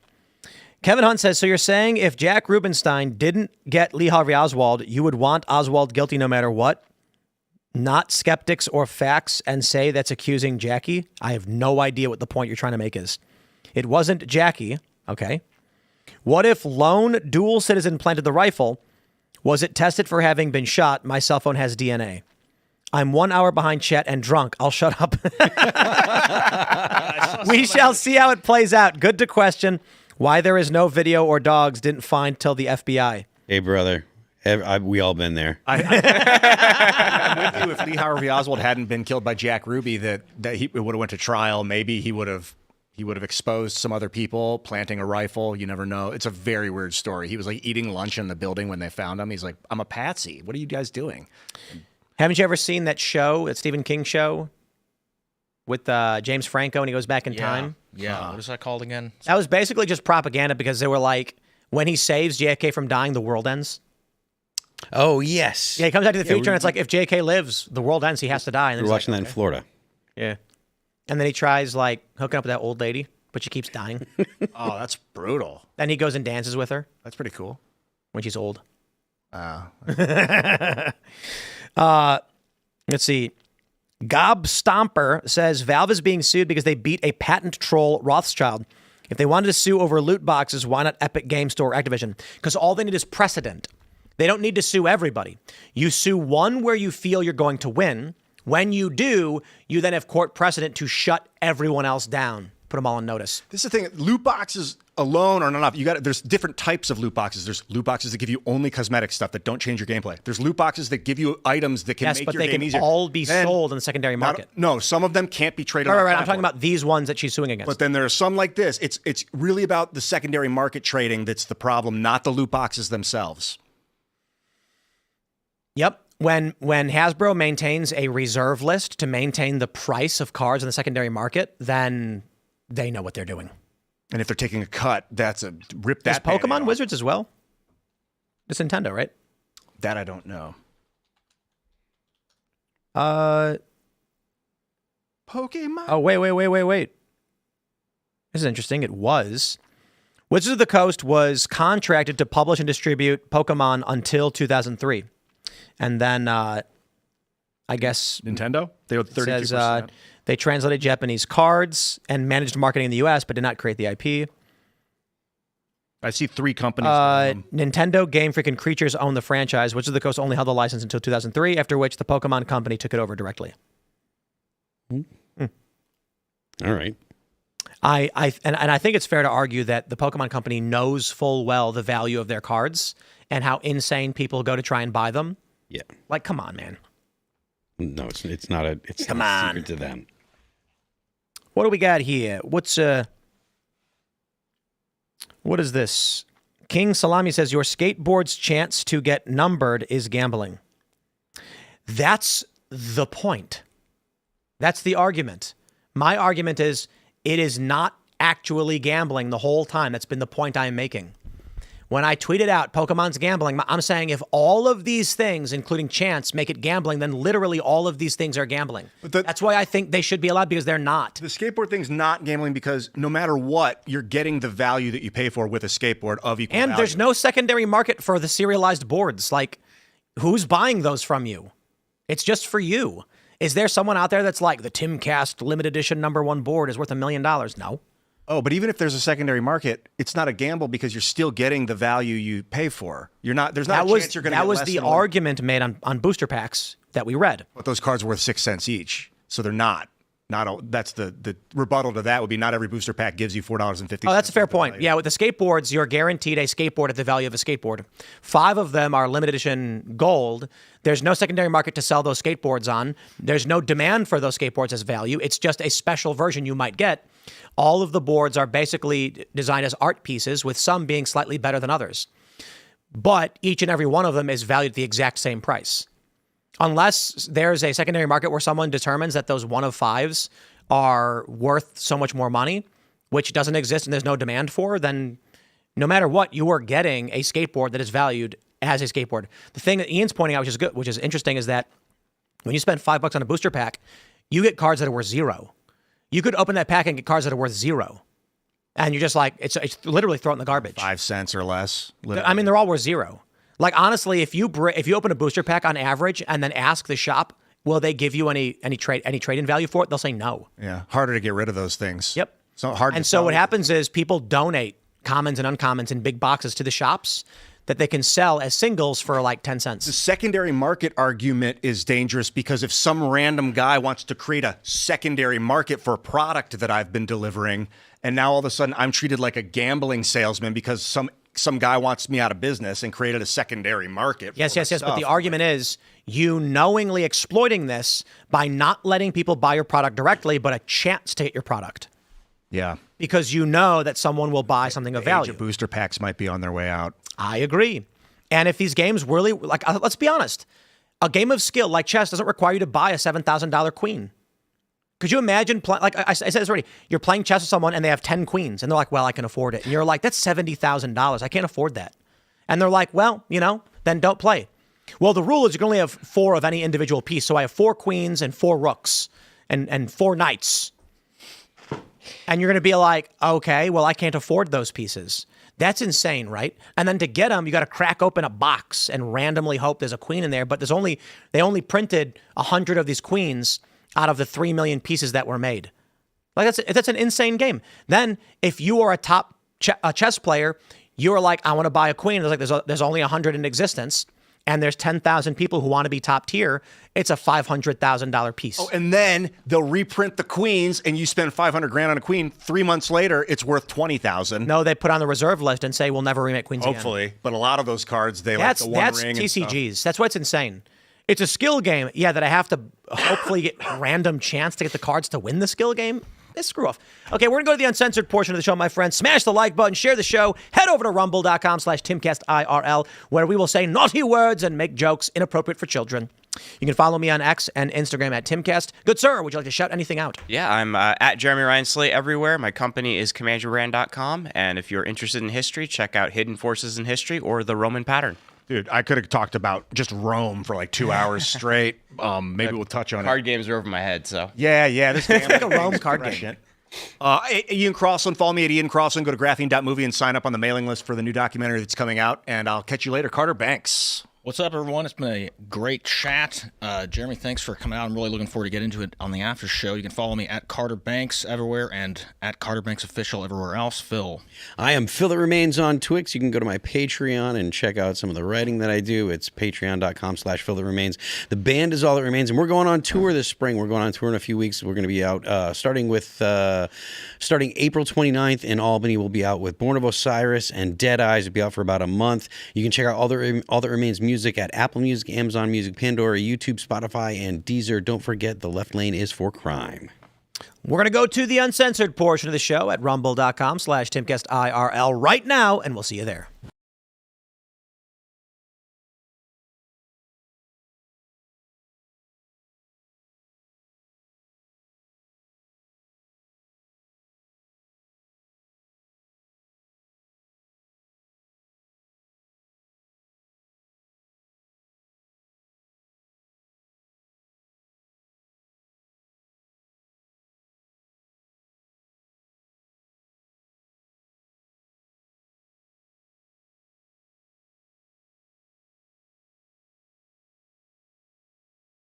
Kevin Hunt says, so you're saying if Jack Rubenstein didn't get Lee Harvey Oswald, you would want Oswald guilty no matter what? Not skeptics or facts and say that's accusing Jackie? I have no idea what the point you're trying to make is. It wasn't Jackie. Okay. What if lone dual citizen planted the rifle? Was it tested for having been shot? My cell phone has DNA. I'm 1 hour behind chat and drunk. I'll shut up. We shall see how it plays out. Good to question why there is no video or dogs didn't find till the FBI. Hey, brother. We all been there. I'm with you. If Lee Harvey Oswald hadn't been killed by Jack Ruby, that he would have went to trial. Maybe he would have exposed some other people planting a rifle. You never know. It's a very weird story. He was like eating lunch in the building when they found him. He's like, I'm a patsy. What are you guys doing? Haven't you ever seen that show, that Stephen King show with James Franco and he goes back in time? Yeah. What is that called again? That was basically just propaganda because they were like, when he saves JFK from dying, the world ends. Oh, yes. Yeah, he comes out to the future and it's like, if JFK lives, the world ends, he has to die. And We're it's watching like, that in Florida. Yeah. And then he tries like hooking up with that old lady, but she keeps dying. Oh, that's brutal. Then he goes and dances with her That's pretty cool. when she's old. Let's see. Gob Stomper says Valve is being sued because they beat a patent troll Rothschild. If they wanted to sue over loot boxes, why not Epic Game Store or Activision? Because all they need is precedent. They don't need to sue everybody. You sue one where you feel you're going to win. When you do, you then have court precedent to shut everyone else down. Put them all on notice. This is the thing. Loot boxes alone are not enough. There's different types of loot boxes. There's loot boxes that give you only cosmetic stuff that don't change your gameplay. There's loot boxes that give you items that can Yes, make but your they game can easier. all be And sold in the secondary market. No, some of them can't be traded. Right. on I'm platform. talking about these ones that she's suing against. But then there are some like this. It's really about the secondary market trading that's the problem, not the loot boxes themselves. Yep. When Hasbro maintains a reserve list to maintain the price of cards in the secondary market, then they know what they're doing. And if they're taking a cut, that's a rip There's that Band-Aid Pokemon off. Wizards as well. It's Nintendo, right? That I don't know. Pokemon. Oh, wait. This is interesting. It was. Wizards of the Coast was contracted to publish and distribute Pokemon until 2003. And then, I guess Nintendo? They were it 32%. says they translated Japanese cards and managed marketing in the U.S., but did not create the IP. I see 3 companies. Nintendo, Game Freak, and Creatures own the franchise. Wizards of the Coast only held the license until 2003, after which the Pokemon Company took it over directly. All right. I think it's fair to argue that the Pokemon Company knows full well the value of their cards and how insane people go to try and buy them. Yeah. Like, come on, man. No, it's not a Come on. secret to them. What do we got here? What is this? King Salami says your skateboard's chance to get numbered is gambling. That's the point. That's the argument. My argument is it is not actually gambling the whole time. That's been the point I'm making. When I tweeted out Pokemon's gambling, I'm saying if all of these things, including chance, make it gambling, then literally all of these things are gambling. That's why I think they should be allowed, because they're not. The skateboard thing's not gambling because no matter what, you're getting the value that you pay for with a skateboard of equal value. And there's no secondary market for the serialized boards. Like, who's buying those from you? It's just for you. Is there someone out there that's like, the Timcast limited edition #1 board is worth $1 million? No. Oh, but even if there's a secondary market, it's not a gamble because you're still getting the value you pay for. You're not. There's not a chance you're going to get less. That was the argument made on booster packs that we read. But those cards are worth 6 cents each, so they're not. That's the rebuttal to that would be not every booster pack gives you $4.50. Oh, that's a fair point. Yeah, with the skateboards, you're guaranteed a skateboard at the value of a skateboard. 5 of them are limited edition gold. There's no secondary market to sell those skateboards on. There's no demand for those skateboards as value. It's just a special version you might get. All of the boards are basically designed as art pieces, with some being slightly better than others. But each and every one of them is valued at the exact same price. Unless there's a secondary market where someone determines that those 1 of 5s are worth so much more money, which doesn't exist and there's no demand for, then no matter what, you are getting a skateboard that is valued as a skateboard. The thing that Ian's pointing out, which is interesting, is that when you spend $5 on a booster pack, you get cards that are worth 0. You could open that pack and get cards that are worth 0. And you're just like, it's literally thrown in the garbage. 5 cents or less. Literally. I mean, they're all worth 0. Like, honestly, if you open a booster pack on average and then ask the shop, will they give you any trade-in value for it? They'll say no. Yeah, harder to get rid of those things. Yep. It's not hard. And so what happens is people donate commons and uncommons in big boxes to the shops that they can sell as singles for like 10 cents. The secondary market argument is dangerous because if some random guy wants to create a secondary market for a product that I've been delivering, and now all of a sudden I'm treated like a gambling salesman because some guy wants me out of business and created a secondary market. Yes. But the argument is you knowingly exploiting this by not letting people buy your product directly, but a chance to get your product. Yeah. Because you know that someone will buy something of value. Age of booster packs might be on their way out. I agree. And if these games really, like, let's be honest, a game of skill like chess doesn't require you to buy a $7,000 queen. Could you imagine, like I said this already, you're playing chess with someone and they have 10 queens and they're like, well, I can afford it. And you're like, that's $70,000. I can't afford that. And they're like, well, then don't play. Well, the rule is you can only have 4 of any individual piece. So I have 4 queens and 4 rooks and 4 knights. And you're going to be like, okay, well, I can't afford those pieces. That's insane, right? And then to get them, you got to crack open a box and randomly hope there's a queen in there. But they only printed 100 of these queens out of the 3 million pieces that were made. Like that's an insane game. Then if you are a top chess player, you're like, I want to buy a queen. There's only 100 in existence. And there's 10,000 people who want to be top tier. It's a $500,000 piece. Oh, and then they'll reprint the queens, and you spend $500,000 on a queen. 3 months later, it's worth $20,000. No, they put on the reserve list and say we'll never remake queens Hopefully, again. But a lot of those cards, they like the one ring. That's TCGs. And stuff. That's why it's insane. It's a skill game. Yeah, that I have to hopefully get a random chance to get the cards to win the skill game. Screw off. Okay, we're going to go to the uncensored portion of the show, my friends. Smash the like button, share the show, head over to rumble.com/Timcast IRL, where we will say naughty words and make jokes inappropriate for children. You can follow me on X and Instagram at Timcast. Good sir, would you like to shout anything out? Yeah, I'm at Jeremy Ryan Slate everywhere. My company is commanderbrand.com. And if you're interested in history, check out Hidden Forces in History or The Roman Pattern. Dude, I could have talked about just Rome for like 2 hours straight. Maybe we'll touch on Card games are over my head, so. Yeah. This game like a Rome card game. Ian Crossland, follow me at Ian Crossland. Go to graphene.movie and sign up on the mailing list for the new documentary that's coming out. And I'll catch you later. Carter Banks. What's up, everyone? It's been a great chat. Jeremy, thanks for coming out. I'm really looking forward to get into it on the after show. You can follow me at Carter Banks everywhere and at Carter Banks Official everywhere else. Phil. I am Phil That Remains on Twix. You can go to my Patreon and check out some of the writing that I do. It's patreon.com/Phil That Remains. The band is All That Remains, and we're going on tour this spring. We're going on tour in a few weeks. We're going to be out starting April 29th in Albany. We'll be out with Born of Osiris and Dead Eyes. We'll be out for about a month. You can check out All That Remains music at Apple Music, Amazon Music, Pandora, YouTube, Spotify, and Deezer. Don't forget, The Left Lane is for crime. We're going to go to the uncensored portion of the show at rumble.com/Timcast IRL right now, and we'll see you there.